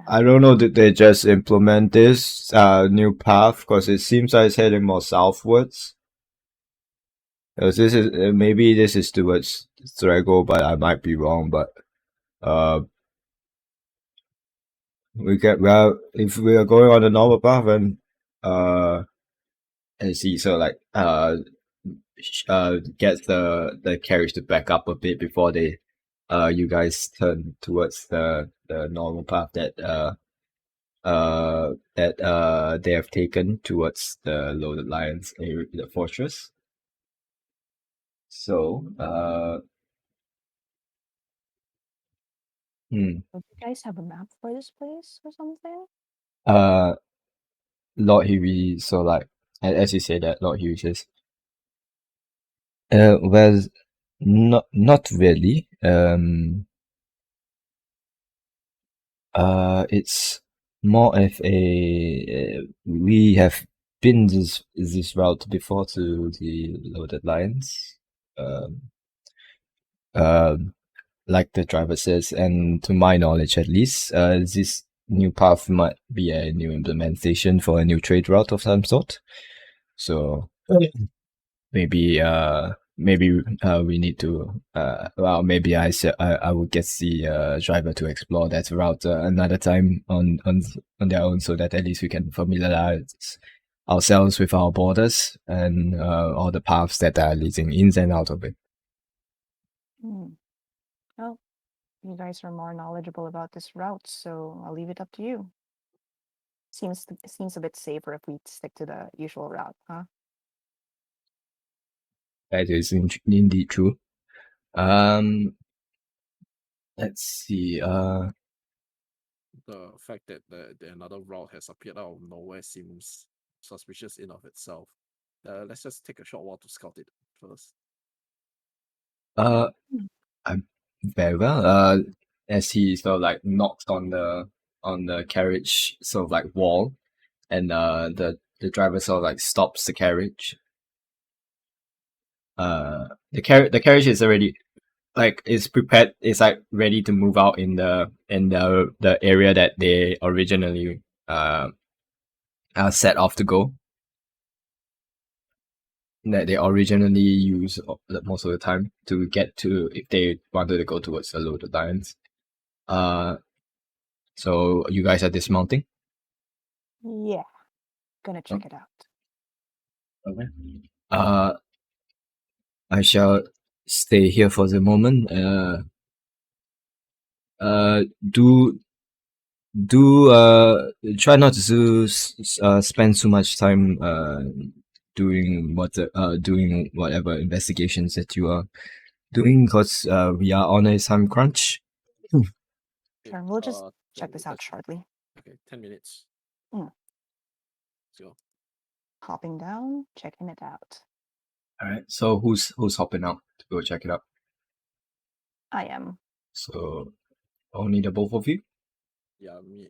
I don't know, did they just implement this new path because it seems like it's heading more southwards. Because this is maybe this is towards Thrago, but I might be wrong. But if we are going on the normal path, and see, so like gets the carriage to back up a bit before they you guys turn towards the normal path that they have taken towards the Loaded Lions area, the fortress. So Do you guys have a map for this place or something? Lord Huey, so like as you say that, Lord Huey says, well, not really. It's more of a we have been this route before to the Loaded Lions. Like the driver says, and to my knowledge at least, this new path might be a new implementation for a new trade route of some sort. So maybe we need to well, maybe I would get the driver to explore that route another time on their own, so that at least we can familiarize ourselves with our borders and all the paths that are leading in and out of it. Well, you guys are more knowledgeable about this route, so I'll leave it up to you. Seems a bit safer if we stick to the usual route, huh? That is indeed true. Let's see. The fact that the another route has appeared out of nowhere seems suspicious in of itself. Let's just take a short while to scout it first. I'm very well. As he sort of like knocks on the carriage sort of like wall, and the driver sort of like stops the carriage. The carriage is already like is prepared. It's like ready to move out in the area that they originally set off to go. That they originally use most of the time to get to if they wanted to go towards the Loaded Lions. So you guys are dismounting? Yeah. Gonna check it out. Okay. I shall stay here for the moment. Try not to spend too much time doing whatever investigations that you are doing, because we are on a time crunch. Sure, we'll just check this out let's- shortly. Okay, 10 minutes. Mm. Let's go. Hopping down, checking it out. All right. So who's hopping out to go check it out? I am. So only the both of you? Yeah, me.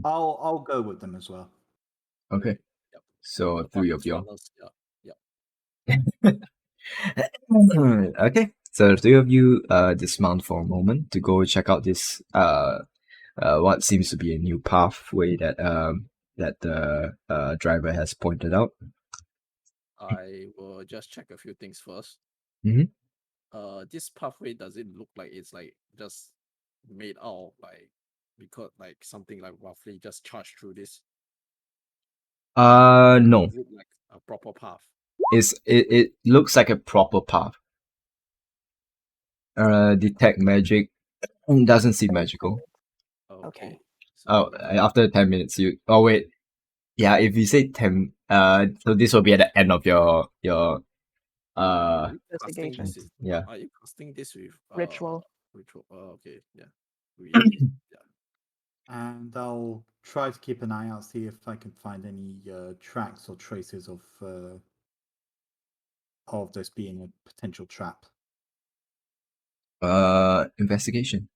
I'll go with them as well. Okay. Yep. So The three path of is you. runners, Yeah. Okay. So the three of you dismount for a moment to go check out this what seems to be a new pathway that the driver has pointed out. I will just check a few things first. Mhm. This pathway, does it look like it's like just made out of like because like something like roughly just charged through this? No. Is it like a proper path? It looks like a proper path. Detect magic doesn't seem magical. Okay. Okay. So Oh, after 10 minutes, you. Oh wait, yeah. If you say 10, so this will be at the end of your are you casting Investigation. this? yeah. Are you casting this with Ritual. ritual? Okay, yeah. Yeah. And I'll try to keep an eye out, see if I can find any tracks or traces of this being a potential trap. Investigation.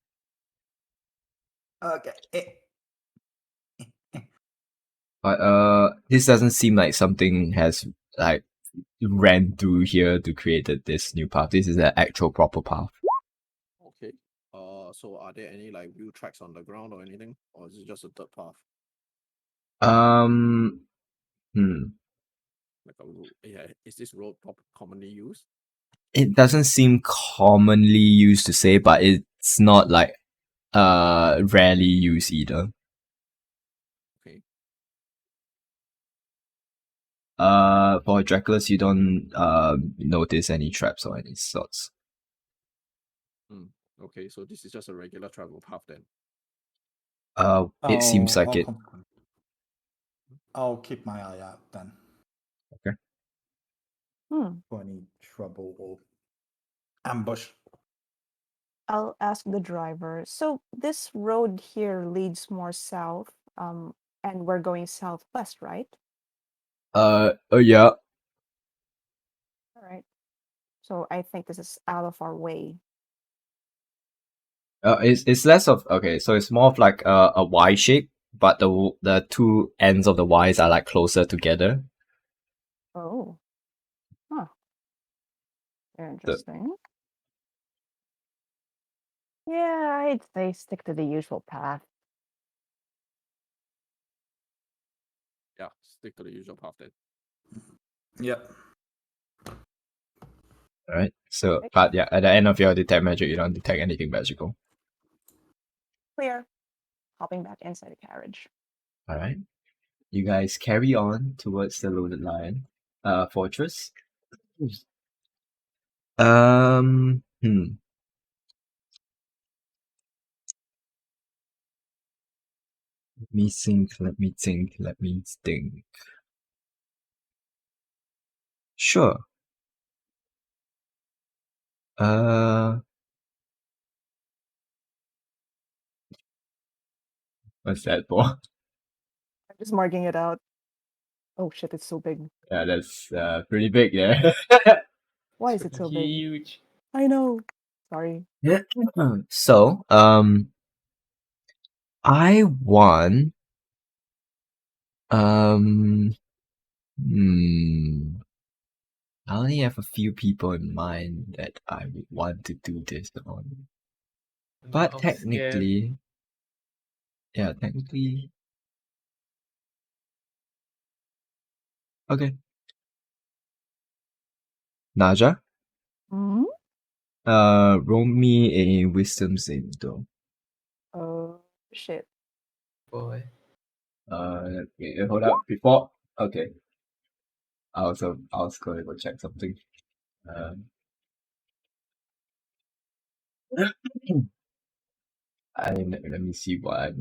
Okay. But this doesn't seem like something has like ran through here to create this new path. This is an actual proper path. Okay. So are there any like wheel tracks on the ground or anything, or is it just a dirt path? Hmm. Like a road? Yeah. Is this road commonly used? It doesn't seem commonly used to say, but it's not like rarely used either. Okay. For Draculus, you don't notice any traps or any sorts. Okay. So this is just a regular travel path then. It seems like it. I'll keep my eye out then Hmm. for any trouble or ambush. I'll ask the driver. So this road here leads more south, and we're going southwest, right? Yeah. All right. So I think this is out of our way. It's less of okay, so it's more of like a Y shape, but the two ends of the Ys are like closer together. Oh. Huh. Very The, interesting. Yeah, I'd say stick to the usual path. Yeah. Stick to the usual path then. Yep. Alright. So Okay. but yeah, at the end of your detect magic, you don't detect anything magical. Clear. Hopping back inside the carriage. Alright. You guys carry on towards the Loaded Lion fortress. Hmm. Let me think. Sure. What's that for? I'm just marking it out. Oh shit, it's so big. Yeah, that's pretty big there. Why It's is it so big? huge. I know. Sorry. Yeah. So, I want, um, hmm, I only have a few people in mind that I would want to do this on. But I'm scared. technically, okay. Naja, Hmm? roll me a wisdom saving throw. Oh shit. Boy. Wait, hold up. Before, okay. I was going to go check something. Let me see what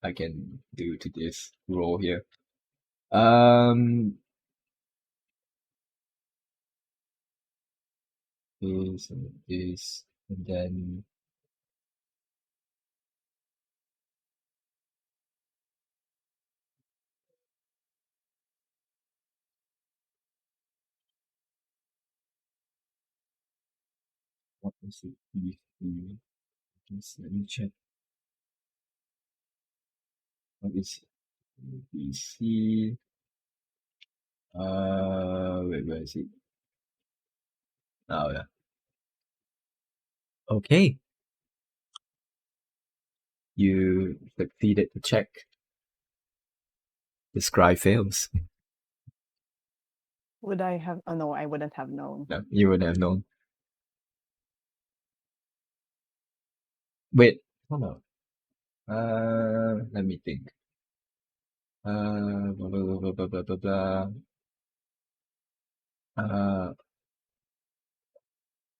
I can do to this roll here. This and this, and then what is it? Just let me check. What is BC? Wait, where is it? Oh yeah. Okay, you succeeded to check. The scry fails. Would I have? Oh no, I wouldn't have known. No, you would have known. Wait, hold on. Let me think. Blah, blah, blah, blah, blah, blah, blah.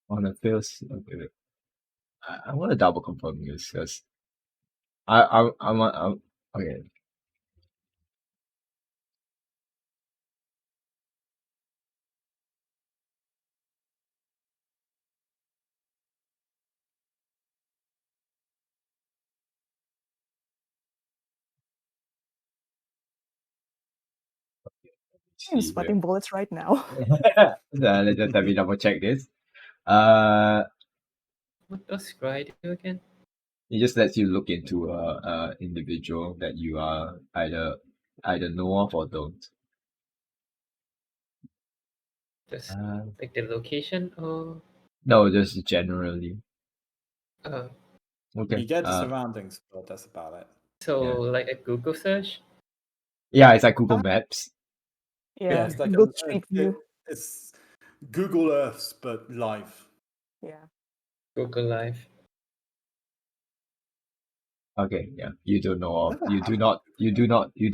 On the first, okay, wait. I want to double confirm this because I want, okay. I'm See here. sweating bullets right now. Let me double check this. What does Scry do again? It just lets you look into a individual that you are either know of or don't. Just like the location or No, just generally. Okay. You get the surroundings, but that's about it. so Yeah. like a Google search? Yeah, it's like Google Maps. Yeah, it's like good Street View. it's Google Earths but live. Yeah. Google Live. Okay, yeah. You don't know of Never you have do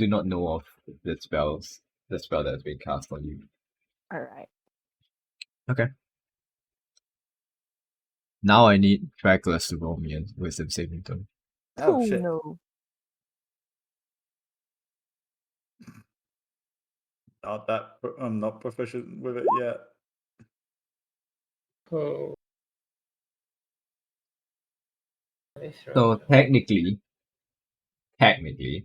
it. not know of the spell that has been cast on you. All right. Okay. Now I need Trackless to roll me a wisdom saving throw. Oh Oh shit! no. Not that I'm not proficient with it yet. Oh. So technically, it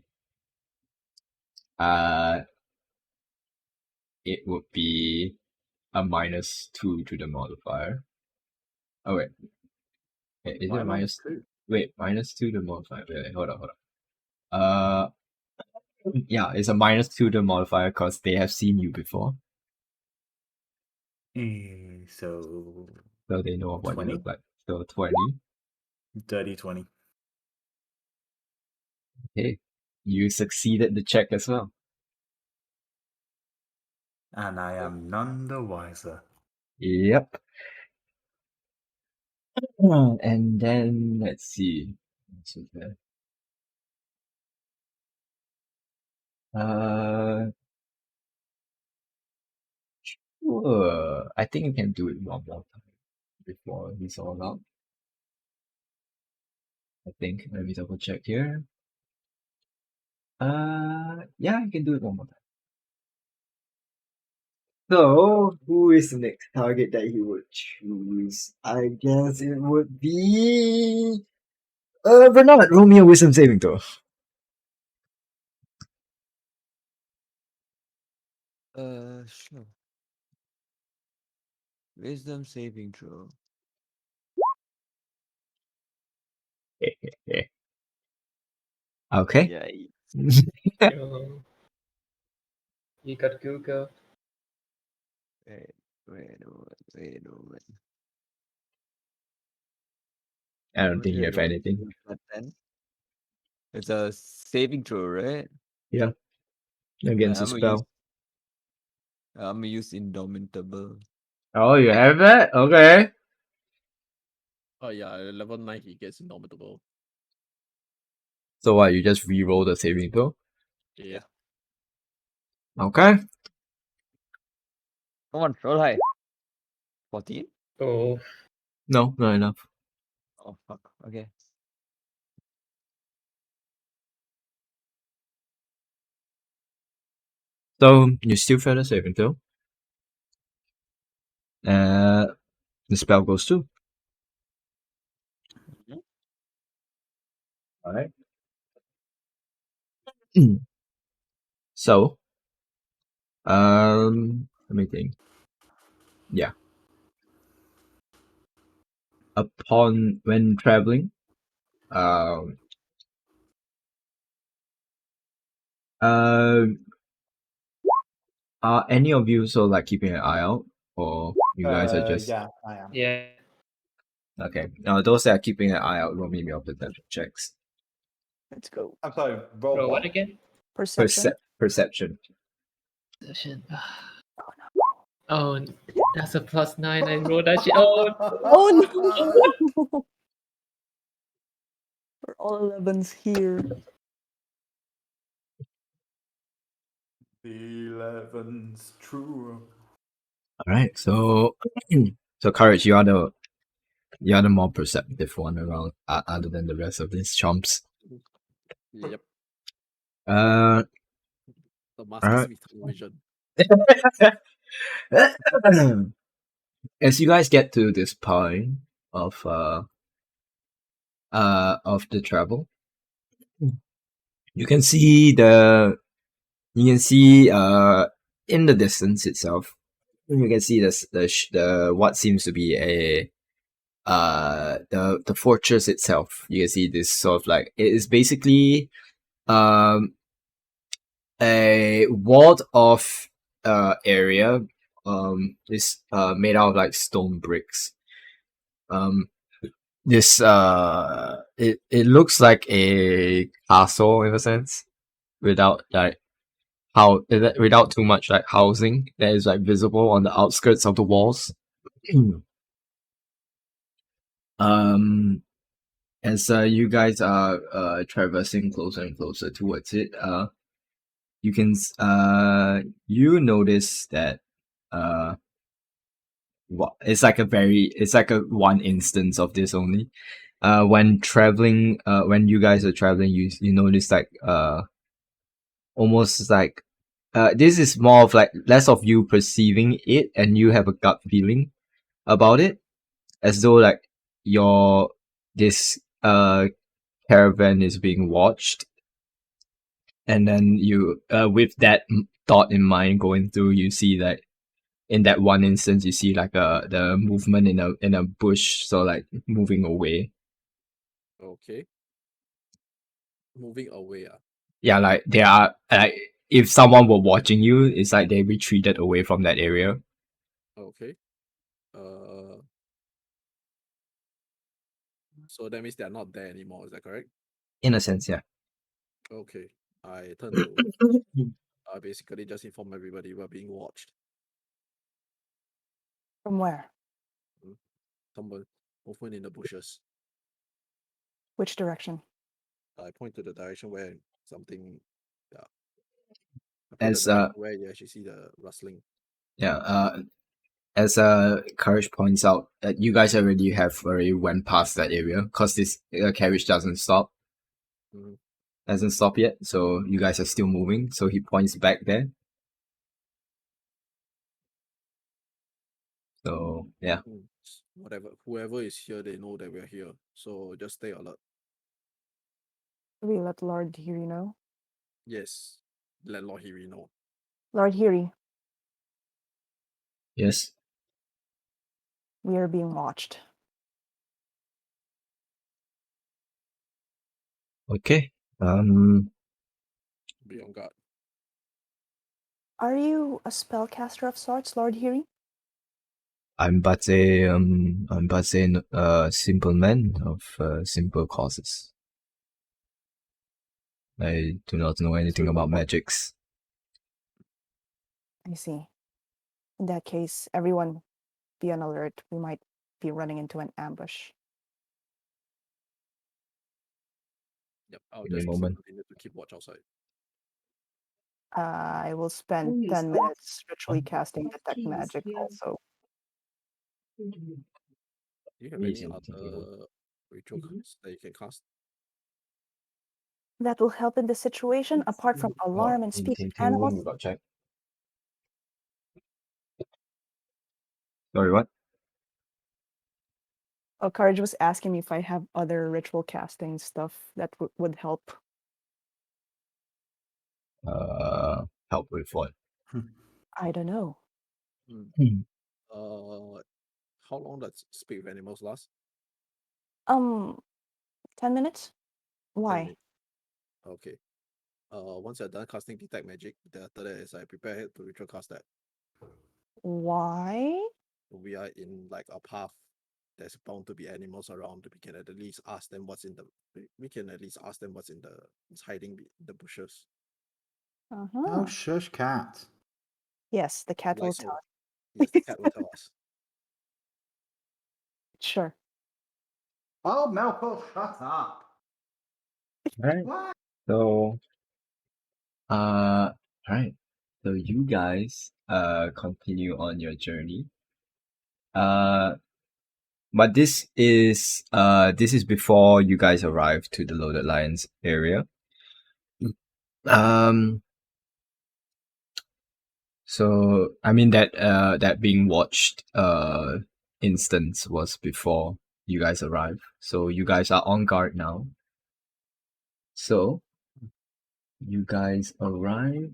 would be a -2 to the modifier. Oh wait, is Why it minus? -2? Wait, -2 to the modifier. Wait, hold on. Yeah, it's a -2 to the modifier because they have seen you before, So so they know what you 20? look like. So 20. Dirty 20. Okay, you succeeded the check as well. And I am none the wiser. Yep. And then let's see. What's there? Sure. I think you can do it one more time before he's all out. I think. Let me double check here. Yeah, you can do it one more time. So, who is the next target that he would choose? I guess it would be Bernard. Roll me a wisdom saving throw. Sure. Wisdom saving throw. Okay. Yeah. Oh. You got Google. Wait a moment. I don't think you have anything. It's a saving throw, right? Yeah. Against the spell. I'm gonna use Indomitable. Oh, you have that? Okay. Oh yeah, level 9 he gets Indomitable. So what, you just re-roll the saving throw? Yeah. Okay. Come on, roll high. 14? Oh. No, not enough. Oh fuck. Okay. So you still fail the saving throw. The spell goes too. Alright. So, let me think. Yeah. When traveling, um, uh, are any of you so like keeping an eye out, or you guys are just Yeah, I am. Yeah. okay? Now those that are keeping an eye out, roll me your perception checks. Let's go. I'm sorry, roll Roll what what? again? Perception. Perception. Perception. Oh, that's a +9. I rolled that shit. Oh, Oh no. All 11's here. The 11's true. All right, so so Courage, you are the more perceptive one around, other than the rest of these chumps. Yep. Uh, The mask all gives right. me tunnel vision. As you guys get to this point of the travel, you can see in the distance itself, you can see the what seems to be the fortress itself. You can see this sort of like, it is basically a walled off area, is made out of like stone bricks. This it looks like a castle in a sense, without like without too much like housing that is like visible on the outskirts of the walls. um as you guys are traversing closer and closer towards it, you can you notice that it's like a one instance of this only. When traveling, when you guys are traveling, you notice like almost like this is more of like less of you perceiving it and you have a gut feeling about it, as though like your this caravan is being watched, and then you with that thought in mind going through, you see that in that one instance you see like the movement in a bush, so like moving away. Okay. Moving away. Yeah, like they are like, if someone were watching you, it's like they retreated away from that area. Okay. So that means they are not there anymore. Is that correct? In a sense, yeah. Okay. I turn to basically just inform everybody we're being watched. From where? Someone movement in the bushes. Which direction? I point to the direction where something. Yeah. I point to As the direction where you actually see the rustling. yeah, as Courage points out, you guys already went past that area because this carriage doesn't stop. Mhm. Hasn't stopped yet, so you guys are still moving. So he points back there. So yeah, Whoever is here, they know that we're here. So just stay alert. We let Lord Hiri know. Yes. Let Lord Hiri know. Lord Hiri, yes. we are being watched. Okay. Be on guard. Are you a spellcaster of sorts, Lord Hiri? I'm but a simple man of simple causes. I do not know anything about magics. I see. In that case, everyone be on alert. We might be running into an ambush. Yep. I'll Give me a just moment. continue to keep watch outside. I will spend 10 minutes ritually casting Detect Magic also. Do you have any other rituals that you can cast? That will help in this situation, apart from alarm and speak with animals. Check. Sorry, what? Oh, Courage was asking me if I have other ritual casting stuff that would help. Help with what? I don't know. How long does speak with animals last? 10 minutes? 10 Why? minutes. Okay. Once you're done casting detect magic, then after that is I prepare to ritual cast that. Why? We are in like a path. There's bound to be animals around. We can at least ask them what's in the. We can at least ask them what's in what's hiding in the bushes. Oh, shush, cat. Yes, the cat will Like so. tell. Yes, the cat will tell us. Sure. Oh, Melkor, shut up. Alright. What? So alright. So you guys continue on your journey. But this is before you guys arrive to the Loaded Lions area. So I mean that being watched instance was before you guys arrive. So you guys are on guard now. So you guys arrive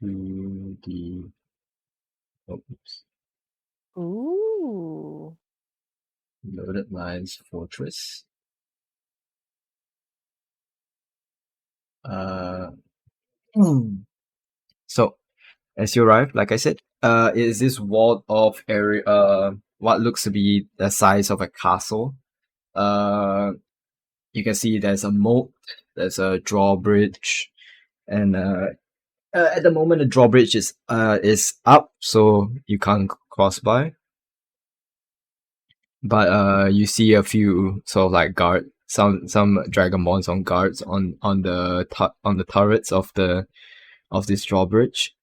to the Ooh. Loaded Lions Fortress. So as you arrive, like I said, it is this walled off area, what looks to be the size of a castle. You can see there's a moat, there's a drawbridge, and at the moment the drawbridge is up, so you can't cross by. But you see a few sort of like guard, some dragonborns on guards on the turrets of this drawbridge.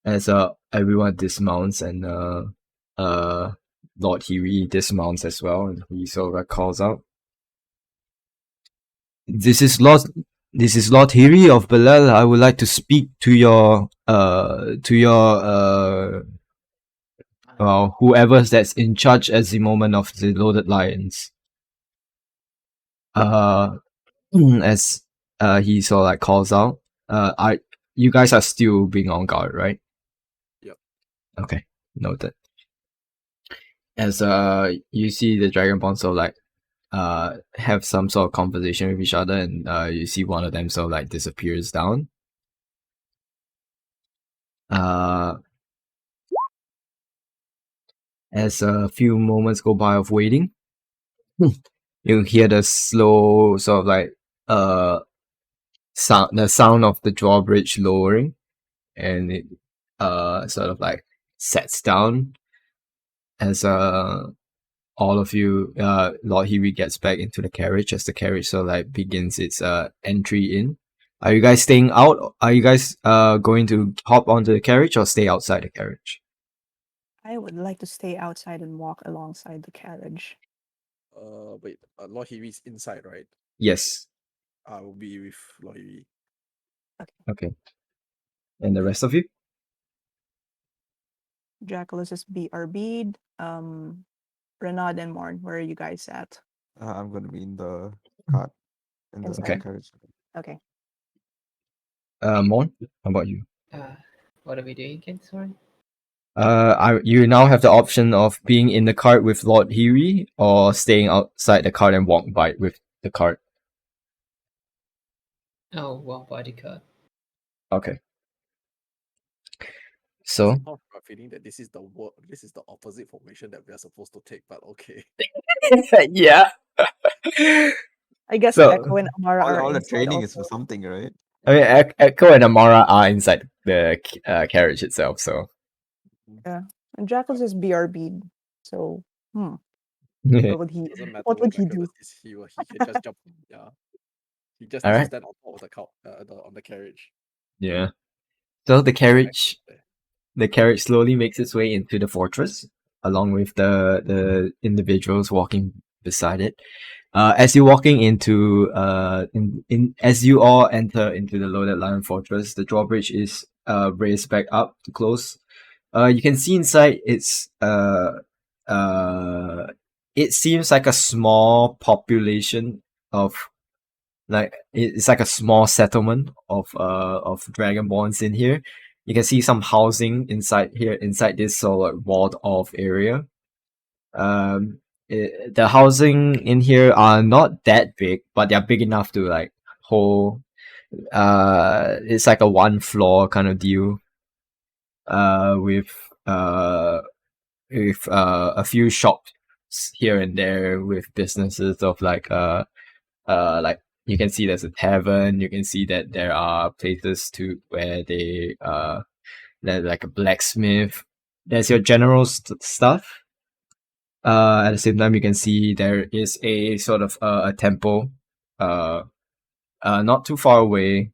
As everyone dismounts and Lord Huey dismounts as well, and he sort of calls out, This is Lord Huey of Belel. I would like to speak to your whoever that's in charge at the moment of the Loaded Lions. As he sort of like calls out, you guys are still being on guard, right? Yep. Okay, noted. As you see the Dragonborn sort of like have some sort of conversation with each other, and you see one of them sort of like disappears down. As a few moments go by of waiting, you hear the slow sort of like the sound of the drawbridge lowering, and it sort of like sets down as all of you, Lord Huey gets back into the carriage as the carriage sort of like begins its entry in. Are you guys staying out? Are you guys going to hop onto the carriage or stay outside the carriage? I would like to stay outside and walk alongside the carriage. Wait, Lord Heavy's inside, right? Yes. I will be with Lord Heavy. Okay. And the rest of you? Jackalus is BRB'd. Renaud and Morn, where are you guys at? I'm gonna be in the cart, in the Inside. carriage. Okay. Mon, how about you? What are we doing again? Sorry. You now have the option of being in the cart with Lord Huey or staying outside the cart and walk by with the cart. Oh, walk by the cart. Okay. So Somehow I'm feeling that this is the opposite formation that we are supposed to take, but okay. yeah. I guess So- Echo and Amara are All the inside training is also. for something, right? I mean, Echo and Amara are inside the carriage itself, so. Yeah. And Jackalus is BRB'd. So, what would he Doesn't matter what where would he do? Jackalus is, he can just jump. Yeah, he just needs to Alright. stand on top of the on the carriage. Yeah. So the carriage, There. the carriage slowly makes its way into the fortress, along with the individuals walking beside it. As you're walking into as you all enter into the Loaded Lion Fortress, the drawbridge is raised back up to close. You can see inside it seems like a small population of it's like a small settlement of dragonborns in here. You can see some housing inside this sort of walled off area. The housing in here are not that big, but they're big enough to like hold. It's like a one floor kind of deal. With a few shops here and there with businesses of like you can see there's a tavern. You can see that there are places to where they there's like a blacksmith. There's your general stuff. At the same time, you can see there is a sort of a temple, not too far away.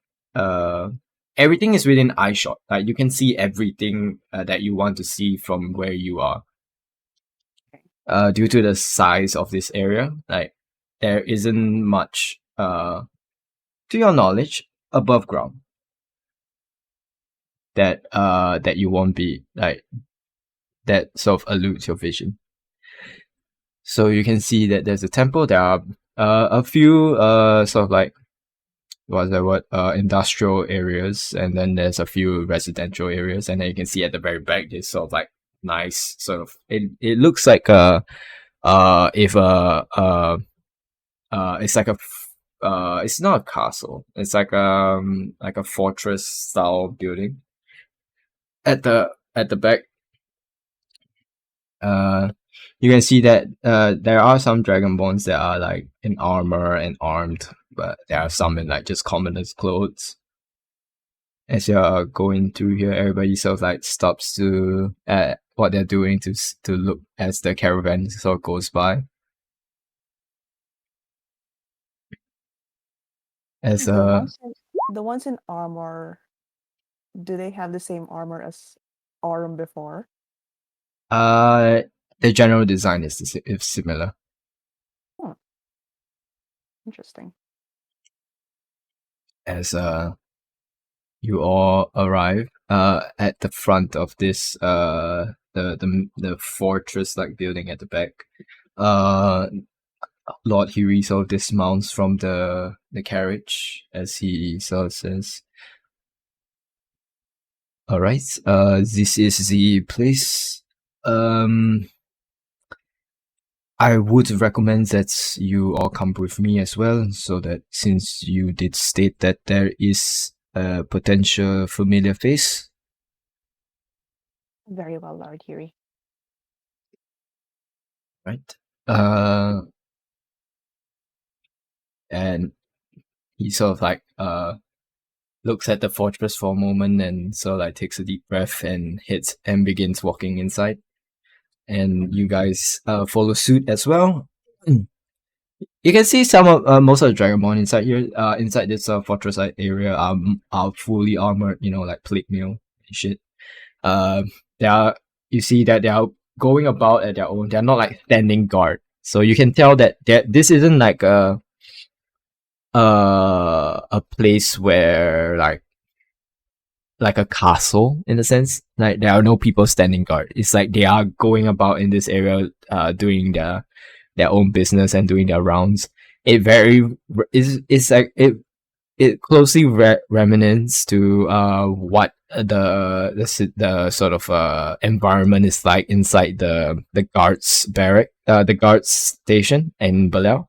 Everything is within eye shot. Like you can see everything that you want to see from where you are. Due to the size of this area, like there isn't much, to your knowledge, above ground that you won't be like that sort of eludes your vision. So you can see that there's a temple. There are a few sort of like industrial areas, and then there's a few residential areas, and then you can see at the very back this sort of like nice sort of it looks like it's like it's not a castle. It's like a fortress style building. At the back, you can see that there are some dragonborns that are like in armor and armed, but there are some in like just commoners' clothes. As you're going through here, everybody sort of like stops to what they're doing to look as the caravan sort of goes by. As the ones in armor, do they have the same armor as Aurum before? the general design is similar. Interesting. As you all arrive at the front of this the fortress like building at the back, Lord Huey sort of dismounts from the carriage as he sort of says, all right, this is the place. I would recommend that you all come with me as well, so that since you did state that there is a potential familiar face. Very well, Lord Huey. Right. And he sort of like looks at the fortress for a moment and sort of like takes a deep breath and begins walking inside. And you guys follow suit as well. You can see some of most of the Dragonborn inside here, inside this fortress area are fully armored, like plate mail and shit. You see that they are going about at their own. They're not like standing guard, so you can tell that this isn't like a place where like a castle in a sense. Like there are no people standing guard. It's like they are going about in this area, doing their own business and doing their rounds. It it's like it closely reminisces to what the sort of environment is like inside the guards barrack, the guards station in Balel.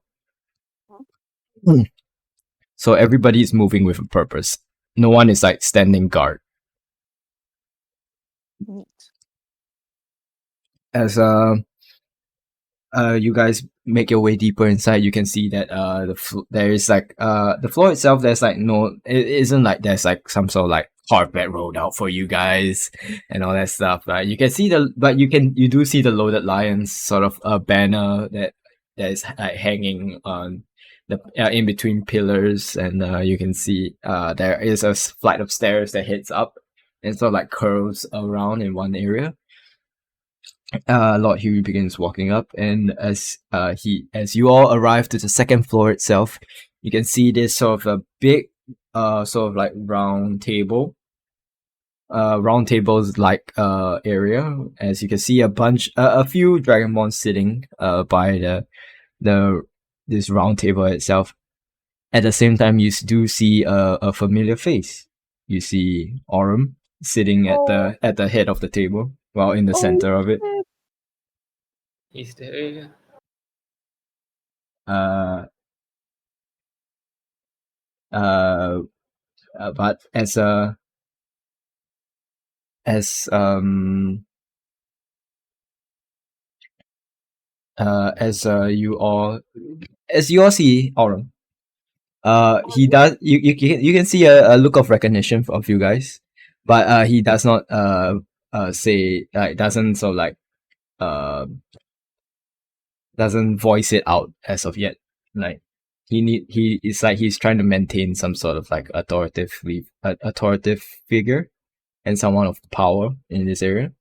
So everybody is moving with a purpose. No one is like standing guard. Neat. As you guys make your way deeper inside, you can see that there is like the floor itself. There's like it isn't like there's like some sort of like carpet rolled out for you guys and all that stuff. Right? You can see you do see the Loaded Lions sort of a banner that is like hanging on the in between pillars, and you can see there is a flight of stairs that heads up and sort of like curves around in one area. Lord Huey begins walking up, and as you all arrive to the second floor itself, you can see this sort of a big sort of like round tables like area. As you can see, a few Dragonborn sitting by this round table itself. At the same time, you do see a familiar face. You see Aurum sitting at the head of the table, while in the center of it. He's there. But as you all see Aurum, he does you can see a look of recognition of you guys, but he does not say, like, doesn't sort of like doesn't voice it out as of yet. Like it's like he's trying to maintain some sort of like authoritative figure and someone of power in this area.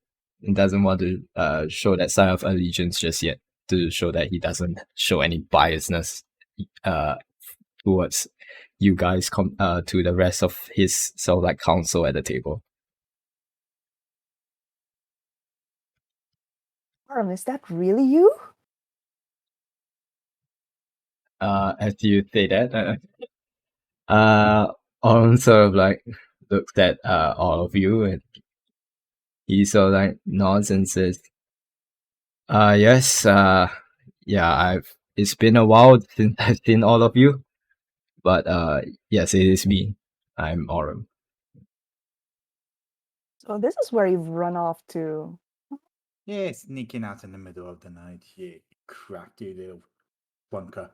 And doesn't want to show that sign of allegiance just yet, to show that he doesn't show any biasness towards you guys to the rest of his sort of like council at the table. Is that really you? As you say that, Aurum sort of like looks at all of you, and he sort of like nods and says, yes, yeah, it's been a while since I've seen all of you, but yes, it is me. I'm Aurum. So this is where you've run off to. Yeah, sneaking out in the middle of the night. Yeah, crafty little bunker.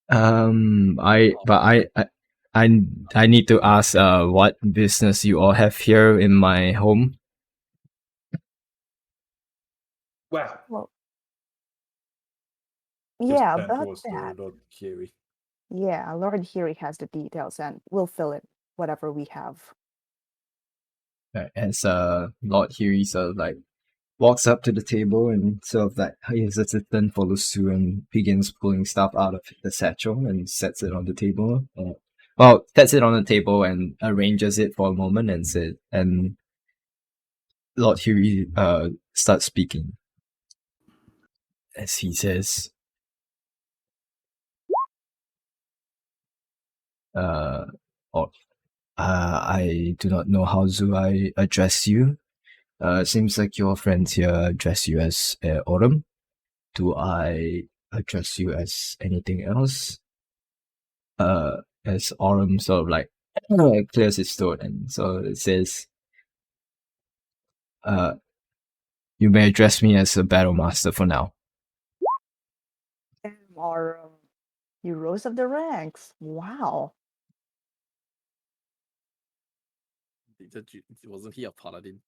I need to ask what business you all have here in my home. Well, Yeah, turn about towards that. Lord Kiri. Yeah, Lord Hiri has the details, and we'll fill it whatever we have. As Lord Huey sort of like walks up to the table and sort of like his assistant follows through and begins pulling stuff out of the satchel and sets it on the table. Sets it on the table and arranges it for a moment and Lord Huey starts speaking as he says, I do not know how do I address you. Seems like your friends here address you as Autumn. Do I address you as anything else? As Aurum sort of like clears his throat, and so it says, you may address me as a battle master for now. Or you rose up the ranks. Wow. Wasn't he a paladin?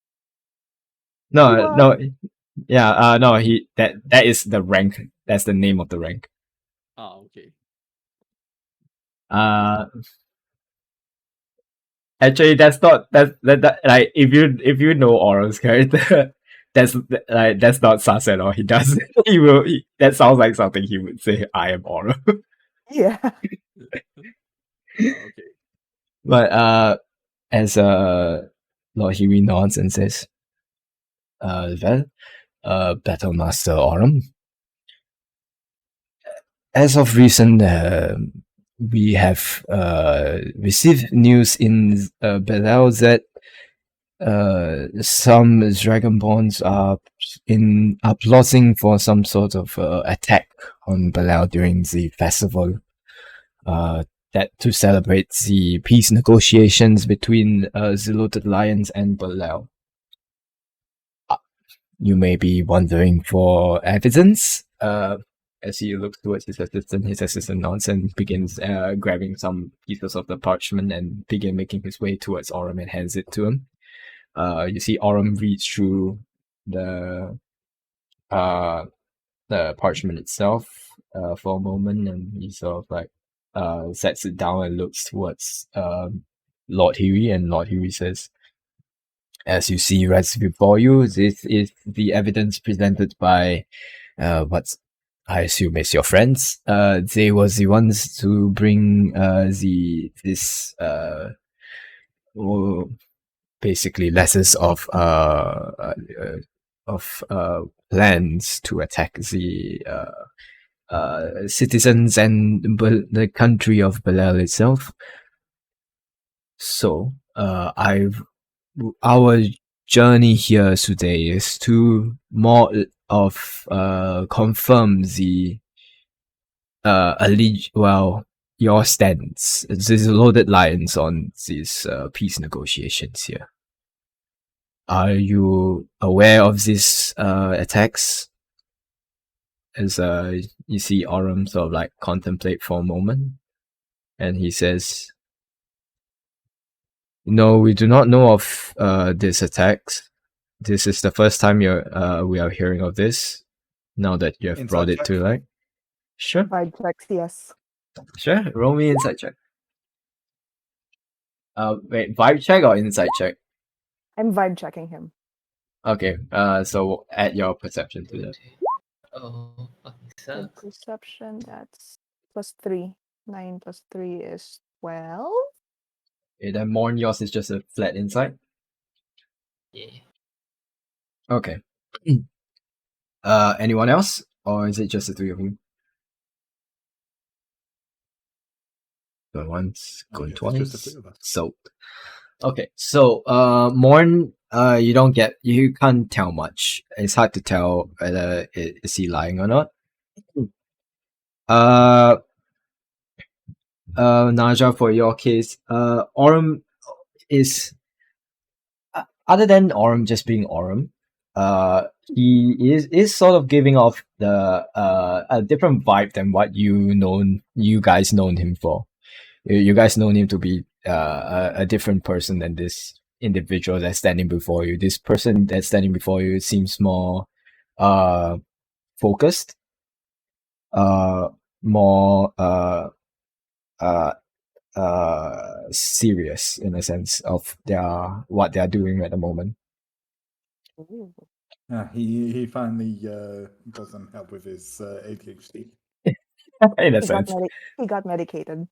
No, yeah, no, that is the rank. That's the name of the rank. Ah, okay. Actually, that's not that like if you know Aurum's character, that's not sus at all. He does that sounds like something he would say. I am Aurum. Yeah. Okay. But as Lord Huey nods and says, Battle Master Aurum. As of recent, we have received news in Belial that some Dragonborns are plotting for some sort of attack on Belial during the festival. That to celebrate the peace negotiations between the Loaded Lions and Belial. You may be wondering for evidence. As he looks towards his assistant nods and begins grabbing some pieces of the parchment and begin making his way towards Aurum and hands it to him. You see Aurum reads through the parchment itself for a moment, and he sort of like sets it down and looks towards Lord Huey, and Lord Huey says, as you see right before you, this is the evidence presented by what I assume is your friends. They was the ones to bring basically letters of plans to attack the citizens and the country of Belial itself. So our journey here today is to more of confirm the your stance. These Loaded Lions on these peace negotiations here. Are you aware of these attacks? As you see Aurum sort of like contemplate for a moment, and he says, no, we do not know of these attacks, this is the first time we are hearing of this. Now that you have Inside brought it check. to light. Sure. Vibe checks, yes. Sure. Roll me insight check. Wait, vibe check or insight check? I'm vibe checking him. Okay. So add your perception to that. Oh, fucking With sucks. perception, that's +3. 9 plus 3 is 12. Okay, then Morn, yours is just a flat insight. Yeah. Okay. Anyone else, or is it just the three of you? Going once, I going guess it's just the twice. three of us. So, okay. So, Morn, you can't tell much. It's hard to tell whether is he lying or not. Uh, Naja, for your case, Aurum is other than Aurum just being Aurum, he is sort of giving off the a different vibe than what you guys known him for. You guys known him to be a different person than this individual that's standing before you. This person that's standing before you seems more focused, more uh serious in a sense of what they are doing at the moment. Ooh. He finally got some help with his ADHD. In a He got, sense. he got medicated.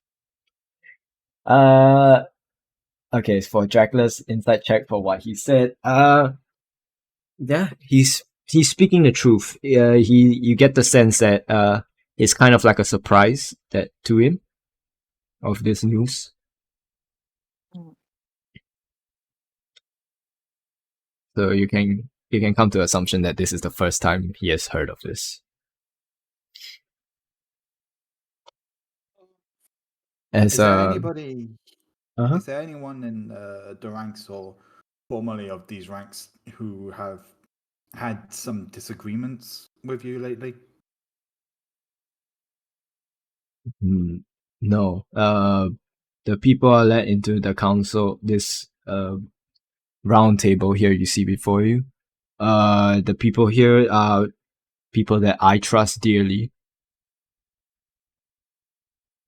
Okay, for Dracula's insight check for what he said. Yeah, he's speaking the truth. You get the sense that it's kind of like a surprise that to him of this news. Mm. So you can come to assumption that this is the first time he has heard of this. As Is there anybody? Uh-huh. Is there anyone in the ranks or formerly of these ranks who have had some disagreements with you lately? No. The people are let into the council, this round table here you see before you. The people here are people that I trust dearly,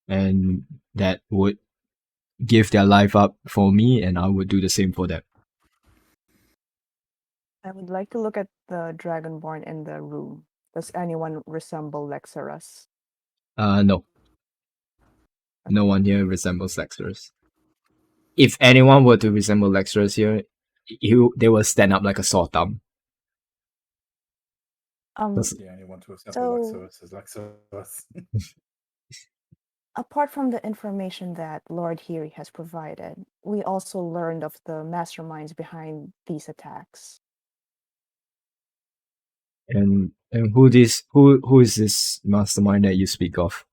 and that would give their life up for me, and I would do the same for them. I would like to look at the Dragonborn in the room. Does anyone resemble Lexarus? No. No one here resembles Lexerus. If anyone were to resemble Lexerus here, they will stand up like a sore thumb. The only one to resemble Lexus is Lexus. Apart from the information that Lord Hiri has provided, we also learned of the masterminds behind these attacks. And who is this mastermind that you speak of?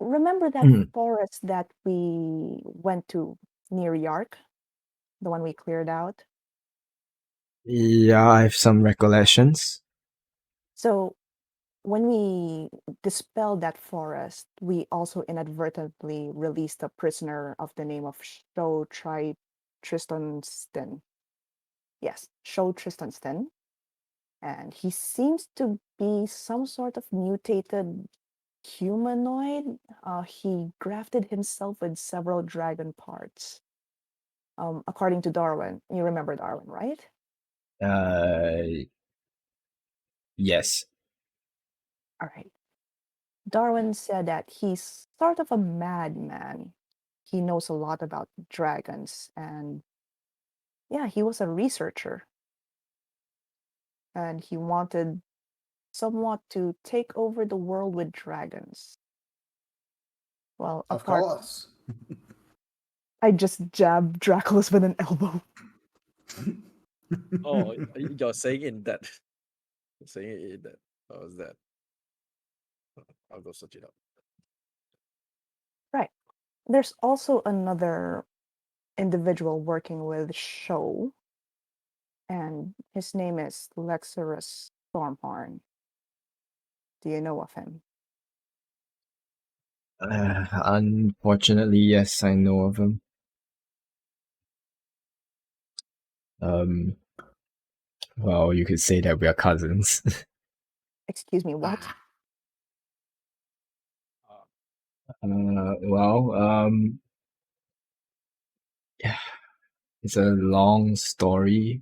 Remember that forest that we went to near Yark? The one we cleared out? Yeah, I have some recollections. So when we dispelled that forest, we also inadvertently released a prisoner of the name of Sho Tristansten. Yes, Sho Tristansten. And he seems to be some sort of mutated humanoid. He grafted himself with several dragon parts. According to Darwin. You remember Darwin, right? Yes. All right. Darwin said that he's sort of a madman. He knows a lot about dragons, and yeah, he was a researcher. And he wanted somewhat to take over the world with dragons. Well, Of apart, course. I just jabbed Dracula's with an elbow. Oh, you're saying in that. You're saying it in that. How was that? I'll go search it up. Right. There's also another individual working with Sho, and his name is Lexerus Stormhorn. Do you know of him? Unfortunately, yes, I know of him. Well, you could say that we are cousins. Excuse me, what? Yeah, it's a long story.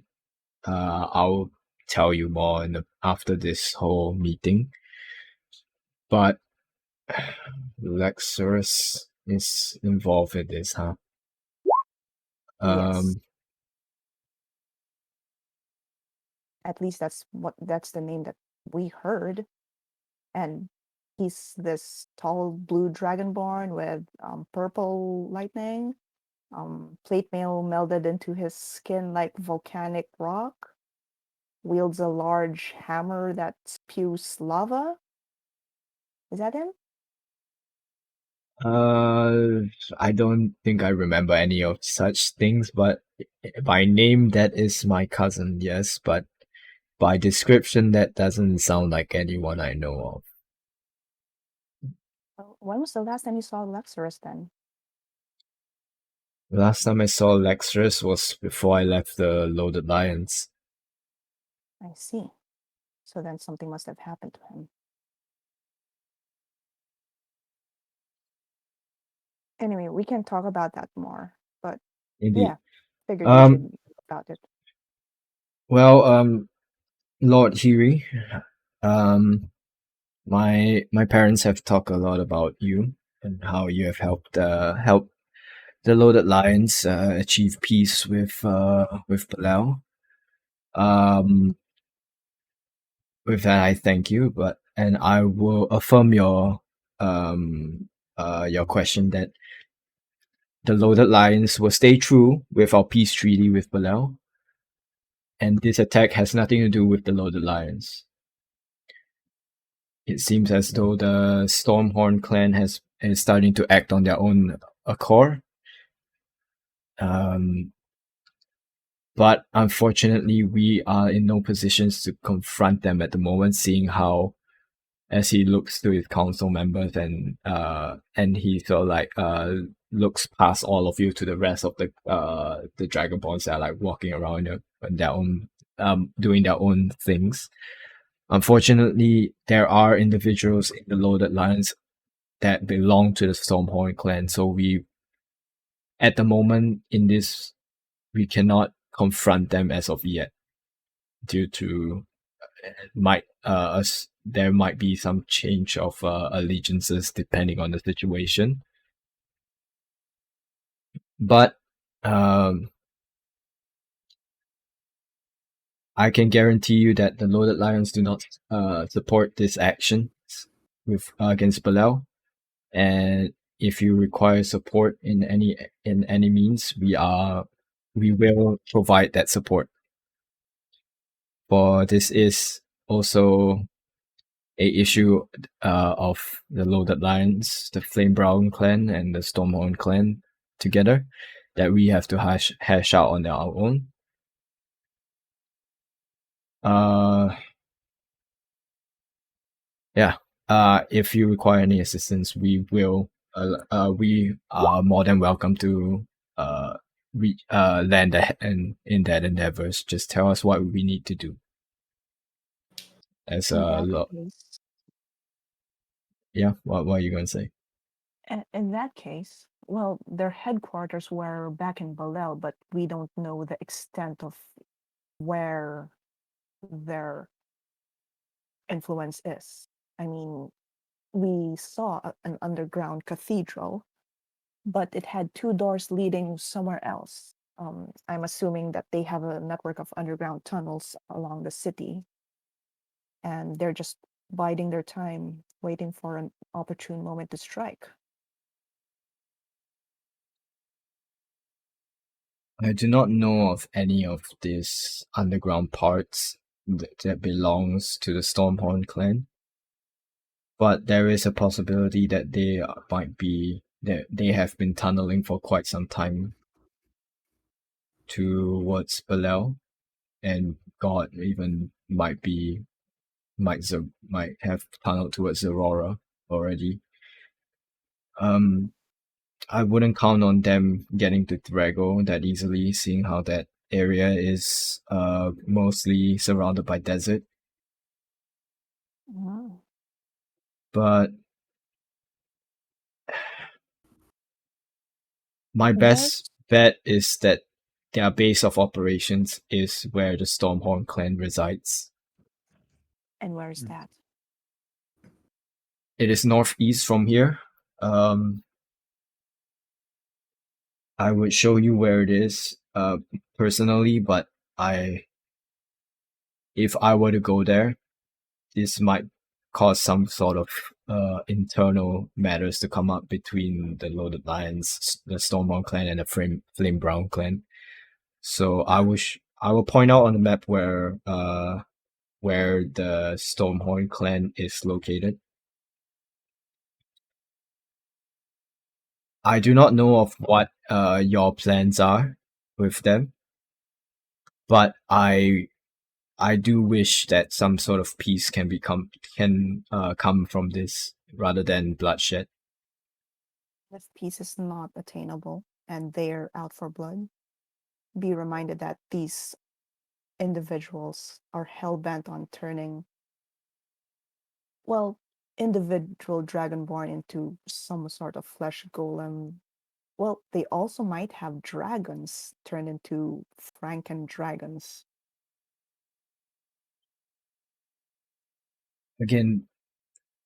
I'll tell you more after this whole meeting. But Lexurus is involved in this, huh? Yes. At least that's the name that we heard. And he's this tall blue dragonborn with purple lightning, plate mail melded into his skin like volcanic rock, wields a large hammer that spews lava. Is that him? I don't think I remember any of such things, but by name, that is my cousin, yes, but by description, that doesn't sound like anyone I know of. When was the last time you saw Lexurus then? The last time I saw Lexurus was before I left the Loaded Lions. I see. So then something must have happened to him. Anyway, we can talk about that more. But Indeed. yeah, figured you should know about it. Well, Lord Huey, my parents have talked a lot about you and how you have helped the Loaded Lions achieve peace with Palau. With that, I thank you, and I will affirm your question that the Loaded Lions will stay true with our peace treaty with Palau, and this attack has nothing to do with the Loaded Lions. It seems as though the Stormhorn clan is starting to act on their own accord. But unfortunately, we are in no positions to confront them at the moment, seeing how, as he looks to his council members and he sort of like looks past all of you to the rest of the Dragonborns that are like walking around on their own doing their own things. Unfortunately, there are individuals in the Loaded Lions that belong to the Stormhorn clan, so we at the moment in this we cannot confront them as of yet due to there might be some change of allegiances depending on the situation. But I can guarantee you that the Loaded Lions do not support this action with against Palau, and if you require support in any means, we will provide that support. For this is also a issue of the Loaded Lions, the Flame Brown clan, and the Stormhorn clan together that we have to hash out on our own. If you require any assistance, we are more than welcome to lend in that endeavors. Just tell us what we need to do. As yeah, what are you going to say? In that case, well, their headquarters were back in Balel, but we don't know the extent of where their influence is. I mean, we saw an underground cathedral, but it had two doors leading somewhere else. I'm assuming that they have a network of underground tunnels along the city, and they're just biding their time, waiting for an opportune moment to strike. I do not know of any of these underground parts that belongs to the Stormhorn clan, but there is a possibility that they have been tunneling for quite some time towards Belel, and God even might have tunneled towards Aurora already. I wouldn't count on them getting to Thrago that easily, seeing how that area is mostly surrounded by desert. Oh. But my Where's best bet is that their base of operations is where the Stormhorn clan resides. and where's that? It is northeast from here. I would show you where it is personally, but if I were to go there, this might cause some sort of internal matters to come up between the Loaded Lions, the Stormhorn clan, and the Flame Brown clan. So I will point out on the map where the Stormhorn clan is located. I do not know of what your plans are with them, but I do wish that some sort of peace can come from this rather than bloodshed. If peace is not attainable and they're out for blood, be reminded that these individuals are hell-bent on turning, well, individual dragonborn into some sort of flesh golem. Well, they also might have dragons turned into Franken dragons. Again,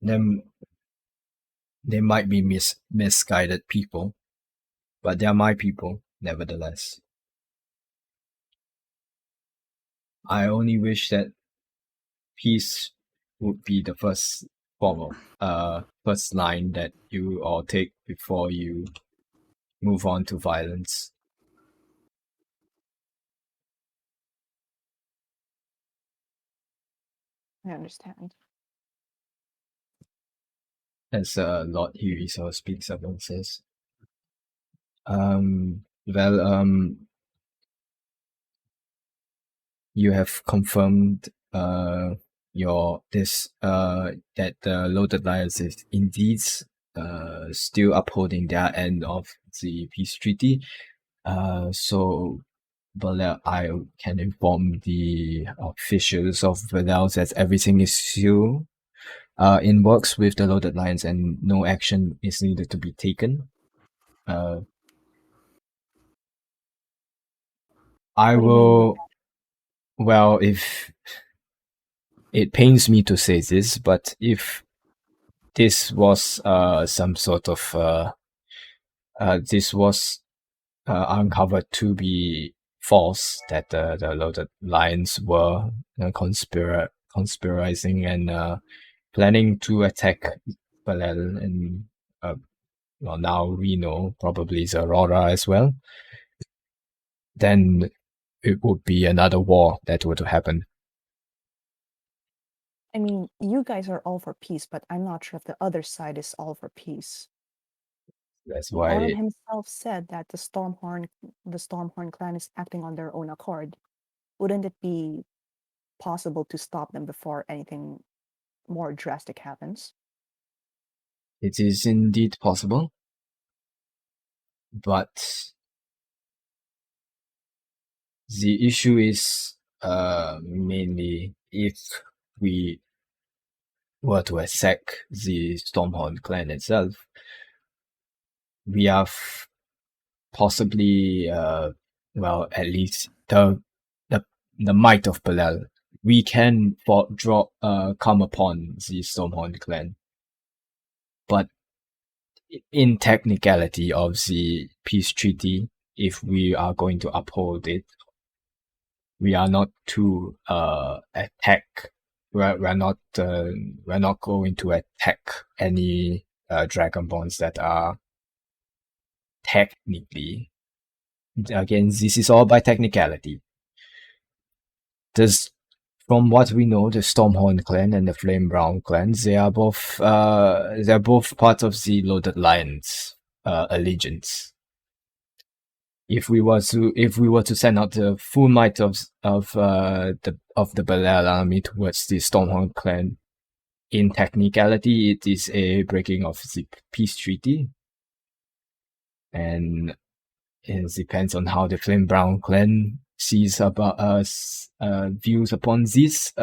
they might be misguided people, but they are my people nevertheless. I only wish that peace would be the first first line that you all take before you move on to violence. I understand. As Lord Hiriso speaks up and says, you have confirmed that the Loaded Lions is indeed still upholding their end of the peace treaty. So I can inform the officials of Valel that everything is still in works with the Loaded Lions and no action is needed to be taken. I What do you mean by will. Well, if it pains me to say this, but if this was some sort of this was uncovered to be false, that the Loaded Lions were conspiring and planning to attack Balel, and well, now we know probably Aurora as well, then it would be another war that would happen. I mean, you guys are all for peace, but I'm not sure if the other side is all for peace. That's Aron why himself said that the Stormhorn clan is acting on their own accord. Wouldn't it be possible to stop them before anything more drastic happens? it is indeed possible, but the issue is mainly if we were to attack the Stormhorn clan itself, we have possibly well, at least the might of Belel. We can come upon the Stormhorn clan, but in technicality of the peace treaty, if we are going to uphold it, we are not to attack. We're not going to attack any dragonborns that are technically. Again, this is all by technicality. From what we know, the Stormhorn clan and the Flame Brown clans, they are both part of the Loaded Lions allegiance. If we were to send out the full might of the Belel army towards the Stormhorn clan, in technicality, it is a breaking of the peace treaty, and it depends on how the Flame Brown clan sees about views upon this,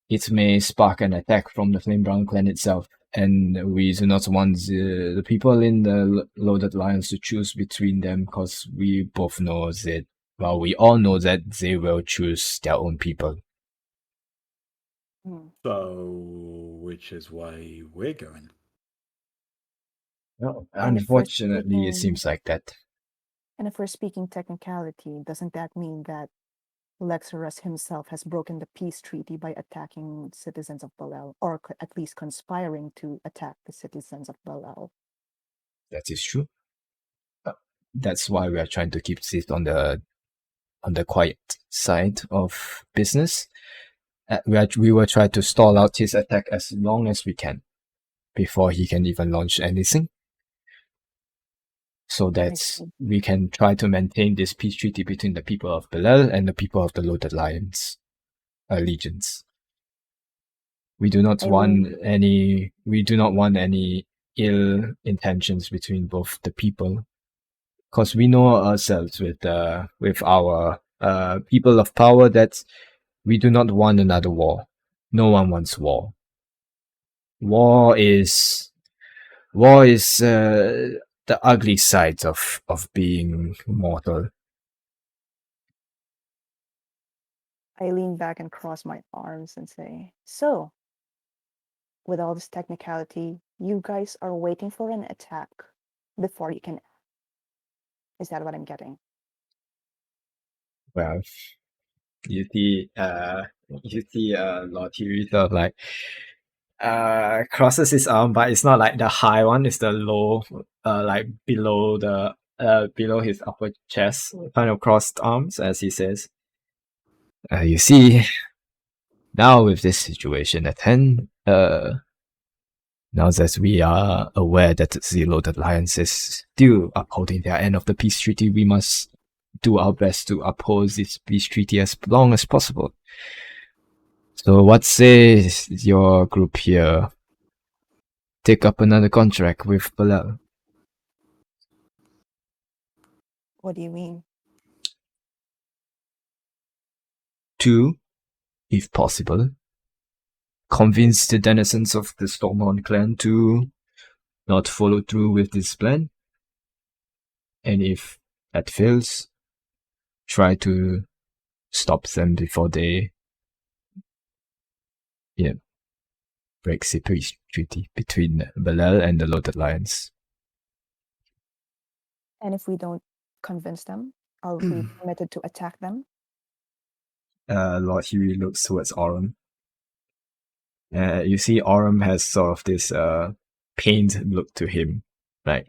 it may spark an attack from the Flame Brown clan itself, and we do not want the people in the Loaded Lions to choose between them, because we both know that, well, we all know that they will choose their own people. So, which is why we're going. Well, And if we're unfortunately, it speaking- seems like that. And if we're speaking technicality, doesn't that mean that Lexerus himself has broken the peace treaty by attacking citizens of Balel, or at least conspiring to attack the citizens of Balel? That is true. That's why we are trying to keep this on the quiet side of business. We will try to stall out his attack as long as we can before he can even launch anything, so that we can try to maintain this peace treaty between the people of Belel and the people of the Loaded Lions legions. We do not want any ill intentions between both the people, because we know ourselves with our people of power that we do not want another war. No one wants war. War is the ugly side of being mortal. I lean back and cross my arms and say, so, with all this technicality, you guys are waiting for an attack before you can act. Is that what I'm getting? Well, you see Lord Huey sort of like crosses his arm, but it's not like the high one, it's the low, like below below his upper chest, kind of crossed arms, as he says. You see, now with this situation at hand, now that we are aware that the Loaded Lions is still upholding their end of the peace treaty, we must do our best to uphold this peace treaty as long as possible. So what says your group here take up another contract with Balel? What do you mean? 2, if possible, convince the denizens of the Stormhorn clan to not follow through with this plan. And if that fails, try to stop them before they break the peace treaty between Balel and the Loaded Lions. And if we don't convince them, are we permitted to attack them? Lord Huey looks towards Aurum. You see Aurum has sort of this pained look to him. Right?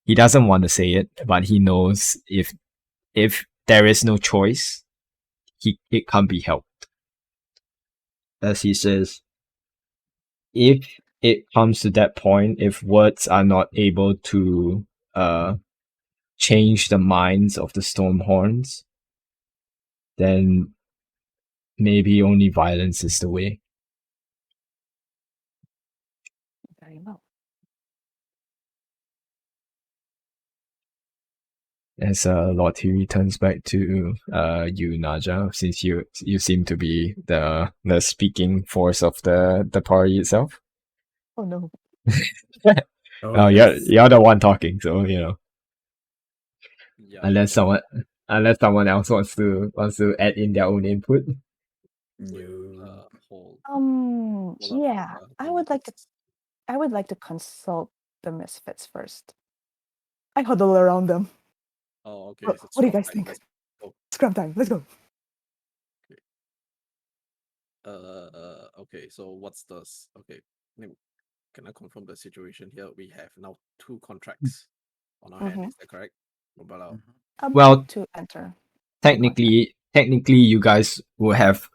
He doesn't want to say it, but he knows if there is no choice, it can't be helped. As he says, if it comes to that point, if words are not able to change the minds of the Stormhorns, then maybe only violence is the way. Very well. As Lord Huey turns back to you, Naja, since you seem to be the speaking force of the party itself. Oh no. Yes. You're the one talking, so Yeah. unless someone else wants to add in their own input. No. Yeah. I would like to consult the misfits first. I huddle around them. Oh, okay. What do you guys think? Scrum time. Let's go. Okay. So what's this? Okay. Can I confirm the situation here? We have now 2 contracts on our hand. Is that correct? About Well, to enter. technically, you guys will have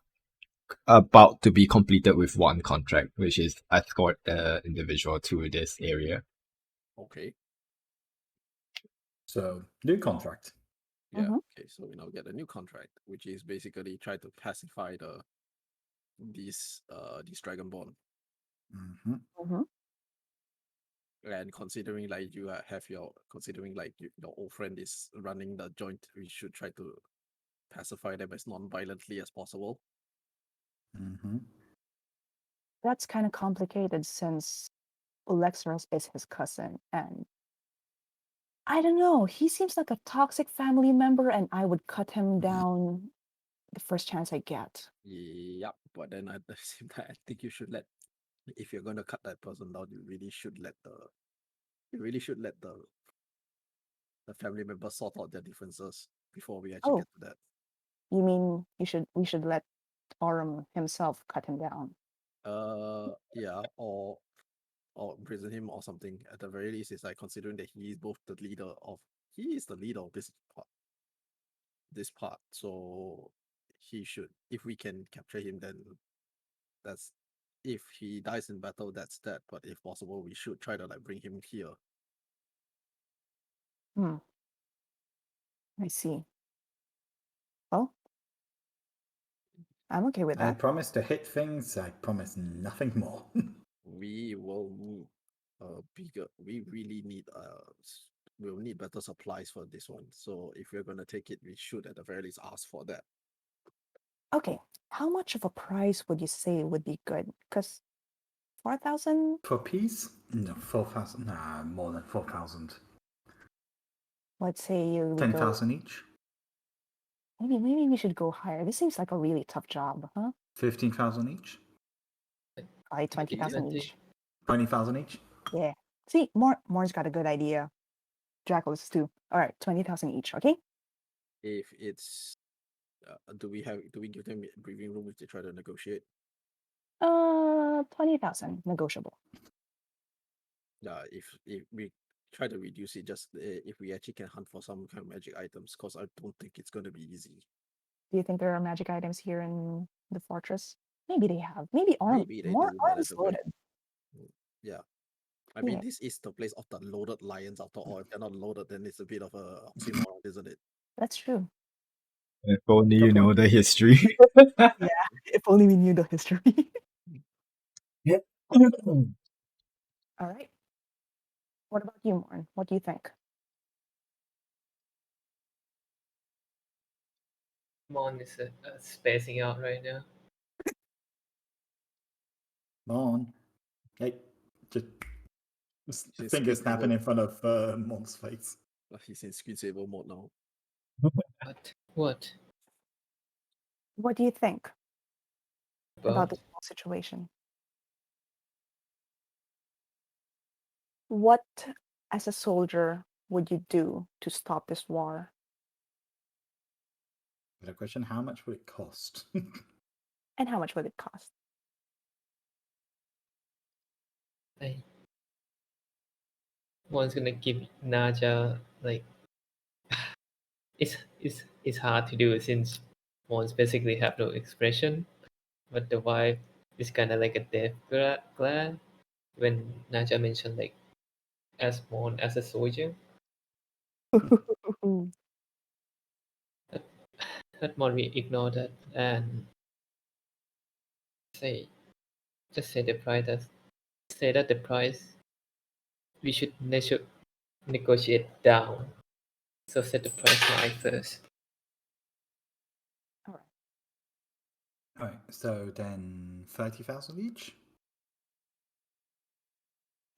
about to be completed with 1 contract, which is escort the individual to this area. Okay. So, new contract. Yeah. Okay. So we now get a new contract, which is basically try to pacify these Dragonborn. And considering like you have your considering like your old friend is running the joint, we should try to pacify them as non-violently as possible. Mm-hmm. That's kind of complicated since Lexros is his cousin, and I don't know, he seems like a toxic family member, and I would cut him down the first chance I get. Yep, but then at the same time, I think you should let, if you're gonna cut that person down, you really should let the family members sort out their differences before we actually Oh, get to that. you mean we should let Aurum himself cut him down? Yeah, or imprison him or something. At the very least, it's like considering that he is the leader of this part. So he should, if we can capture him, then that's, if he dies in battle, that's that. But if possible, we should try to like bring him here. Hmm. I see. Well, I'm okay with I that. promise to hit things. I promise nothing more. We will need bigger. We really need we'll need better supplies for this one. So if we're gonna take it, we should at the very least ask for that. Okay, how much of a price would you say would be good? Because 4,000? For peace? No, 4,000. Nah, more than 4,000. Let's say we go. 10,000 each. Maybe we should go higher. This seems like a really tough job, huh? 15,000 each. Probably 20,000 20. each. 20,000 each. Yeah. See, Moore's got a good idea. Draculus too. All right, 20,000 each. Okay. If it's do we give them breathing room if they try to negotiate? 20,000 negotiable. If we try to reduce it, just if we actually can hunt for some kind of magic items, because I don't think it's going to be easy. Do you think there are magic items here in the fortress? Maybe they have. Maybe Maybe they do, but at Arm's the loaded. yeah. I mean, Yeah, this is the place of the loaded lions. After all, if they're not loaded, then it's a bit of a oxymoron, isn't it? that's true. If only Good you know point. the history. Yeah, if only we knew the history. All right. What about you, Morn? What do you think? Mon is spacing out right now. Come on. Hey, just She's finger screensaver. snapping in front of Mon's face. He's in screensaver mode now. What? What do you think about About this whole situation? What, as a soldier, would you do to stop this war? The question: how much would it cost? And how much would it cost? like Mon's gonna give Naja like it's hard to do since Mons basically have no expression, but the vibe is kind of like a death glare when Naja mentioned like as Mon as a soldier. But Mon we ignore that and say just say the price that say that the price we should negotiate down. So set the price high first. All right. Alright, so then 30,000 each?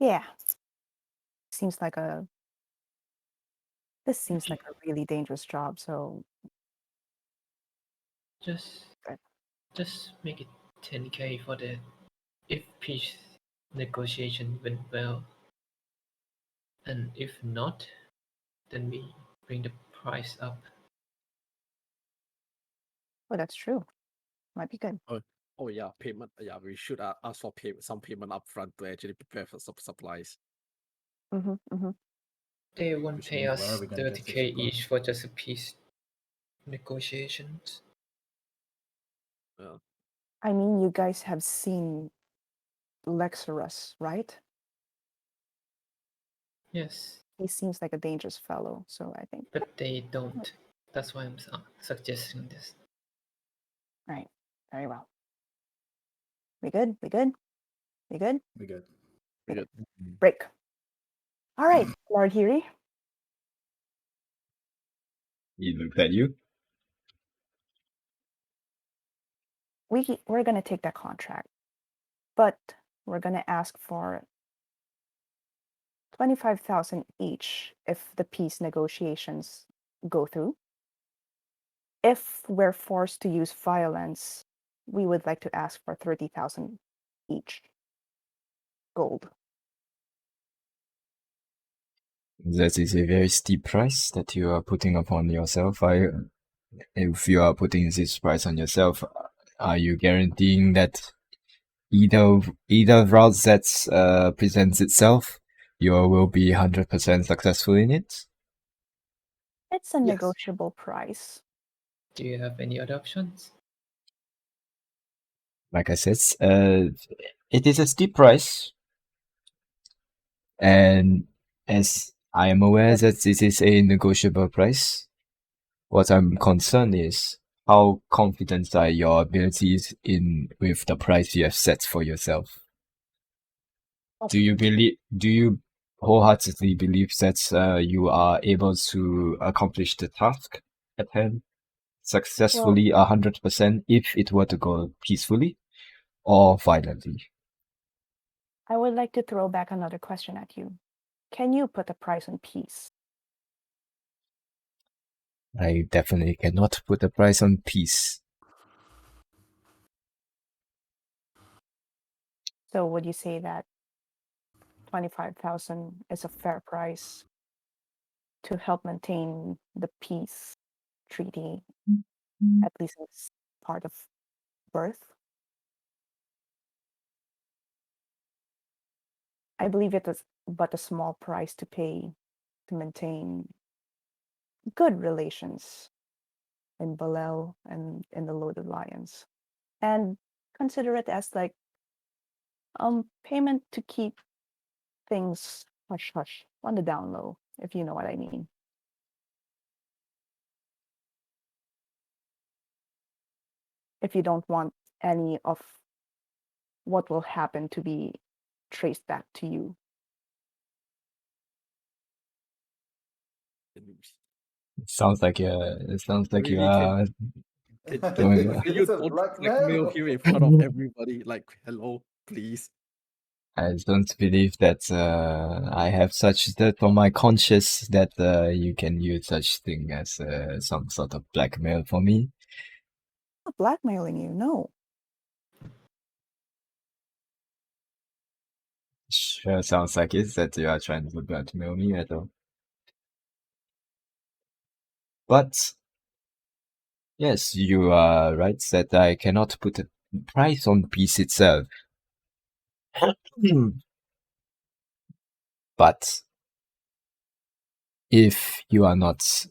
Yeah. Seems like a This seems like a really dangerous job, so Just Good. just make it 10k for that. If peace negotiation went well, and if not, then we bring the price up. oh, that's true. Might be good. Oh yeah, payment. Yeah, we should ask for some payment upfront to actually prepare for some supplies. Mm-hmm, mm-hmm. They won't Which pay means where are us we going to get 30k this from? each for just a peace negotiations. I mean, you guys have seen Lexarus, right? Yes, He seems like a dangerous fellow, so I think, but they don't. That's why I'm suggesting this. right, very well. We good? We good? We good? We good. We good. Mhm. Break. All right, Lord Hiri. He looked at you. we're gonna take that contract, but we're gonna ask for 25,000 each if the peace negotiations go through. If we're forced to use violence, we would like to ask for 30,000 each gold. That is a very steep price that you are putting upon yourself. If you are putting this price on yourself, are you guaranteeing that either route that presents itself, you will be 100% successful in it? It's a Yes. negotiable price. Do you have any other options? Like I said, it is a steep price, and as I am aware that this is a negotiable price, what I'm concerned is how confident are your abilities in with the price you have set for yourself. Do you wholeheartedly believe that you are able to accomplish the task at hand successfully 100% if it were to go peacefully or violently? I would like to throw back another question at you. Can you put a price on peace? I definitely cannot put a price on peace. So would you say that 25,000 is a fair price to help maintain the peace treaty, at least as part of birth? I believe it is but a small price to pay to maintain good relations in Balel and in the Loaded Lions. And consider it as like payment to keep things hush hush on the down low, if you know what I mean. If you don't want any of what will happen to be traced back to you. It sounds like you Really, are can doing. you Is it don't blackmail? blackmail here in front of everybody? Like, hello, please. I don't believe that I have such dirt on my conscience that you can use such thing as some sort of blackmail for me. Not blackmailing you, no. Sure sounds like it that you are trying to blackmail me at all. But yes, you are right that I cannot put a price on peace itself. But if you are not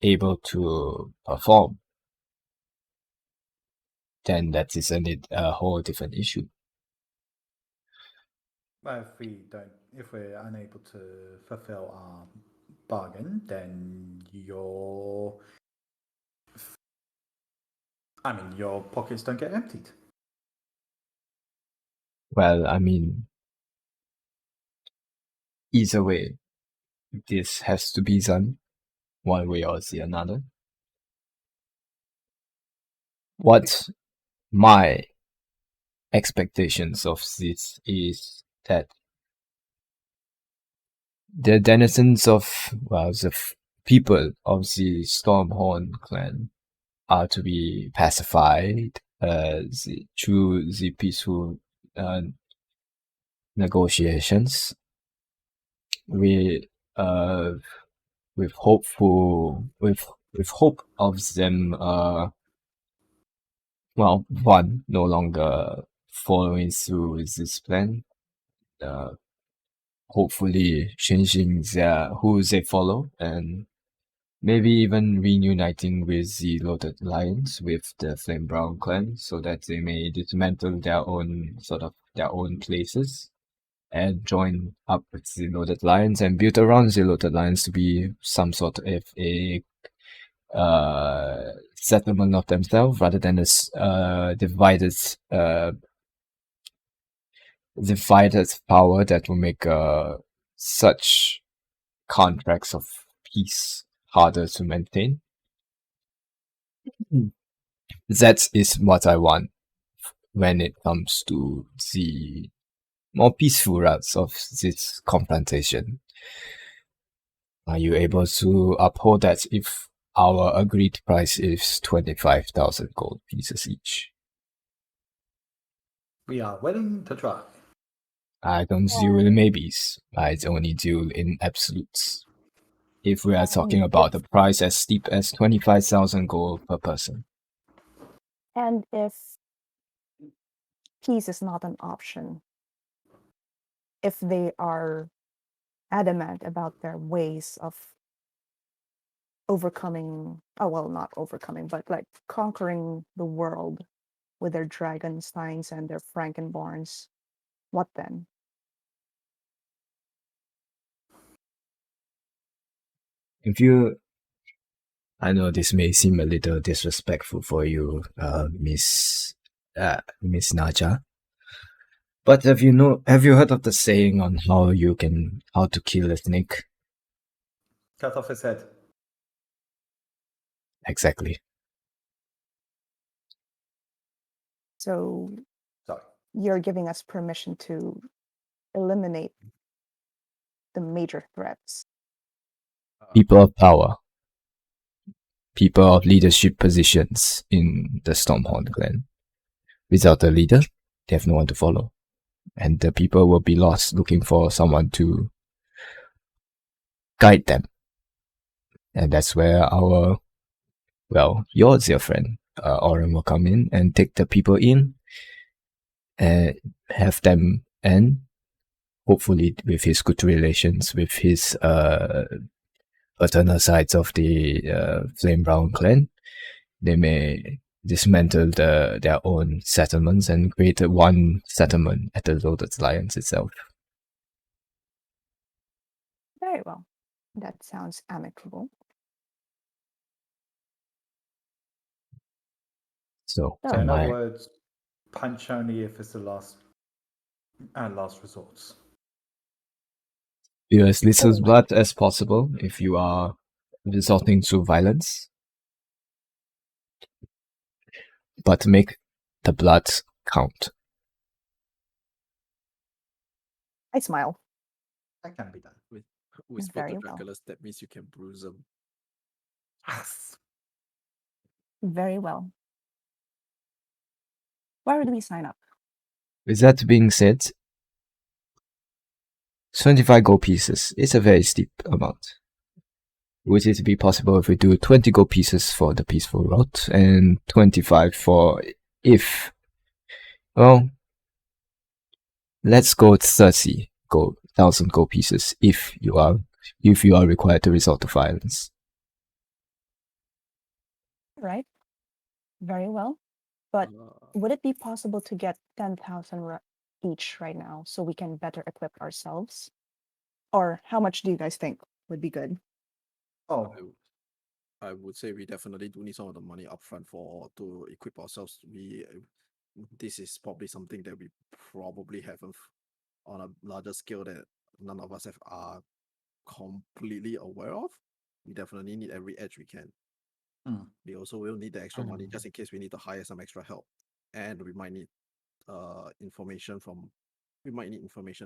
able to perform, then that is a whole different issue. Well, if we're unable to fulfill our bargain, then your pockets don't get emptied. Well, I mean, either way, this has to be done one way or the another. What my expectations of this is that the denizens of, well, the people of the Stormhorn clan are to be pacified through the peaceful negotiations. We with hope of them one no longer following through with this plan, hopefully changing who they follow, and maybe even reuniting with the Loaded Lions with the Flame Brown clan so that they may dismantle their own places and join up with the Loaded Lions and build around the Loaded Lions to be some sort of a settlement of themselves rather than a divided power that will make such contracts of peace harder to maintain. That is what I want when it comes to the more peaceful routes of this confrontation. Are you able to uphold that if our agreed price is 25,000 gold pieces each? We are willing to try. I don't deal in maybes. I only deal in absolutes. If we are talking about a price as steep as 25,000 gold per person. And if peace is not an option, if they are adamant about their ways of overcoming, oh well, not overcoming, but like conquering the world with their Dragonsteins and their Frankenborns, what then? If you, I know this may seem a little disrespectful for you, Miss Naja, but have you heard of the saying on how to kill a snake? Cut off his head. Exactly. So Sorry. you're giving us permission to eliminate the major threats. People of power, people of leadership positions in the Stormhorn clan. Without a leader, they have no one to follow. And the people will be lost looking for someone to guide them. And that's where your dear friend, Oren will come in and take the people in and have them, and hopefully with his good relations with his paternal sides of the Flame Brown clan, they may dismantle their own settlements and create one settlement at the Lotus Alliance itself. Very well. That sounds amicable. So, Oh. So in other my words, punch only if it's the last resort. do as little blood as possible if you are resorting to violence, but make the blood count. I smile. That can be done. Whisper Very to well. Draculus, that means you can bruise them. Yes. Very well. Where do we sign up? With that being said, 25 gold pieces is a very steep amount. Would it be possible if we do 20 gold pieces for the peaceful route and 25 for if, well, let's go 30,000 gold pieces if you are required to resort to violence. Right. Very well. But would it be possible to get 10,000 each right now so we can better equip ourselves? Or how much do you guys think would be good? Oh, I would say we definitely do need some of the money upfront to equip ourselves. This is probably something that we probably haven't on a larger scale that none of us are completely aware of. We definitely need every edge we can. We also will need the extra money just in case we need to hire some extra help, and we might need information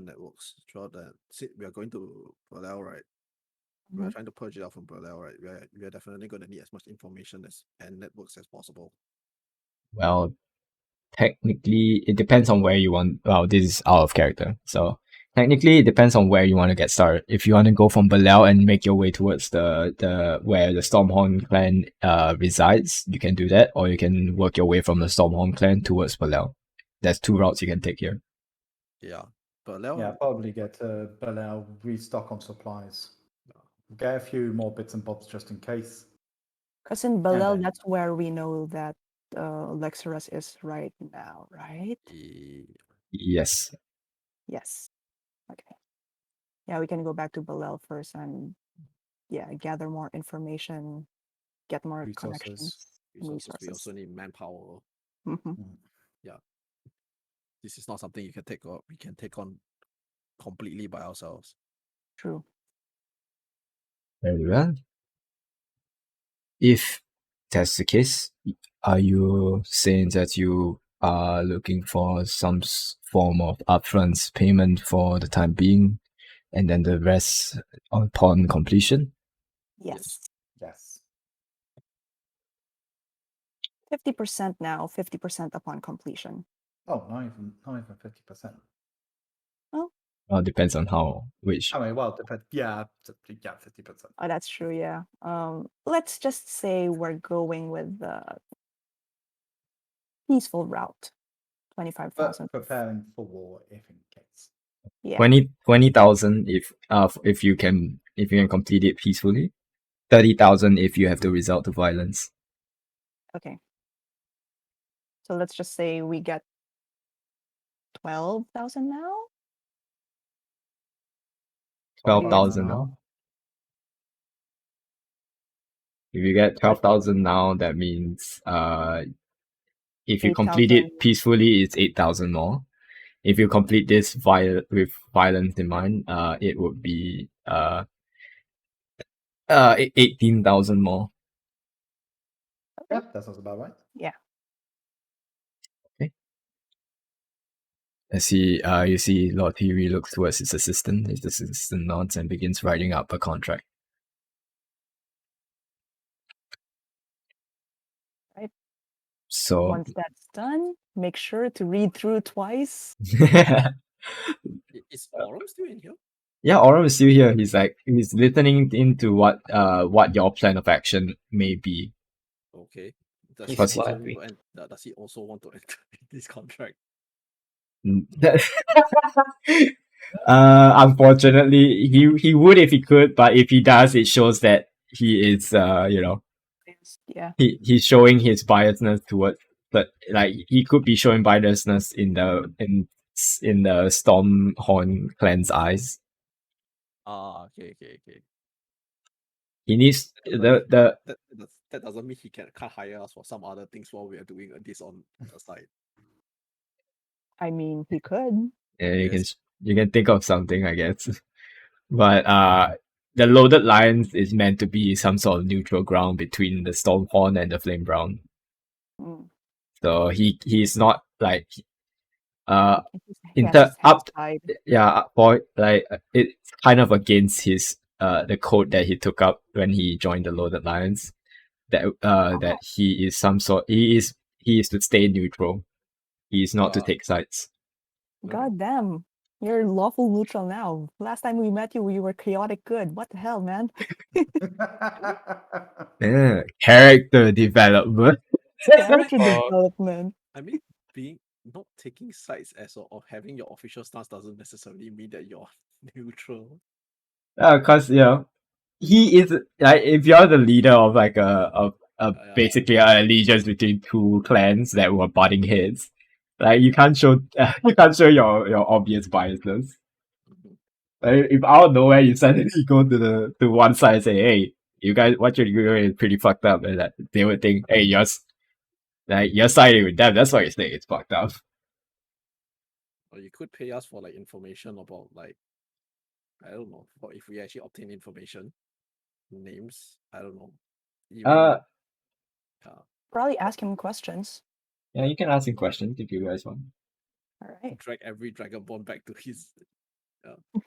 networks throughout that. We are going to Berlel, right? We are trying to purge it out from Berlel, right? We are definitely going to need as much information and networks as possible. Well, technically, it depends on where you want. Well, this is out of character. So, technically, it depends on where you want to get started. If you want to go from Belel and make your way towards the where the Stormhorn clan resides, you can do that. Or you can work your way from the Stormhorn clan towards Belel. There's two routes you can take here. Yeah. Berlel, yeah, probably get Belel, restock on supplies. Get a few more bits and bobs just in case. Because in Belel, then- that's where we know that Lexerus is right now, right? Yes. Yes. Okay. Yeah, we can go back to Belel first and gather more information, get more connections, resources. We also need manpower. Yeah. This is not something we can take on completely by ourselves. True. Very well. If that's the case, are you saying that you are looking for some form of upfront payment for the time being, and then the rest upon completion? Yes. Yes. 50% now, 50% upon completion. Oh, not even 50%. Depends on how which. I mean, well, depends. Yeah, 50%. Oh, that's true. Yeah. Let's just say we're going with the peaceful route. 25,000. But preparing for war if in case. Yeah. 20,000 if you can complete it peacefully. 30,000 if you have to resort to violence. Okay. So let's just say we get 12,000 now. 12,000 now. now. If you get 12,000 now, that means if you complete 8,000. it peacefully, it's 8,000 more. If you complete this with violence in mind, it would be 18,000 more. Yeah, that sounds about right. Yeah. You see Lord Theory looks towards his assistant. His assistant nods and begins writing up a contract. Right. So Once that's done, make sure to read through twice. Is Aurum still in here? yeah, Aurum is still here. He's listening into what your plan of action may be. Okay. He's Because Does happy. does he also want to enter this contract? Unfortunately, he would if he could, but if he does, it shows that he is Yeah. he's showing his biasness towards, but like he could be showing biasness in the Stormhorn clan's eyes. Okay. He needs the That doesn't mean he can't hire us for some other things while we are doing this on the side. I mean, he could. you can think of something, I guess. But the Loaded Lions is meant to be some sort of neutral ground between the Stormhorn and the Flame Brown. Mm. So he's not like He has his hands tied. for like it's kind of against his the code that he took up when he joined the Loaded Lions, that he is some sort he is to stay neutral. He is not to take sides. God damn. You're lawful neutral now. Last time we met you, you were chaotic good. What the hell, man? Character development. Character development. I mean, not taking sides of having your official stance doesn't necessarily mean that you're neutral. Cause he is like, if you're the leader of like basically an allegiance between two clans that were butting heads, like you can't show your obvious biases. Like, if out of nowhere you suddenly go to one side and say, "Hey, you guys, what you're doing is pretty fucked up," and that they would think, "Hey, you're siding with them. That's why you say it's fucked up." Or you could pay us for like information about like, I don't know, for if we actually obtain information, names, I don't know. Even, Probably ask him questions. Yeah, you can ask him questions if you guys want. All right. drag every Dragonborn back to his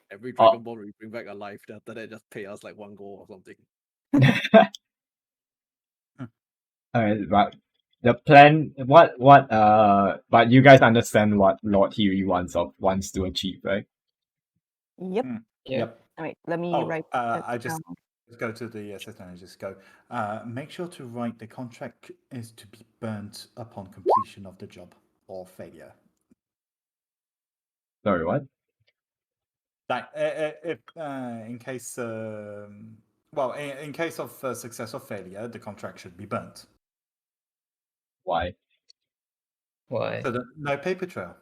every Dragonborn we bring back alive, then after that just pay us like 1 gold or something. Alright, but the plan, but you guys understand what Lord Huey wants to achieve, right? Yep. Yep. All right, let me write I just down. go to the assistant and just go, make sure to write the contract is to be burnt upon completion of the job or failure. Sorry, what? Like, if in case, in case of success or failure, the contract should be burnt. Why? Why? So that no paper trail.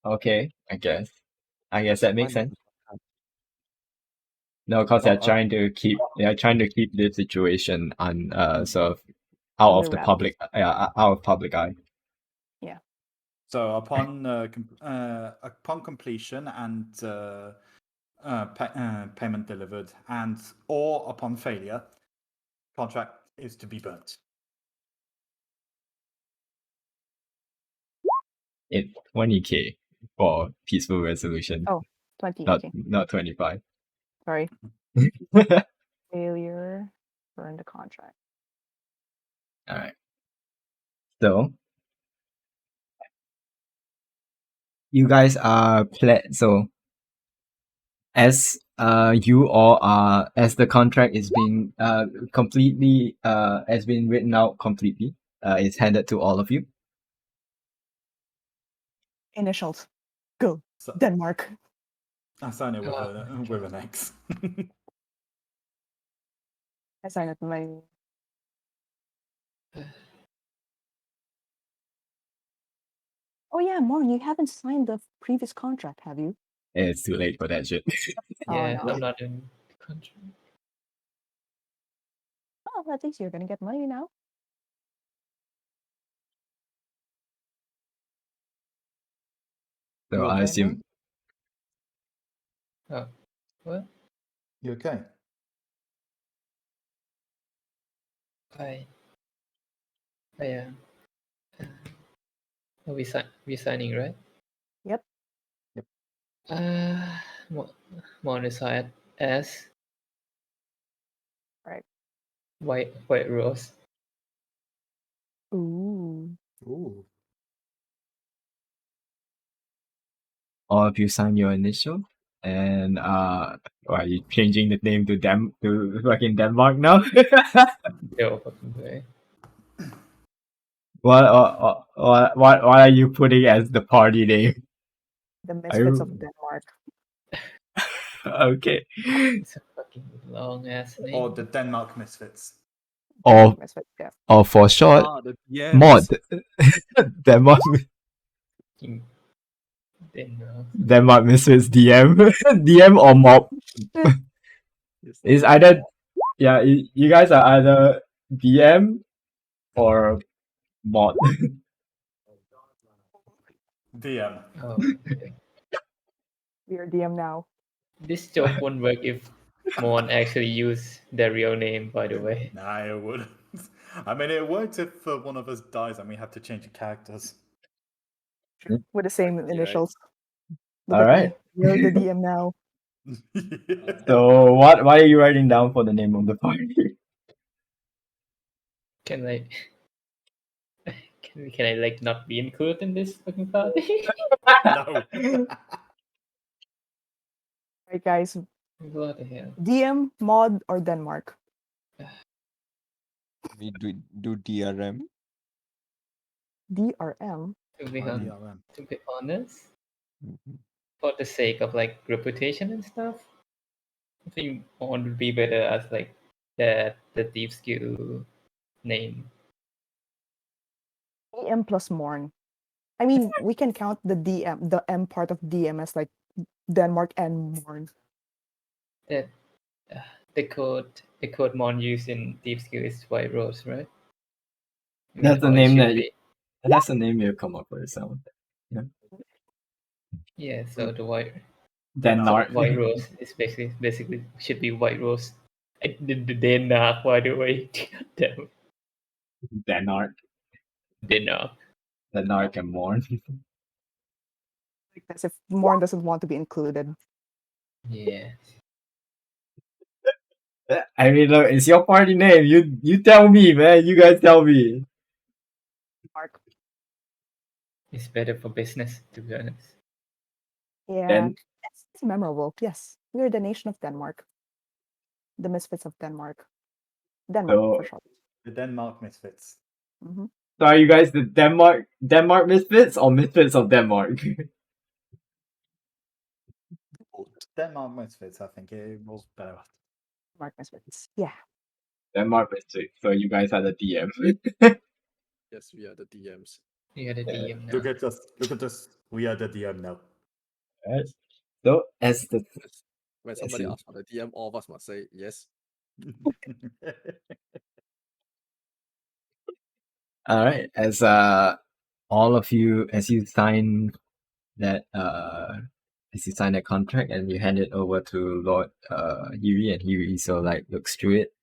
Okay, I guess that makes sense. No, because Oh, they're trying to keep the situation sort of out of the public eye. Yeah. So upon completion and payment delivered, and or upon failure, contract is to be burnt. It's 20k for peaceful resolution. Oh, 20. Not Okay. not 25. Sorry. Failure. Burn the contract. Alright. So you guys are so as you all are as the contract is being completely has been written out completely, it's handed to all of you. Initials. Go. So, Denmark. I sign it with an X. I sign it with my. Oh yeah, Morn, you haven't signed the previous contract, have you? It's too late for that shit. Yeah, no. I'm not in the country. Oh, at least you're gonna get money now. So You I okay, assume Oh, what? You okay? I am. Oh, we signing, right? Yep. Monocyte S. Right. White rose. Ooh. Ooh. all of you sign your initial. And are you changing the name to fucking Denmark now? No fucking way. What are you putting as the party name? The Misfits of you- Denmark. Okay. It's a fucking long ass name. Or the Denmark Misfits. Or Misfits, yeah. or for short, The DMs. mod. Denmark Fucking Denmark. Denmark Misfits DM. DM or mob. It's either you guys are either DM or mod. DM. Oh, yeah. We are DM now. This joke won't work if Mon actually use their real name, by the way. Nah, it wouldn't. I mean, it works if one of us dies and we have to change the characters. With the same Right. initials. Look All at right. me. You're the DM now. So what are you writing down for the name of the party? Can I can I like not be included in this fucking party? No. Right, guys. What the hell? DM, mod, or Denmark? We do DRM. DRM. To be, Oh, hon- DRM. to be honest, Mhm. for the sake of like reputation and stuff, I think Mon would be better as like the deep skill name. DM plus Morn. I mean, we can count the M part of DM as like Denmark and Morn. That the code Mon used in deep skill is White Rose, right? I mean, That's the or it name should that be. that's the name you come up with. So Yeah, so the white Denmark. White Rose is basically should be White Rose. The Denmark, by the way. Damn, Denmark. Denmark. Denmark and Morn. Like as if Morn doesn't want to be included. Yeah. I mean, look, it's your party name. You tell me, man. You guys tell me. Mark. It's better for business, to be honest. Yeah. Then It's memorable. Yes. We are the nation of Denmark. The Misfits of Denmark. Denmark So- for short. The Denmark Misfits. Hmm. so are you guys the Denmark Misfits or Misfits of Denmark? Denmark Misfits, I think it was better. Denmark Misfits. Yeah. Denmark Misfits. So you guys are the DM. Yes, we are the DMs. You got a Yeah. DM now. Look at us. Look at us. We are the DM now. Alright. So as the When somebody see. asks for the DM, all of us must say yes. all right, as all of you as you sign that contract and you hand it over to Lord Yuri, and Yuri so like looks through it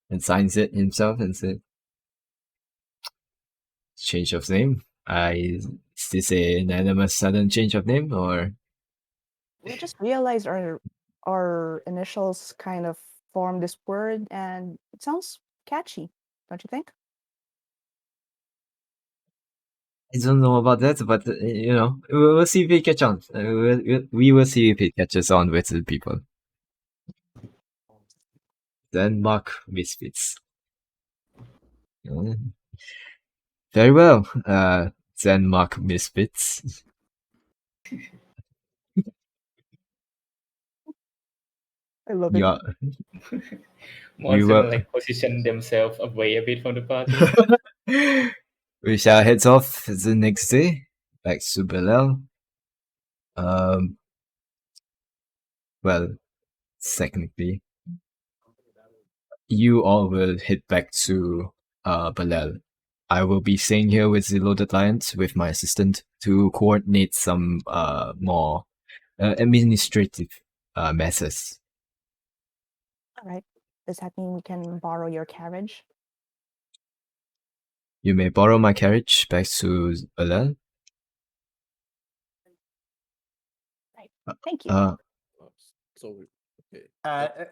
and signs it himself and said, change of name. Is this a unanimous sudden change of name or? We just realized our initials kind of form this word, and it sounds catchy, don't you think? I don't know about that, but we'll see if it catches on. We will see if it catches on with the people. Denmark Misfits. Very well, Denmark Misfits. I love it. Yeah, Most will- of them position themselves away a bit from the party. we shall head off the next day back to Belel. Well, technically, you all will head back to Belel. I will be staying here with the Loaded Lions with my assistant to coordinate some more administrative matters. All right. Does that mean we can borrow your carriage? You may borrow my carriage back to Belel. Right. Thank you. So, okay.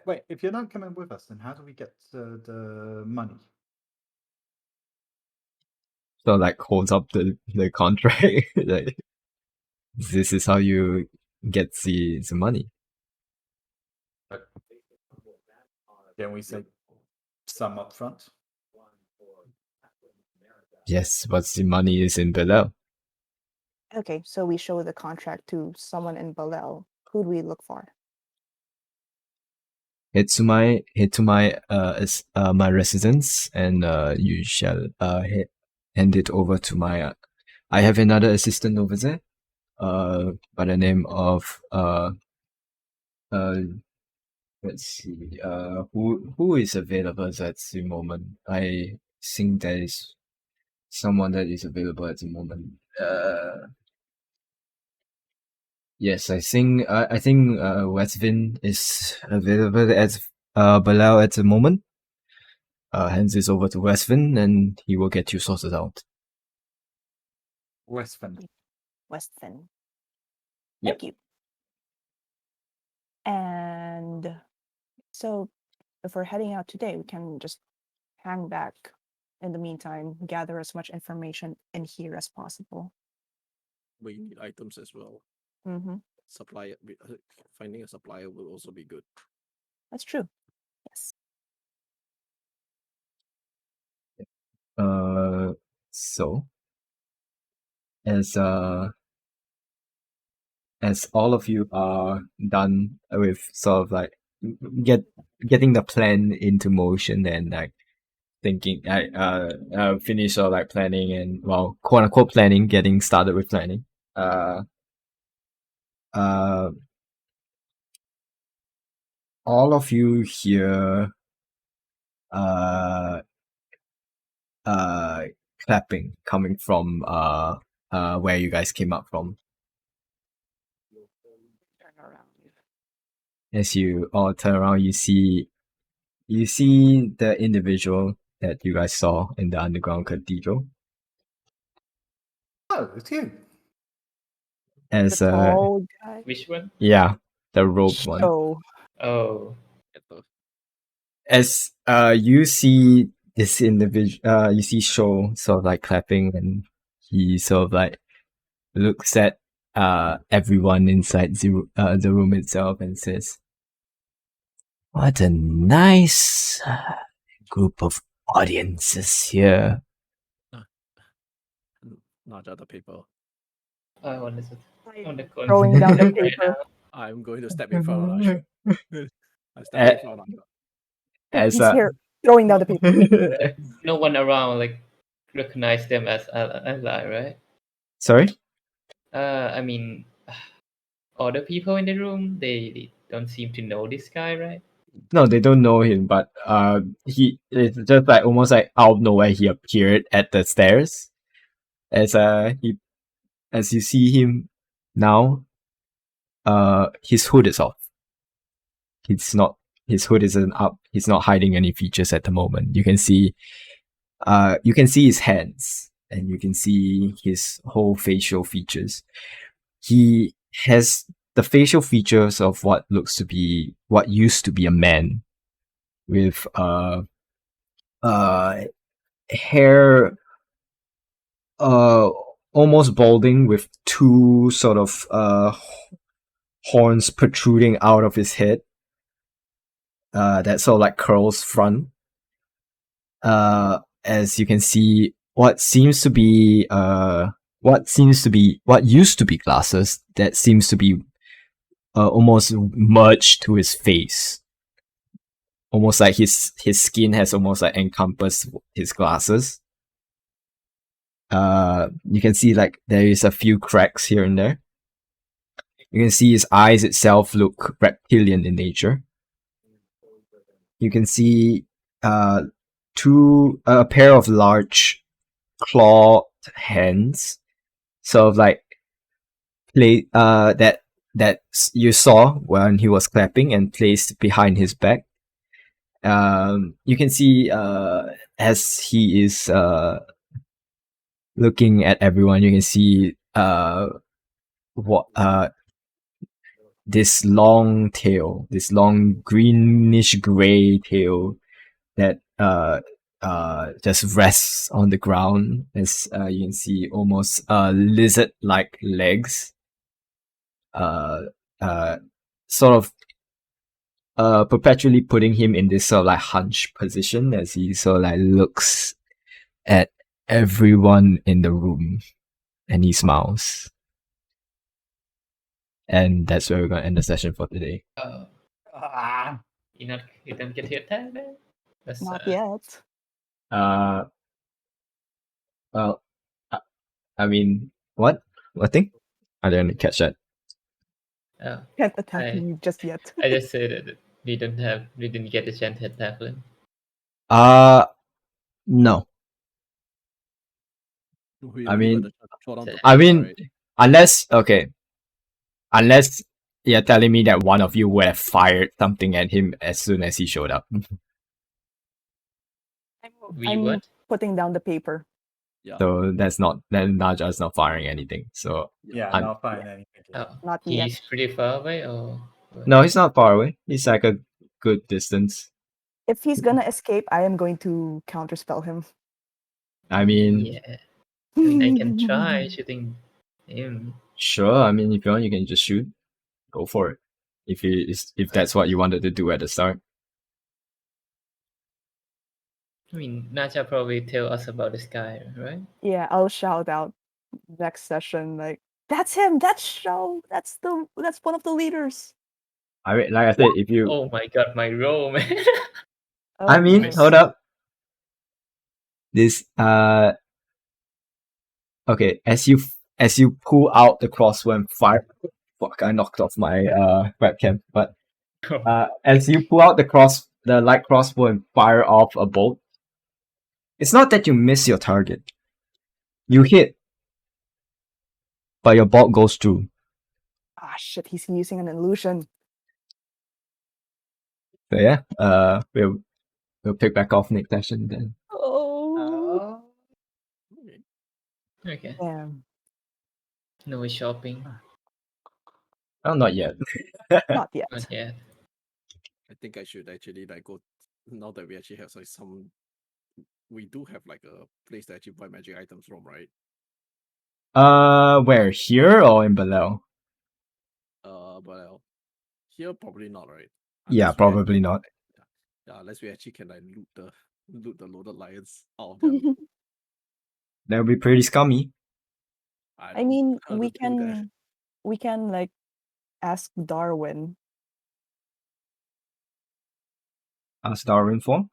Wait, if you're not coming with us, then how do we get the money? So like holds up the contract. Like, this is how you get the money. Can we say some up front? Yes, but the money is in Belel. Okay, so we show the contract to someone in Balel. Who'd we look for? Head to my my residence, and you shall hand it over to my. I have another assistant over there, by the name of let's see, who is available at the moment. I think there is someone that is available at the moment. Yes, I think Westvin is available at Balao at the moment. Hands this over to Westvin, and he will get you sorted out. Westfin. Westfin. Yep. Thank you. And so if we're heading out today, we can just hang back in the meantime, gather as much information in here as possible. We need items as well. Mm-hmm. Finding a supplier will also be good. That's true. Yes. So as all of you are done with sort of like getting the plan into motion and like thinking, finish or like planning and quote unquote planning, getting started with planning. All of you hear clapping coming from where you guys came up from. Turn around. As you all turn around, you see the individual that you guys saw in the underground cathedral. Oh, it's you. As The tall guy. Which one? yeah, the robed one. Oh. Oh, As you see this individual, you see Sho sort of like clapping, and he sort of like looks at everyone inside the room itself and says, "What a nice group of audiences here." Not other people. I want to Throwing down the right paper. now. I'm going to step in front of Asher. I step in front of Asher. As He's here, throwing down the paper. No one around like recognize them as ally, right? Sorry? I mean, other people in the room, they don't seem to know this guy, right? No, they don't know him, but he it's just like almost like out of nowhere he appeared at the stairs. As you see him now, his hood is off. He's not his hood isn't up. He's not hiding any features at the moment. You can see his hands and you can see his whole facial features. He has the facial features of what used to be a man with hair almost balding with two sort of horns protruding out of his head that sort of like curls front. As you can see, what used to be glasses that seems to be almost merged to his face. Almost like his skin has almost like encompassed his glasses. You can see like there is a few cracks here and there. You can see his eyes itself look reptilian in nature. You can see a pair of large clawed hands, sort of like that you saw when he was clapping and placed behind his back. You can see as he is looking at everyone, you can see this long tail, this long greenish gray tail that just rests on the ground, as you can see almost lizard like legs, sort of perpetually putting him in this sort of like hunch position as he sort of like looks at everyone in the room and he smiles. And that's where we're gonna end the session for today. You don't get your attack man? That's Not yet. Well, I mean, what thing? I didn't catch that. Oh, Can't attack I- me just yet. I just said that we didn't get the chance to attack him. No. We I only mean- got the chance to throw down the I paper, mean, right? unless you're telling me that one of you would have fired something at him as soon as he showed up. I'm What? putting down the paper. Yeah. So then Naja's not firing anything. So Yeah, I'm- not finding anything. yet. Oh, Not yet. he's pretty far away, or what? no, he's not far away. He's like a good distance. If he's gonna escape, I am going to counterspell him. I mean, Yeah, I mean, I can try shooting him. sure. I mean, if you want, you can just shoot. Go for it. If that's what you wanted to do at the start. I mean, Naja probably tell us about this guy, right? Yeah, I'll shout out next session like, "That's him. That's Show. That's one of the leaders." I mean, like I said, if you, Oh my god, my roll, man. Oh, I mean, nice. hold up. This okay, as you pull out the crossbow and fire. Fuck! I knocked off my webcam. But as you pull out the light crossbow and fire off a bolt, it's not that you miss your target. You hit, but your bolt goes through. Ah, shit! He's using an illusion. So yeah, we'll pick back off next session then. Oh, Okay. Okay, damn! no shopping. Oh, not yet. Not yet. Not yet. I think I should actually like go now that we actually have like some. We do have like a place to actually buy magic items from, right? Where, here or in Belel? But here probably not, right? Yeah, Unless we probably not. Yeah, unless we actually can like loot the loaded lions out of them. That would be pretty scummy. I don't mean, wanna we do that. can like ask Darwin. Ask Darwin for.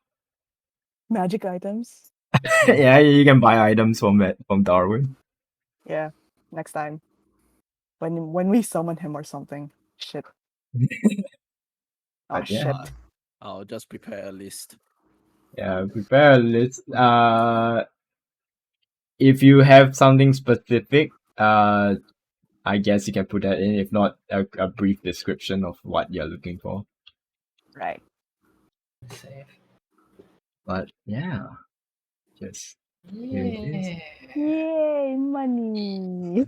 Magic items. Yeah, you can buy items from Darwin. Yeah, next time. When we summon him or something. Shit. Oh But yeah. shit. I'll just prepare a list. Yeah, prepare a list. If you have something specific, I guess you can put that in. If not, a brief description of what you're looking for. Right. Safe. But yeah, just doing this. Yeah. Yay, money!